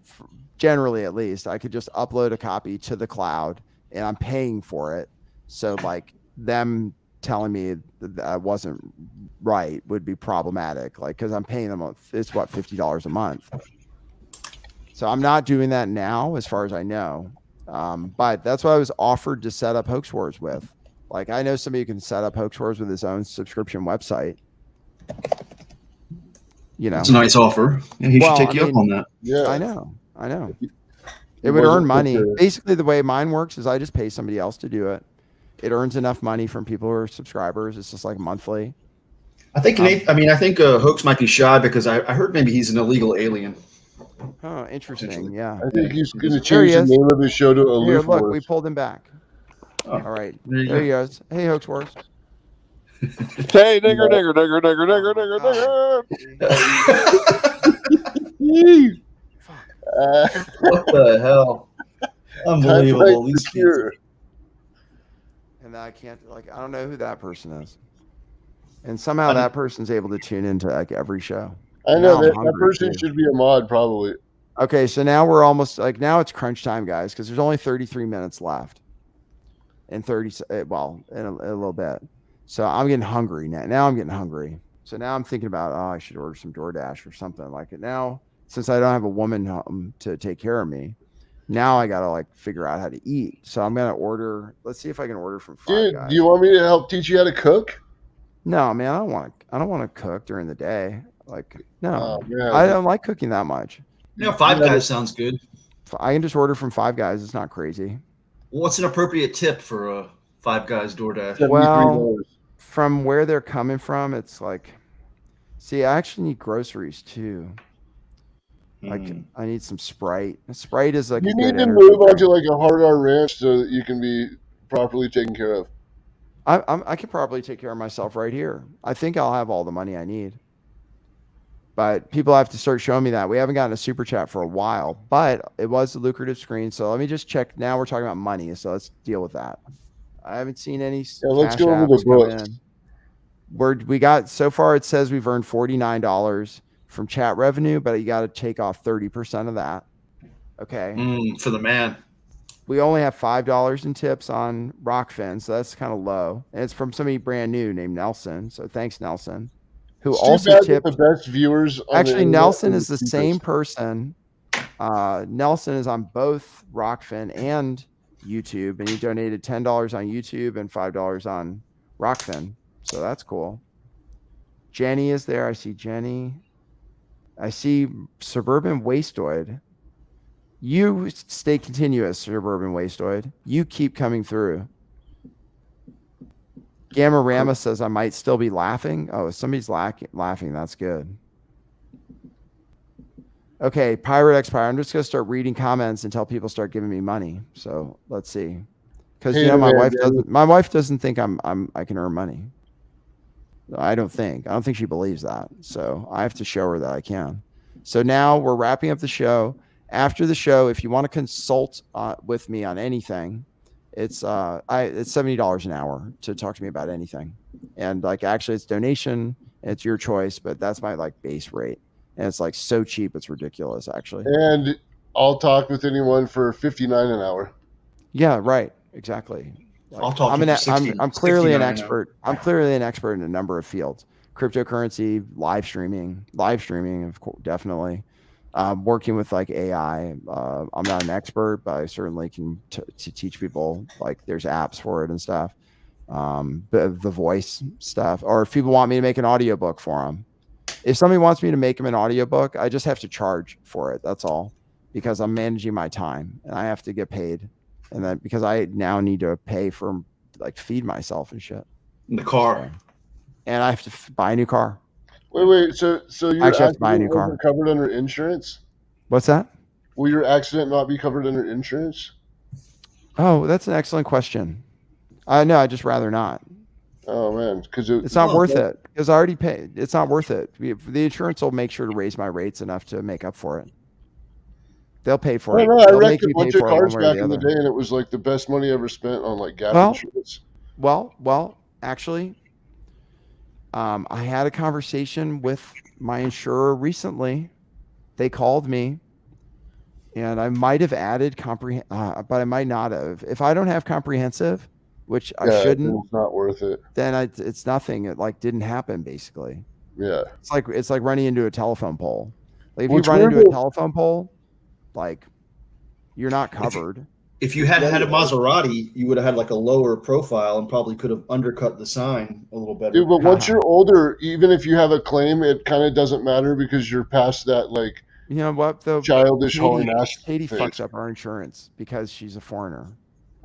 generally, at least, I could just upload a copy to the cloud, and I'm paying for it. So like them telling me that wasn't right would be problematic, like, because I'm paying them, it's what, $50 a month. So I'm not doing that now, as far as I know. But that's what I was offered to set up Hoax Wars with. Like, I know somebody who can set up Hoax Wars with his own subscription website. You know, It's a nice offer. Yeah, he should take you up on that. Yeah. I know. It would earn money. Basically, the way mine works is I just pay somebody else to do it. It earns enough money from people who are subscribers. It's just like monthly. I think I think Hoax might be shy because I heard maybe he's an illegal alien. Oh, interesting. Yeah. I think he's going to There he change the is. name of his show to Here, Aloof look, Wars. we pulled him back. Oh, All right. there you There go. he goes. Hey, Hoax Wars. Hey, nigger, nigger, nigger, nigger, nigger, nigger, nigger. What the hell? Unbelievable. These kids. Secure. And I can't, like, I don't know who that person is. And somehow that person's able to tune into like every show. I Now know I'm that hungry, person too. should be a mod, probably. Okay, so now we're almost like, now it's crunch time, guys, because there's only 33 minutes left. And in a little bit. So I'm getting hungry now. Now I'm getting hungry. So now I'm thinking about, I should order some DoorDash or something like it. Now, since I don't have a woman home to take care of me, now I got to like figure out how to eat. So I'm going to order. Let's see if I can order from Five Dude, Guys. do you want me to help teach you how to cook? No, man, I don't want to cook during the day. Like, no, Oh, man. I don't like cooking that much. Yeah, Five Guys sounds good. I can just order from Five Guys. It's not crazy. What's an appropriate tip for a Five Guys DoorDash? Well, from where they're coming from, it's like, see, I actually need groceries too. Like, I need some Sprite. Sprite is like You a need good to energy move on drink. to like a hard R ranch so that you can be properly taken care of. I can probably take care of myself right here. I think I'll have all the money I need. But people have to start showing me that. We haven't gotten a super chat for a while, but it was a lucrative screen. So let me just check. Now we're talking about money, so let's deal with that. I haven't seen any let's cash go over apps the come books. in. We got, so far it says we've earned $49 from chat revenue, but you got to take off 30% of that. Okay. For the man. We only have $5 in tips on Rockfin, so that's kind of low. And it's from somebody brand new named Nelson. So thanks, Nelson. Who It's also too bad that tipped. the best viewers. On the Actually, internet Nelson are is the cheapest. same person. Nelson is on both Rockfin and YouTube, and he donated $10 on YouTube and $5 on Rockfin. So that's cool. Jenny is there. I see Jenny. I see Suburban Wasteoid. You stay continuous, Suburban Wasteoid. You keep coming through. Gamma Rama says I might still be laughing. Oh, if somebody's laughing, that's good. Okay, Pirate X Pirate. I'm just gonna start reading comments until people start giving me money. So let's see, because Hey, you know my man, wife man. doesn't. My wife doesn't think I can earn money. I don't think she believes that. So I have to show her that I can. So now we're wrapping up the show. After the show, if you want to consult with me on anything, it's $70 an hour to talk to me about anything. And like, actually it's donation, it's your choice, but that's my like base rate. And it's like so cheap, it's ridiculous actually. And I'll talk with anyone for $59 an hour. Yeah, right. Exactly. Like, I'll talk to you for 60, I'm clearly an 69 an hour. expert. I'm clearly an expert in a number of fields. Cryptocurrency, live streaming, of course, definitely. Working with like AI. I'm not an expert, but I certainly can to teach people. Like there's apps for it and stuff. The voice stuff, or if people want me to make an audiobook for them. If somebody wants me to make them an audiobook, I just have to charge for it. That's all, because I'm managing my time and I have to get paid. And then because I now need to pay for like feed myself and shit. In the car. And I have to buy a new car. Wait. So your I actually have to buy a new accident car. wasn't covered under insurance? What's that? Will your accident not be covered under insurance? Oh, that's an excellent question. No, I'd just rather not. Oh man, because It's not worth it because I already paid. It's not worth it. The insurance will make sure to raise my rates enough to make up for it. They'll pay for I it. don't know. I They'll wrecked make a me pay bunch of for it one cars way or back the in the other. day, and it was like the best money ever spent on like gap Well, insurance. Well, actually, I had a conversation with my insurer recently. They called me, and I might have added but I might not have. If I don't have comprehensive, which I Yeah, shouldn't, it's not worth it. then it's nothing. It like didn't happen basically. Yeah. It's like running into a telephone pole. Like if Well, you it's run weird into a that- telephone pole, like you're not covered. If you had had a Maserati, you would have had like a lower profile and probably could have undercut the sign a little better. Dude, but once you're older, even if you have a claim, it kind of doesn't matter because you're past that like You know what? Though childish hauling ass Katie phase. fucks up our insurance because she's a foreigner.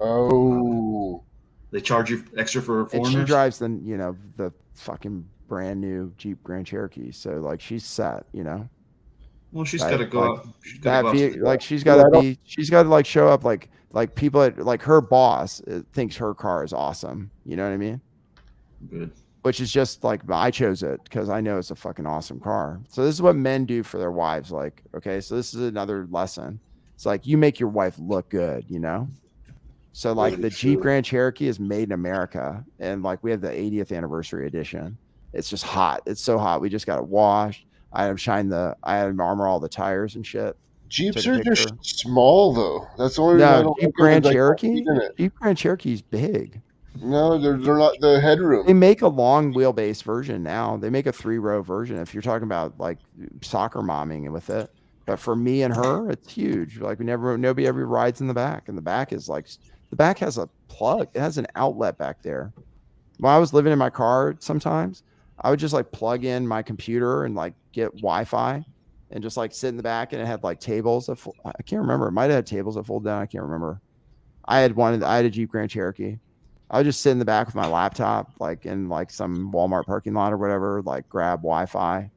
Oh. They charge you extra for And foreigners. she drives the fucking brand new Jeep Grand Cherokee. So like she's set, Well, she's Like- got to go like up. She's got to go up to the like top. she's got to Yeah, she's got to like show up like people like her boss thinks her car is awesome. You know what I mean? Good. Which is just like I chose it because I know it's a fucking awesome car. So this is what men do for their wives. Like, okay, so this is another lesson. It's like you make your wife look good, So like the Jeep Grand Cherokee is made in America, and like we have the 80th anniversary edition. It's just hot. It's so hot. We just got it washed. I had him armor all the tires and shit. Jeeps Took a are just picture. small though. That's the only reason I No, don't Jeep like them, Grand is, like, Cherokee. heat in it. Jeep Grand Cherokee's big. No, they're not the headroom. They make a long wheelbase version now. They make a 3-row version if you're talking about like soccer momming with it. But for me and her, it's huge. Like nobody ever rides in the back, and the back is like the back has a plug. It has an outlet back there. When I was living in my car, sometimes I would just like plug in my computer and like get Wi-Fi, and just like sit in the back, and it had like tables. I can't remember. It might have had tables that fold down. I can't remember. I had a Jeep Grand Cherokee. I would just sit in the back with my laptop, like in like some Walmart parking lot or whatever, like grab Wi-Fi.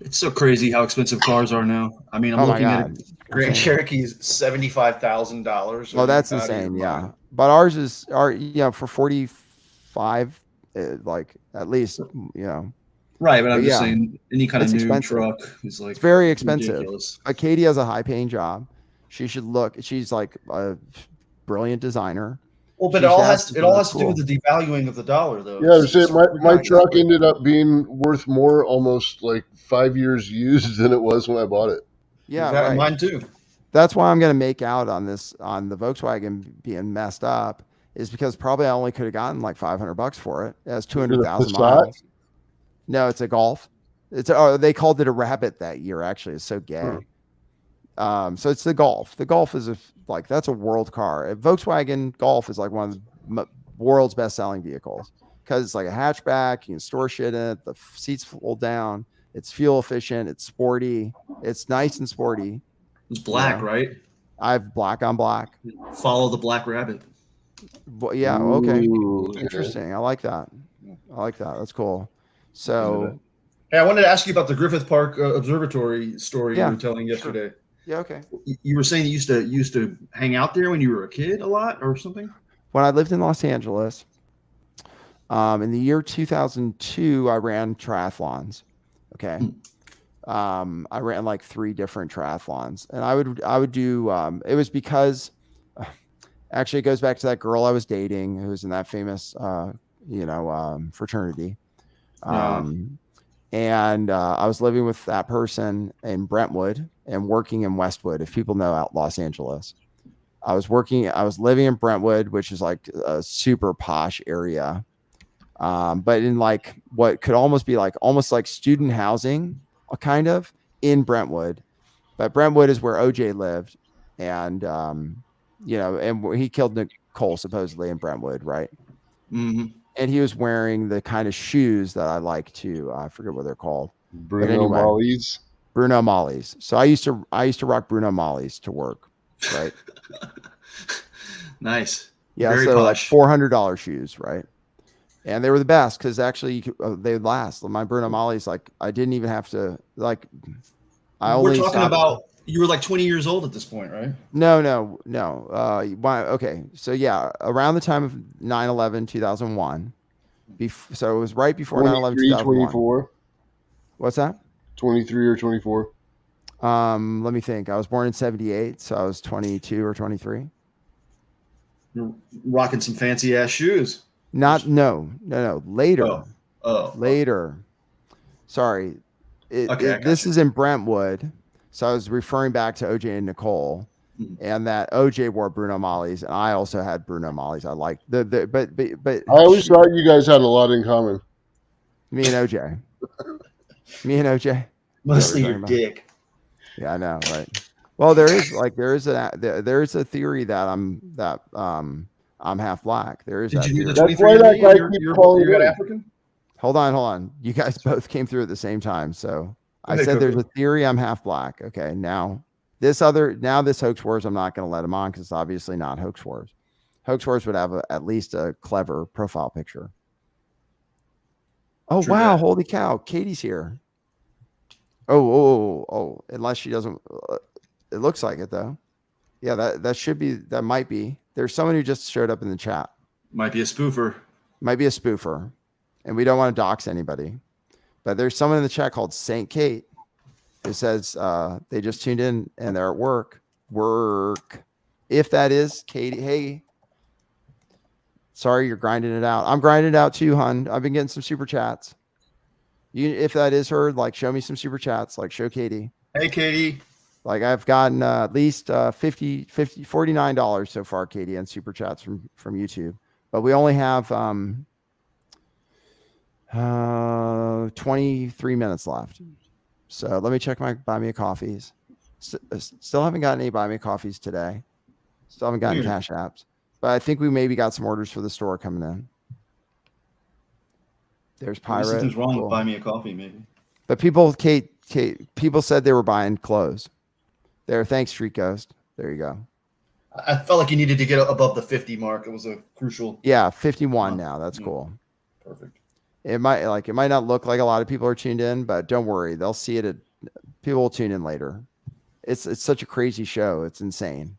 It's so crazy how expensive cars are now. I mean, I'm Oh my looking at God. it. Grand Cherokee is $75,000. Oh, that's insane. Yeah. But ours is for 45, like at least, Right, but I'm But just yeah, saying any kind of it's new expensive. truck is like it's very expensive. ridiculous. But Katie has a high paying job. She's like a brilliant designer. Well, but She's it all has absolutely to do with the devaluing of the dollar, though. Yeah, It's- my truck ended up being worth more almost like 5 years used than it was when I bought it. Yeah. Exactly. Right. Mine too. That's why I'm going to make out on the Volkswagen being messed up, is because probably I only could have gotten like $500 for it. It has 200,000 Passat? miles. No, it's a Golf. They called it a Rabbit that year. Actually, it's so gay. So it's the Golf. The Golf is that's a world car. A Volkswagen Golf is like one of the world's best selling vehicles because it's like a hatchback. You can store shit in it. The seats fold down. It's fuel efficient. It's sporty. It's nice and sporty. It's black, Yeah. right? I have black on black. Follow the black rabbit. Well, yeah. Okay. Ooh, Interesting. I like that. That's cool. So Hey, I wanted to ask you about the Griffith Park Observatory story Yeah, you were telling yesterday. yeah. Okay. You were saying you used to hang out there when you were a kid a lot or something? When I lived in Los Angeles, in the year 2002, I ran triathlons. Okay. I ran like 3 different triathlons, and I would do, it was because actually it goes back to that girl I was dating who was in that famous, fraternity. And I was living with that person in Brentwood and working in Westwood. If people know out Los Angeles, I was living in Brentwood, which is like a super posh area. But in like what could almost be like student housing, kind of in Brentwood. But Brentwood is where OJ lived, and and he killed Nicole supposedly in Brentwood, right? Mm-hmm. And he was wearing the kind of shoes that I like to, I forget what they're called. Bruno Mollies. Bruno Mollies. So I used to rock Bruno Mollies to work, right? Nice. Yeah, Very so posh. like $400 shoes, right? And they were the best because actually they would last. My Bruno Mollies, like I didn't even have to like. We're talking about you were like 20 years old at this point, right? No. Okay, so yeah, around the time of 9/11, 2001, So it was right before 9/11, 23, 2001. 24, What's that? 23 or 24. Let me think. I was born in 78, so I was 22 or 23. You're rocking some fancy ass shoes. No. Later. Oh. Later. Sorry. Okay, This is in Brentwood. So I was referring back to OJ and Nicole, and that OJ wore Bruno Mali's, and I also had Bruno Mali's. I like but I always thought you guys had a lot in common. me and OJ. Mostly your dick. Yeah, I know, right? Well, there is a theory that I'm half black. There is Did that you do theory. the That's why that 23andMe? guy You're keeps calling got in. African? Hold on. You guys both came through at the same time. So I ahead, said there's Coco. a theory I'm half black. Okay. Now this Hoax Wars, I'm not going to let him on because it's obviously not Hoax Wars. Hoax Wars would have at least a clever profile picture. Oh, True wow. that. Holy cow. Katie's here. Oh, unless she doesn't, it looks like it though. Yeah, that might be. There's someone who just showed up in the chat. Might be a spoofer. Might be a spoofer. And we don't want to dox anybody. But there's someone in the chat called Saint Kate who says they just tuned in and they're at work. If that is Katie, hey. Sorry, you're grinding it out. I'm grinding it out too, hun. I've been getting some super chats. If that is her, like show me some super chats, like show Katie. Hey, Katie. Like I've gotten at least $49 so far, Katie, and super chats from YouTube. But we only have 23 minutes left. So let me check my buy me a coffees. Still haven't gotten any buy me coffees today. Still haven't gotten cash apps. But I think we maybe got some orders for the store coming in. There's Pirate. Something's wrong with buy me a coffee, maybe. But people, Kate, people said they were buying clothes. There, thanks, Street Ghost. There you go. I felt like you needed to get above the 50 mark. It was a crucial. Yeah, 51 now. That's cool. Perfect. It might not look like a lot of people are tuned in, but don't worry, they'll see it. People will tune in later. It's such a crazy show. It's insane.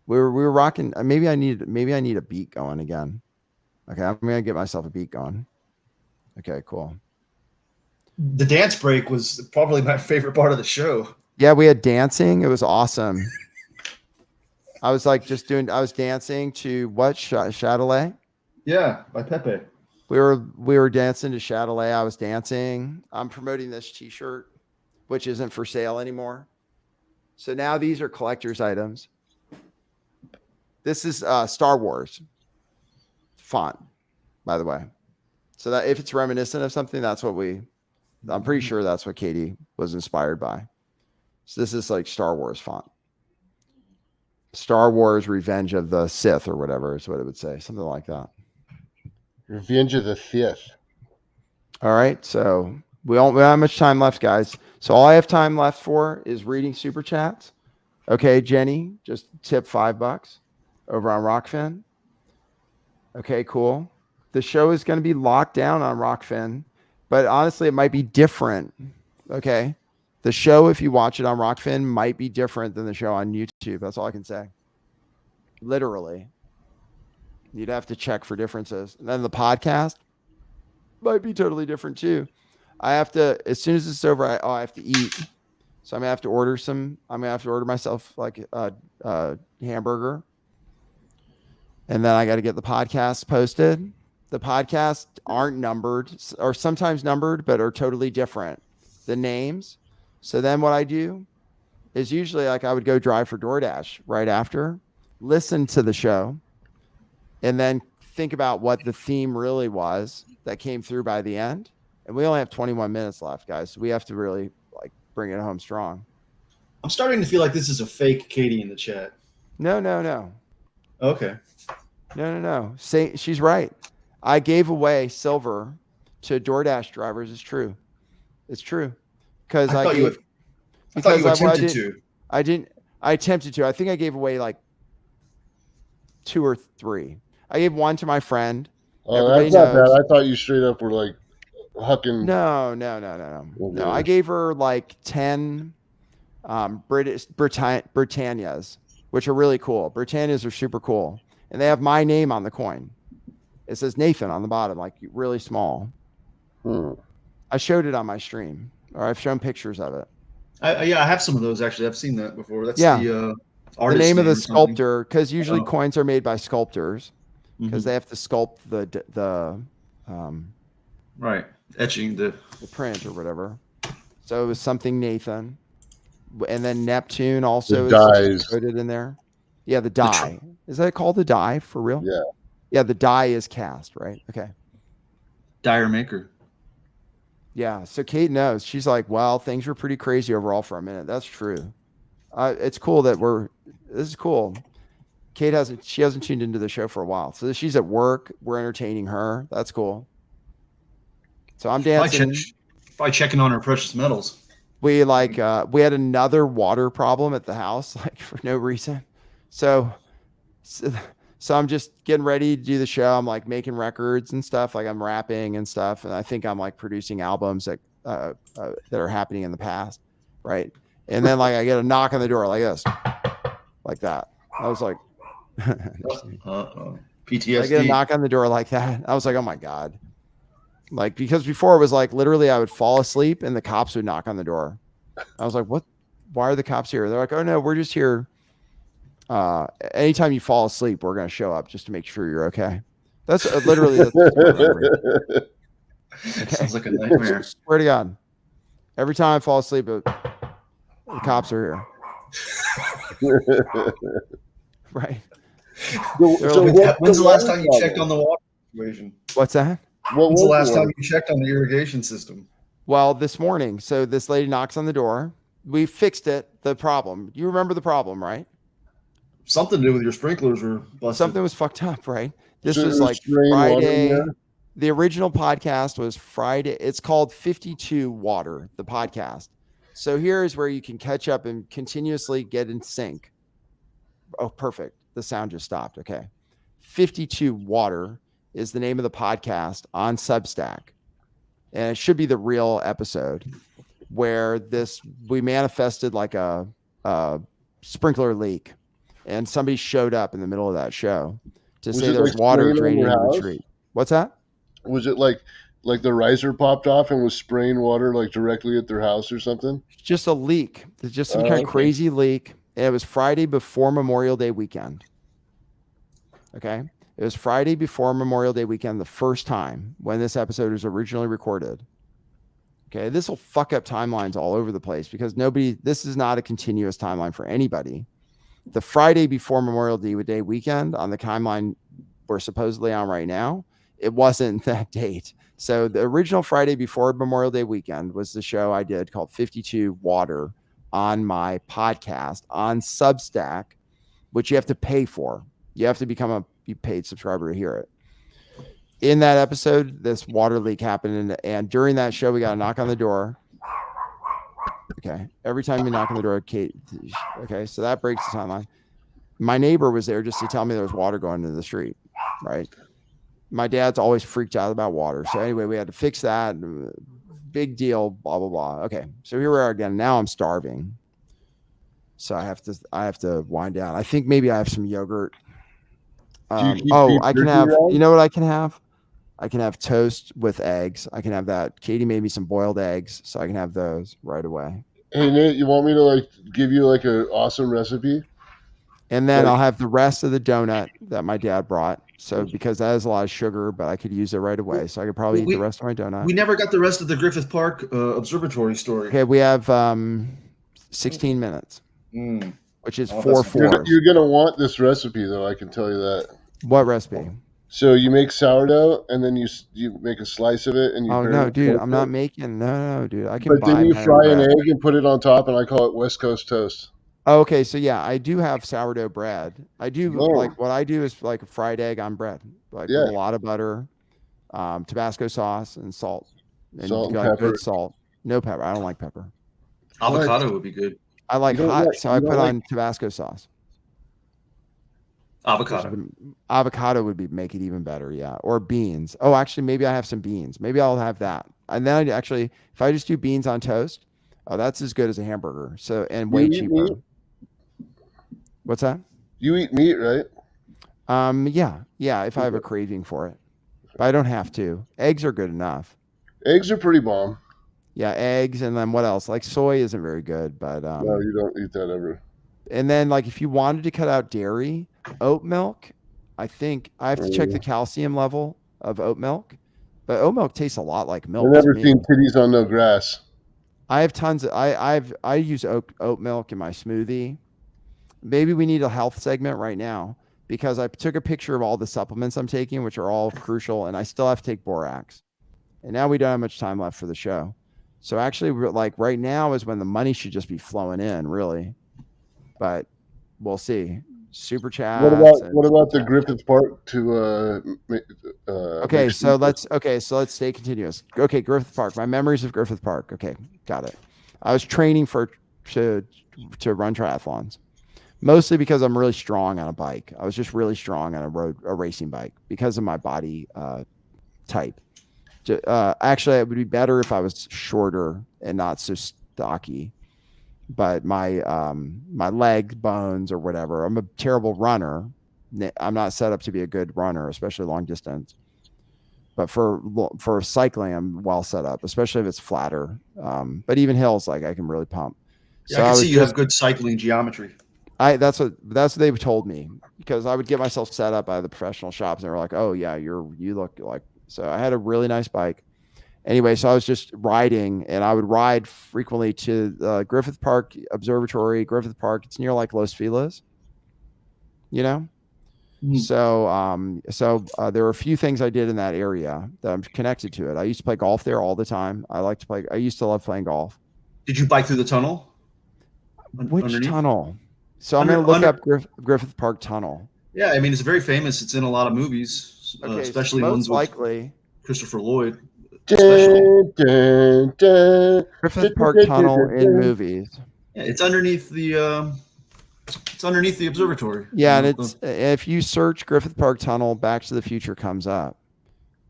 We were rocking. Maybe I need a beat going again. Okay, I'm gonna get myself a beat going. Okay, cool. The dance break was probably my favorite part of the show. Yeah, we had dancing. It was awesome. I was dancing to what? Chatelet? Yeah, by Pepe. We were dancing to Chatelet. I was dancing. I'm promoting this t-shirt, which isn't for sale anymore. So now these are collector's items. This is Star Wars font, by the way. So that if it's reminiscent of something, I'm pretty sure that's what Katie was inspired by. So this is like Star Wars font. Star Wars Revenge of the Sith or whatever is what it would say. Something like that. Revenge of the Sith. All right. So we don't have much time left, guys. So all I have time left for is reading super chats. Okay, Jenny, just tip $5 over on Rockfin. Okay, cool. The show is going to be locked down on Rockfin, but honestly, it might be different. Okay. The show, if you watch it on Rockfin, might be different than the show on YouTube. That's all I can say. Literally. You'd have to check for differences. And then the podcast might be totally different too. I have to, as soon as it's over, I have to eat. So I'm going to have to order myself like a hamburger. And then I got to get the podcast posted. The podcasts aren't numbered or sometimes numbered, but are totally different. The names. So then what I do is usually like I would go drive for DoorDash right after, listen to the show, and then think about what the theme really was that came through by the end. And we only have 21 minutes left, guys. So we have to really like bring it home strong. I'm starting to feel like this is a fake Katie in the chat. No. Okay. No. She's right. I gave away silver to DoorDash drivers. It's true. Because I thought you attempted to. I attempted to. I think I gave away like 2 or 3. I gave one to my friend. Oh, that's not bad. I thought you straight up were like hucking. No. No, I gave her like 10 Britannias, which are really cool. Britannias are super cool. And they have my name on the coin. It says Nathan on the bottom, like really small. I showed it on my stream, or I've shown pictures of it. I have some of those actually. I've seen that before. That's Yeah. the The artist name of the or something. sculptor, because usually Oh. coins are made by sculptors, because Mhm. they have to sculpt the Right, etching the print or whatever. So it was something Nathan, and then Neptune also The is dies. coded in there. Yeah, the die. Is that called the die for real? Yeah. Yeah, the die is cast, right? Okay. Dire Maker. Yeah. So Kate knows. She's like, well, things were pretty crazy overall for a minute. That's true. It's cool that this is cool. Kate hasn't tuned into the show for a while. So she's at work. We're entertaining her. That's cool. So I'm dancing. Probably checking on her precious metals. We had another water problem at the house, like for no reason. So I'm just getting ready to do the show. I'm like making records and stuff, like I'm rapping and stuff. And I think I'm like producing albums that are happening in the past. Right. And then like I get a knock on the door like this, like that. I was like, PTSD. I get a knock on the door like that. I was like, oh my God. Like, because before it was like literally I would fall asleep and the cops would knock on the door. I was like, what? Why are the cops here? They're like, oh no, we're just here. Anytime you fall asleep, we're going to show up just to make sure you're okay. That's literally. Okay. Sounds like a nightmare. Swear to God. Every time I fall asleep, the cops are here. Right. When's the last time you checked on the water situation? What's that? When's the last time you checked on the irrigation system? Well, this morning. So this lady knocks on the door. We fixed it. The problem. You remember the problem, right? Something to do with your sprinklers were busted. Something was fucked up, right? This was like Friday. The original podcast was Friday. It's called 52 Water, the podcast. So here's where you can catch up and continuously get in sync. Oh, perfect. The sound just stopped. Okay. 52 Water is the name of the podcast on Substack. And it should be the real episode where we manifested like a sprinkler leak, and somebody showed up in the middle of that show to say there's water draining the street. What's that? Was it like the riser popped off and was spraying water like directly at their house or something? Just a leak. There's just some kind of crazy leak. And it was Friday before Memorial Day weekend. Okay. It was Friday before Memorial Day weekend, the first time when this episode was originally recorded. Okay. This will fuck up timelines all over the place because this is not a continuous timeline for anybody. The Friday before Memorial Day weekend on the timeline we're supposedly on right now, it wasn't that date. So the original Friday before Memorial Day weekend was the show I did called 52 Water on my podcast on Substack, which you have to pay for. You have to become a paid subscriber to hear it. In that episode, this water leak happened, and during that show, we got a knock on the door. Okay. Every time you knock on the door, Kate. Okay. So that breaks the timeline. My neighbor was there just to tell me there was water going into the street. Right. My dad's always freaked out about water. So anyway, we had to fix that. Big deal, blah, blah, blah. Okay. So here we are again. Now I'm starving. So I have to wind down. I think maybe I have some yogurt. I can have, you know what I can have? I can have toast with eggs. I can have that. Katie made me some boiled eggs, so I can have those right away. Hey Nate, you want me to give you an awesome recipe? And then I'll have the rest of the donut that my dad brought. So because that has a lot of sugar, but I could use it right away. So I could probably eat the rest of my donut. We never got the rest of the Griffith Park observatory story. Okay, we have 16 minutes, which is 4-4. You're gonna want this recipe, though. I can tell you that. What recipe? So you make sourdough, and then you make a slice of it, and you. Oh no, dude! I'm not making. No, dude. I can. But then you fry an egg and put it on top, and I call it West Coast toast. Oh, okay, so yeah, I do have sourdough bread. I do what I do is like a fried egg on bread, with a lot of butter, Tabasco sauce, and salt. And pepper. Good salt. No pepper. I don't like pepper. Avocado would be good. I like hot, so I put on Tabasco sauce. Avocado would make it even better, yeah. Or beans. Oh, actually, maybe I have some beans. Maybe I'll have that. And then if I just do beans on toast, that's as good as a hamburger. So and way cheaper. What's that? You eat meat, right? Yeah. If I have a craving for it. but I don't have to. Eggs are good enough. Eggs are pretty bomb. Yeah, eggs, and then what else? Like soy isn't very good, but No, you don't eat that ever. and then like if you wanted to cut out dairy, oat milk, I think I have to check the calcium level of oat milk, but oat milk tastes a lot like milk. I've never to me. seen titties on no grass. I have tons of I use oat milk in my smoothie. Maybe we need a health segment right now because I took a picture of all the supplements I'm taking, which are all crucial, and I still have to take Borax. And now we don't have much time left for the show. So actually, like right now is when the money should just be flowing in, really. But we'll see. Super chat. What about the Griffith Park to okay, so let's stay continuous. Okay, Griffith Park. My memories of Griffith Park. Okay, got it. I was training to run triathlons. Mostly because I'm really strong on a bike. I was just really strong on a racing bike because of my body type. Actually, it would be better if I was shorter and not so stocky. But my my leg bones or whatever. I'm a terrible runner. I'm not set up to be a good runner, especially long distance. But for cycling, I'm well set up, especially if it's flatter. But even hills, like I can really pump. Yeah, so I can see you have good cycling geometry. That's what they told me because I would get myself set up by the professional shops and they were like, "Oh yeah, you look like." So I had a really nice bike. Anyway, so I was just riding, and I would ride frequently to Griffith Park Observatory. Griffith Park, it's near like Los Feliz, you know. Mm-hmm. So there were a few things I did in that area that I'm connected to it. I used to play golf there all the time. I used to love playing golf. Did you bike through the tunnel? Which underneath? Tunnel? So I'm going to look up Griffith Park Tunnel. Yeah, I mean it's very famous. It's in a lot of movies, especially so ones likely with Christopher Lloyd. Griffith Park Tunnel in movies. Yeah, it's underneath the observatory. Yeah, and it's if you search Griffith Park Tunnel, Back to the Future comes up.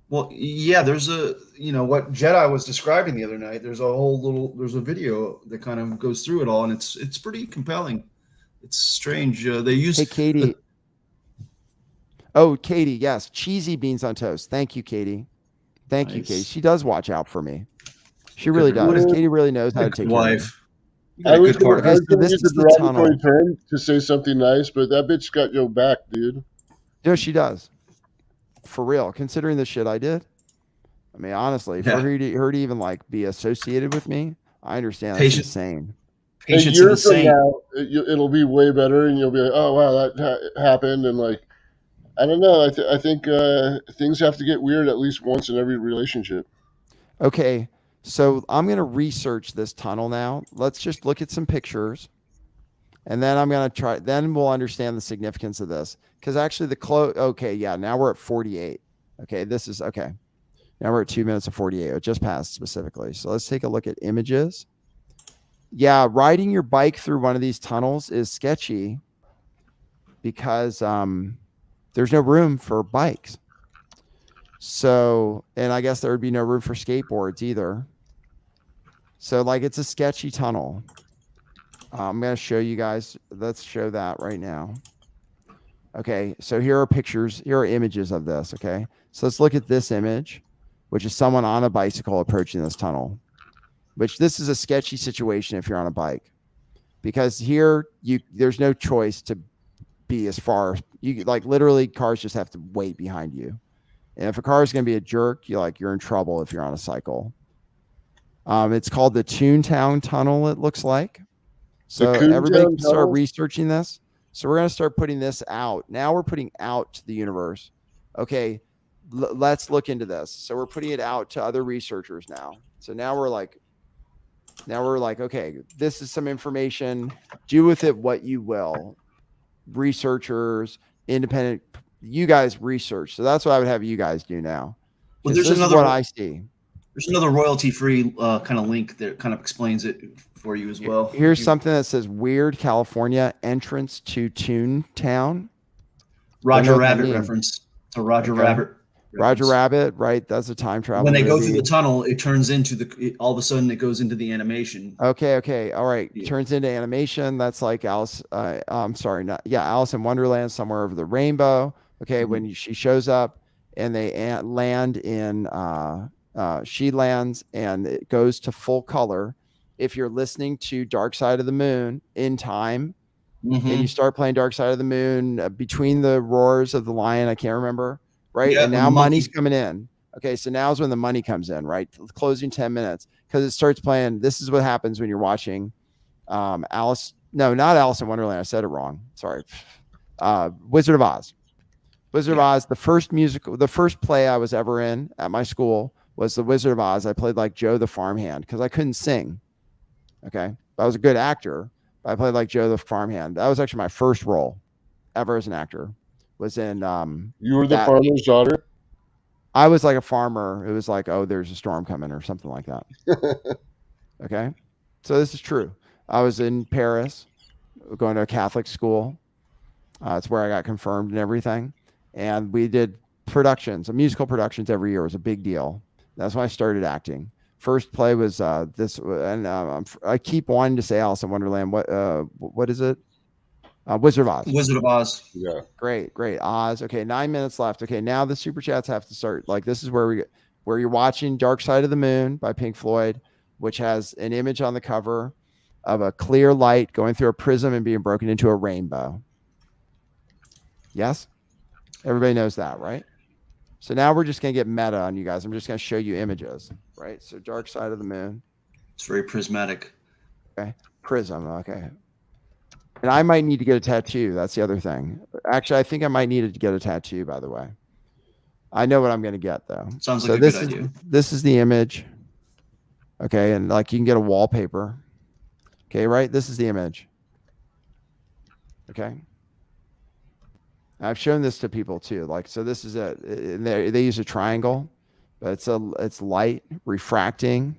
Well, yeah, there's what Jedi was describing the other night. There's a video that kind of goes through it all, and it's pretty compelling. It's strange. They use. Hey, Katie. Katie, yes, cheesy beans on toast. Thank you, Katie. Thank you, Katie. She does watch out for me. She really does. Katie really knows how to take care of me. I was going to use the derogatory term to say something nice, but that bitch got your back, dude. No, she does. For real, considering the shit I did. I mean, honestly, for her to even like be associated with me, I understand that's insane. Patience a year from now, it'll be way better, and you'll be like, "Oh wow, that happened," and like, I don't know. I think things have to get weird at least once in every relationship. Okay, so I'm going to research this tunnel now. Let's just look at some pictures, and then I'm going to try. Then we'll understand the significance of this. Because actually okay, yeah, now we're at 48. Okay, this is okay. Now we're at 2 minutes and 48. It just passed specifically. So let's take a look at images. Yeah, riding your bike through one of these tunnels is sketchy because there's no room for bikes. So, and I guess there would be no room for skateboards either. So like it's a sketchy tunnel. I'm going to show you guys. Let's show that right now. Okay, so here are pictures. Here are images of this, okay? So let's look at this image, which is someone on a bicycle approaching this tunnel, which this is a sketchy situation if you're on a bike. Because here, there's no choice to be as far. You like literally cars just have to wait behind you. And if a car is going to be a jerk, you're in trouble if you're on a cycle. It's called the Toontown Tunnel, it looks like. So everybody can start researching this. So we're going to start putting this out. Now we're putting out to the universe. Okay, let's look into this. So we're putting it out to other researchers now. So now we're like, okay, this is some information. Do with it what you will. Researchers, independent, you guys research. So that's what I would have you guys do now. Well, there's another what I see. There's another royalty-free kind of link that kind of explains it for you as well. Here's something that says Weird California entrance to Toontown. Roger Rabbit reference. So Roger Rabbit. Roger Rabbit, right? That's a time travel. When they go through the tunnel, it turns into all of a sudden it goes into the animation. Okay. All right. Yeah. Turns into animation. That's like Alice. Alice in Wonderland, Somewhere Over the Rainbow. Okay. Mm-hmm. When she shows up and they land in. She lands, and it goes to full color. If you're listening to Dark Side of the Moon in time, and you start playing Dark Side of the Moon between the roars of the lion, I can't remember, right? Yeah, and now money's coming in. Okay, so now's when the money comes in, right? Closing 10 minutes, because it starts playing. This is what happens when you're watching Alice. No, not Alice in Wonderland. I said it wrong. Sorry. Wizard of Oz. Wizard of Oz. The first play I was ever in at my school was the Wizard of Oz. I played like Joe the farmhand because I couldn't sing. Okay, I was a good actor, but I played like Joe the farmhand. That was actually my first role ever as an actor. Was in You were the farmer's daughter? I was like a farmer. It was like, oh, there's a storm coming or something like that. Okay, so this is true. I was in Paris, going to a Catholic school. It's where I got confirmed and everything. And we did productions, musical productions every year. It was a big deal. That's when I started acting. First play was this, and I keep wanting to say Alice in Wonderland. What is it? Wizard of Oz. Wizard of Oz. Yeah. Great. Oz. Okay, 9 minutes left. Okay, now the super chats have to start. Like this is where you're watching Dark Side of the Moon by Pink Floyd, which has an image on the cover of a clear light going through a prism and being broken into a rainbow. Yes? Everybody knows that, right? So now we're just going to get meta on you guys. I'm just going to show you images, right? So Dark Side of the Moon. It's very prismatic. Okay. Prism. Okay. And I might need to get a tattoo. That's the other thing. Actually, I think I might need to get a tattoo, by the way. I know what I'm going to get, though. Sounds like a good idea. This is the image. Okay. And like you can get a wallpaper. Okay, right? This is the image. Okay. I've shown this to people too. Like, so this is it. They use a triangle, but it's light refracting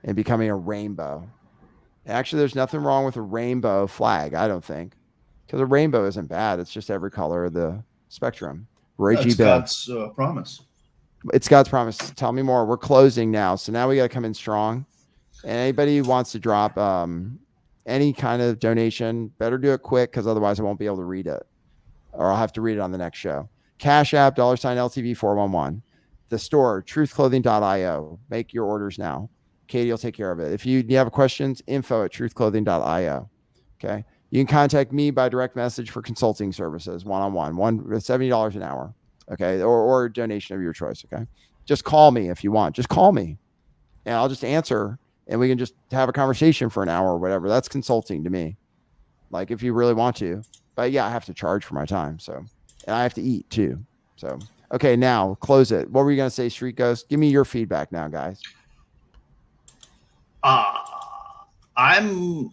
and becoming a rainbow. Actually, there's nothing wrong with a rainbow flag, I don't think, because a rainbow isn't bad. It's just every color of the spectrum. It's God's promise. It's God's promise. Tell me more. We're closing now, so now we got to come in strong. And anybody who wants to drop any kind of donation, better do it quick, because otherwise I won't be able to read it. Or I'll have to read it on the next show. Cash App, $sign LTV411. The store, truthclothing.io. Make your orders now. Katie will take care of it. If you have questions, info@truthclothing.io. Okay. You can contact me by direct message for consulting services, one-on-one, $70 an hour. Okay. Or donation of your choice. Okay. Just call me if you want. Just call me and I'll just answer and we can just have a conversation for an hour or whatever. That's consulting to me. Like if you really want to. But yeah, I have to charge for my time. So, and I have to eat too. So, okay, now close it. What were you going to say, Street Ghost? Give me your feedback now, guys. I'm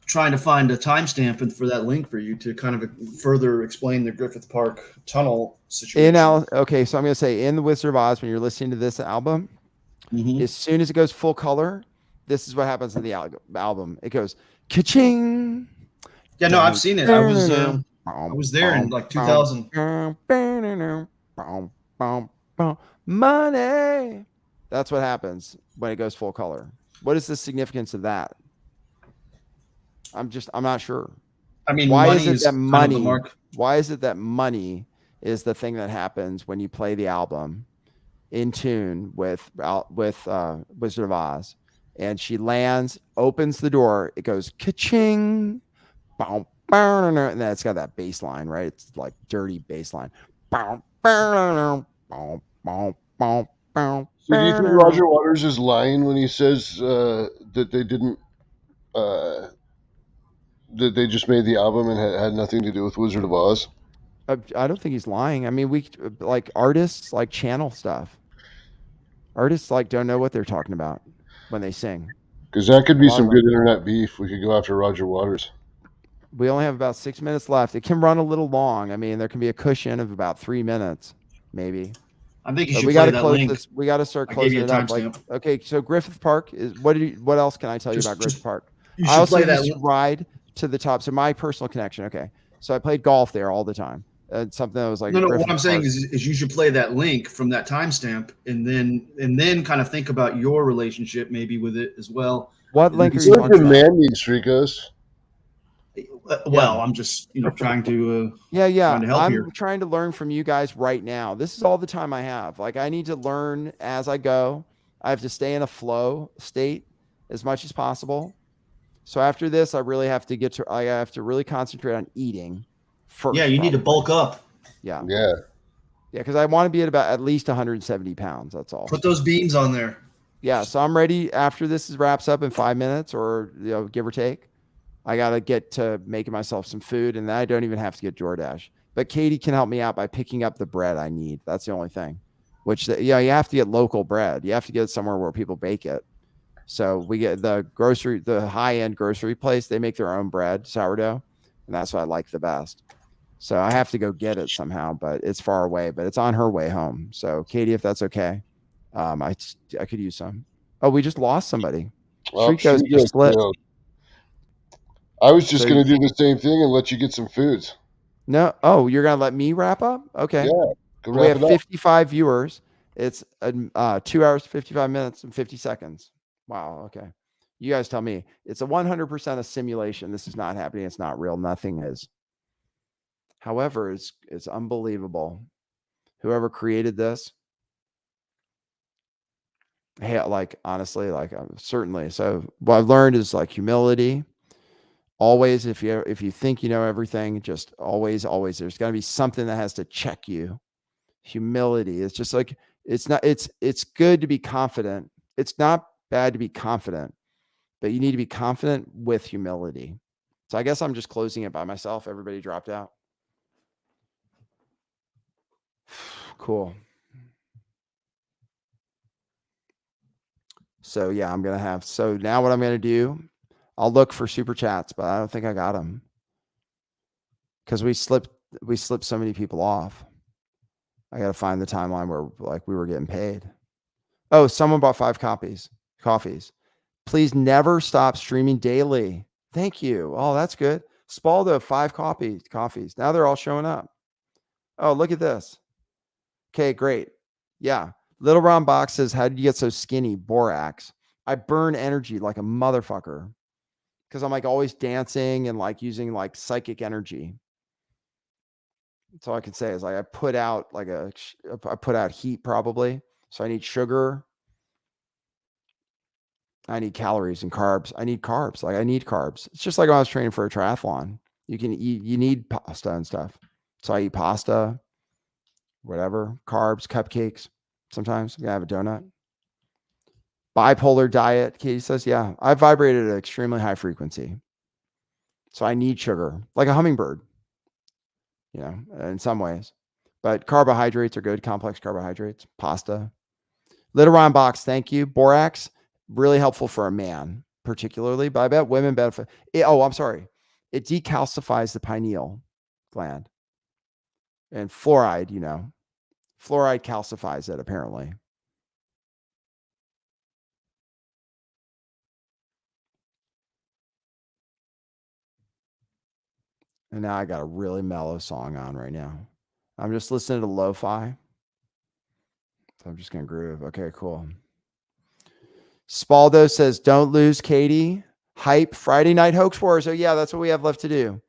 trying to find a timestamp for that link for you to kind of further explain the Griffith Park tunnel situation. Okay, so I'm going to say in the Wizard of Oz, when you're listening to this album, as soon as it goes full color, this is what happens in the album. It goes ka-ching. Yeah, no, I've seen it. I was there in like 2000. Money. That's what happens when it goes full color. What is the significance of that? I'm not sure. I mean, why money is it that money? Kind of why is it that money is the thing that happens when you play the album in tune with Wizard of Oz? And she lands, opens the door, it goes ka-ching. And then it's got that bass line, right? It's like dirty bass line. So do you think Roger Waters is lying when he says that they didn't, that they just made the album and had nothing to do with Wizard of Oz? I don't think he's lying. I mean, we like artists like channel stuff. Artists like don't know what they're talking about when they sing. Because that could be some good internet beef. We could go after Roger Waters. We only have about 6 minutes left. It can run a little long. I mean, there can be a cushion of about 3 minutes, maybe. I think you should play that link. We got to start closing it up. Like, okay, so Griffith Park is what else can I tell you about Griffith Park? I also used to ride to the top. So my personal connection. Okay, so I played golf there all the time. Something that was like no. What I'm saying is you should play that link from that timestamp, and then kind of think about your relationship maybe with it as well. What link are you talking about? Man needs Street Ghost. Well, I'm just trying to Yeah. trying to help I'm here. trying to learn from you guys right now. This is all the time I have. Like, I need to learn as I go. I have to stay in a flow state as much as possible. So after this, I have to really concentrate on eating first. Yeah, you need to bulk up. Yeah. Yeah. Yeah, because I want to be at least 170 pounds. That's all. Put those beams on there. Yeah, so I'm ready after this wraps up in 5 minutes, or give or take. I gotta get to making myself some food, and I don't even have to get DoorDash. But Katie can help me out by picking up the bread I need. That's the only thing. Which you have to get local bread. You have to get it somewhere where people bake it. So we get the high-end grocery place. They make their own bread, sourdough, and that's what I like the best. So I have to go get it somehow, but it's far away. But it's on her way home. So Katie, if that's okay, I could use some. Oh, we just lost somebody. Street goes just split. I was just going to do the same thing and let you get some foods. No. Oh, you're going to let me wrap up? Okay. Yeah. We have 55 viewers. It's 2 hours, 55 minutes, and 50 seconds. Wow. Okay. You guys tell me. It's a 100% a simulation. This is not happening. It's not real. Nothing is. However, it's unbelievable. Whoever created this. Hey, honestly, certainly. So what I've learned is humility. Always, if you think you know everything, just always, there's got to be something that has to check you. Humility. It's just it's good to be confident. It's not bad to be confident, but you need to be confident with humility. So I guess I'm just closing it by myself. Everybody dropped out. Cool. So yeah, now what I'm going to do, I'll look for super chats, but I don't think I got them because we slipped so many people off. I got to find the timeline where we were getting paid. Oh, someone bought 5 coffees. Please never stop streaming daily. Thank you. Oh, that's good. Spaldo, 5 coffees. Now they're all showing up. Oh, look at this. Okay, great. Yeah. Little Round Box says, how did you get so skinny? Borax. I burn energy like a motherfucker because I'm always dancing and using psychic energy. That's all I can say is I put out I put out heat probably. So I need sugar. I need calories and carbs. I need carbs. I need carbs. It's just like when I was training for a triathlon. You need pasta and stuff. So I eat pasta, whatever, carbs, cupcakes. Sometimes I'm going to have a donut. Bipolar diet. Katie says, yeah, I vibrated at an extremely high frequency. So I need sugar, like a hummingbird, in some ways. But carbohydrates are good, complex carbohydrates, pasta. Little Ron Box, thank you. Borax, really helpful for a man, particularly, but I bet women benefit. I'm sorry. It decalcifies the pineal gland. And fluoride, fluoride calcifies it, apparently. And now I got a really mellow song on right now. I'm just listening to lo-fi. So I'm just going to groove. Okay, cool. Spaldo says, don't lose Katie. Hype Friday Night Hoax Wars. Oh, yeah, that's what we have left to do.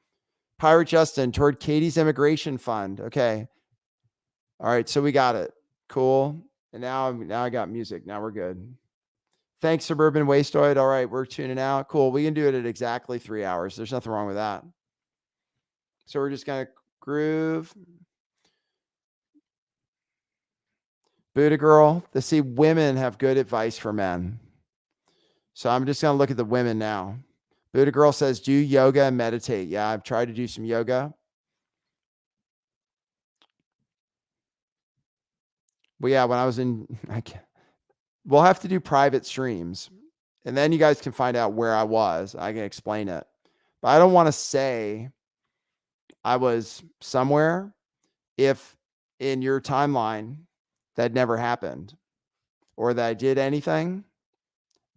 Pirate Justin, toward Katie's immigration fund. Okay. All right, so we got it. Cool. And now I got music. Now we're good. Thanks, Suburban Wasteoid. All right, we're tuning out. Cool. We can do it at exactly 3 hours. There's nothing wrong with that. So we're just going to groove. Buddha Girl. Let's see, women have good advice for men. So I'm just going to look at the women now. Buddha Girl says, do yoga and meditate. Yeah, I've tried to do some yoga. Well, yeah, when I was we'll have to do private streams. And then you guys can find out where I was. I can explain it. But I don't want to say I was somewhere if in your timeline that never happened, or that I did anything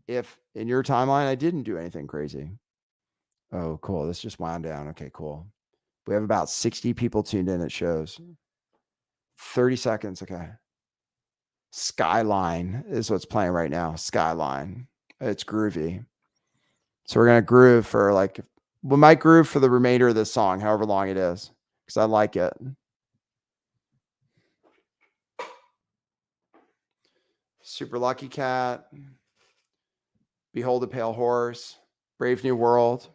if in your timeline I didn't do anything crazy. Oh, cool. This just wound down. Okay, cool. We have about 60 people tuned in. It shows 30 seconds. Okay. Skyline is what's playing right now. Skyline. It's groovy. So we're going to groove for We might groove for the remainder of this song, however long it is, because I like it. Super Lucky Cat. Behold a Pale Horse. Brave New World.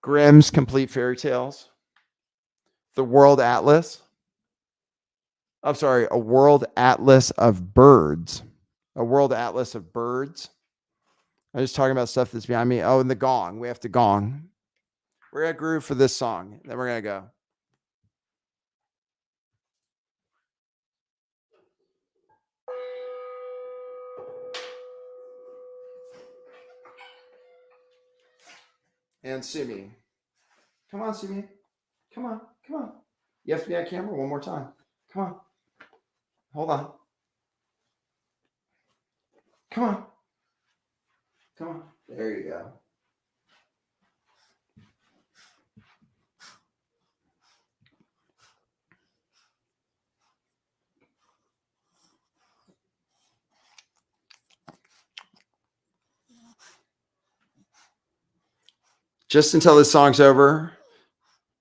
Grimm's Complete Fairy Tales. The World Atlas. I'm sorry, a World Atlas of Birds. A World Atlas of Birds. I'm just talking about stuff that's behind me. Oh, and the gong. We have to gong. We're going to groove for this song. Then we're going to go. And Sumi. Come on, Sumi. Come on. Come on. You have to be on camera one more time. Come on. Hold on. Come on. Come on. There you go. Just until this song's over.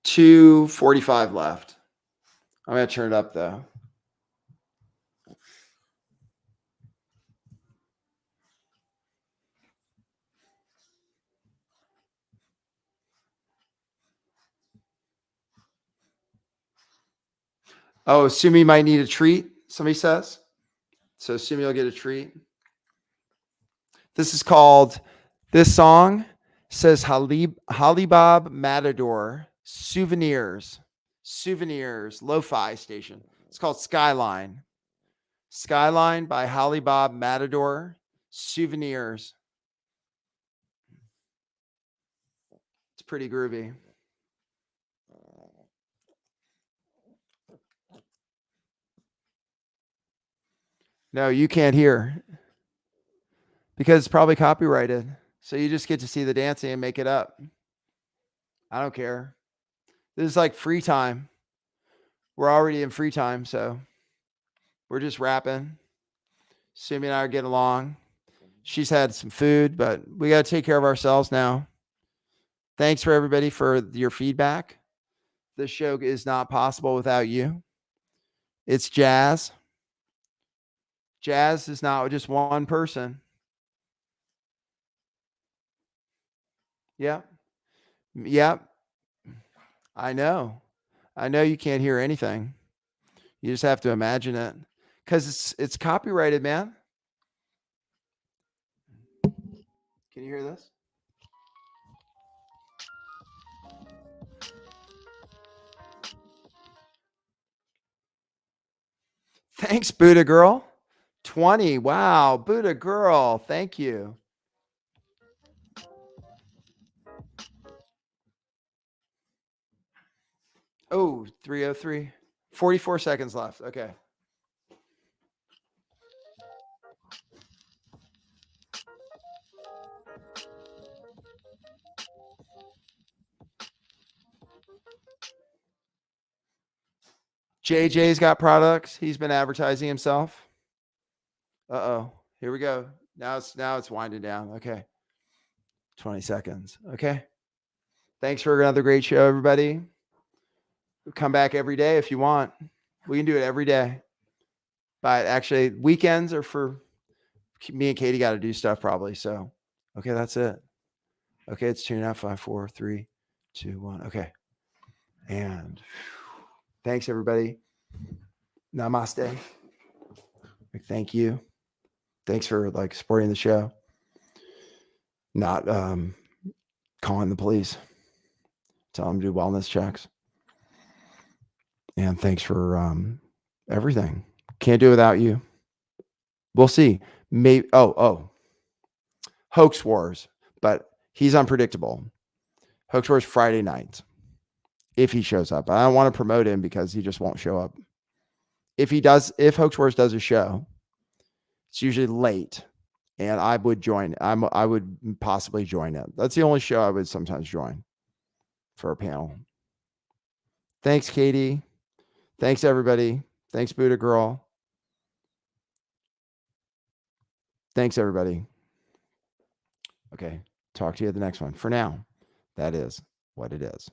2:45 left. I'm going to turn it up, though. Oh, Sumi might need a treat, somebody says. So Sumi will get a treat. This is called, this song says Halibab Matador Souvenirs, lo-fi station. It's called Skyline. Skyline by Halibab Matador Souvenirs. It's pretty groovy. No, you can't hear because it's probably copyrighted. So you just get to see the dancing and make it up. I don't care. This is like free time. We're already in free time, so we're just rapping. Sumi and I are getting along. She's had some food, but we got to take care of ourselves now. Thanks for everybody for your feedback. This show is not possible without you. It's Jazz. Jazz is not just one person. Yep. Yep. I know you can't hear anything. You just have to imagine it because it's copyrighted, man. Can you hear this? Thanks, Buddha Girl. 20. Wow. Buddha Girl. Thank you. Oh, 303. 44 seconds left. Okay. JJ's got products. He's been advertising himself. Uh-oh. Here we go. Now it's winding down. Okay. 20 seconds. Okay. Thanks for another great show, everybody. Come back every day if you want. We can do it every day. But actually, weekends are for me and Katie got to do stuff probably. So, okay, that's it. Okay, it's tuning out. 5, 4, 3, 2, 1. Okay. And thanks, everybody. Namaste. Thank you. Thanks for supporting the show. Not calling the police. Tell them to do wellness checks. And thanks for everything. Can't do it without you. We'll see. Maybe. Hoax Wars, but he's unpredictable. Hoax Wars Friday night. If he shows up, I don't want to promote him because he just won't show up. If Hoax Wars does a show, it's usually late, and I would join. I would possibly join it. That's the only show I would sometimes join for a panel. Thanks, Katie. Thanks, everybody. Thanks, Buddha Girl. Thanks, everybody. Okay, Talk to you at the next one. For now, that is what it is.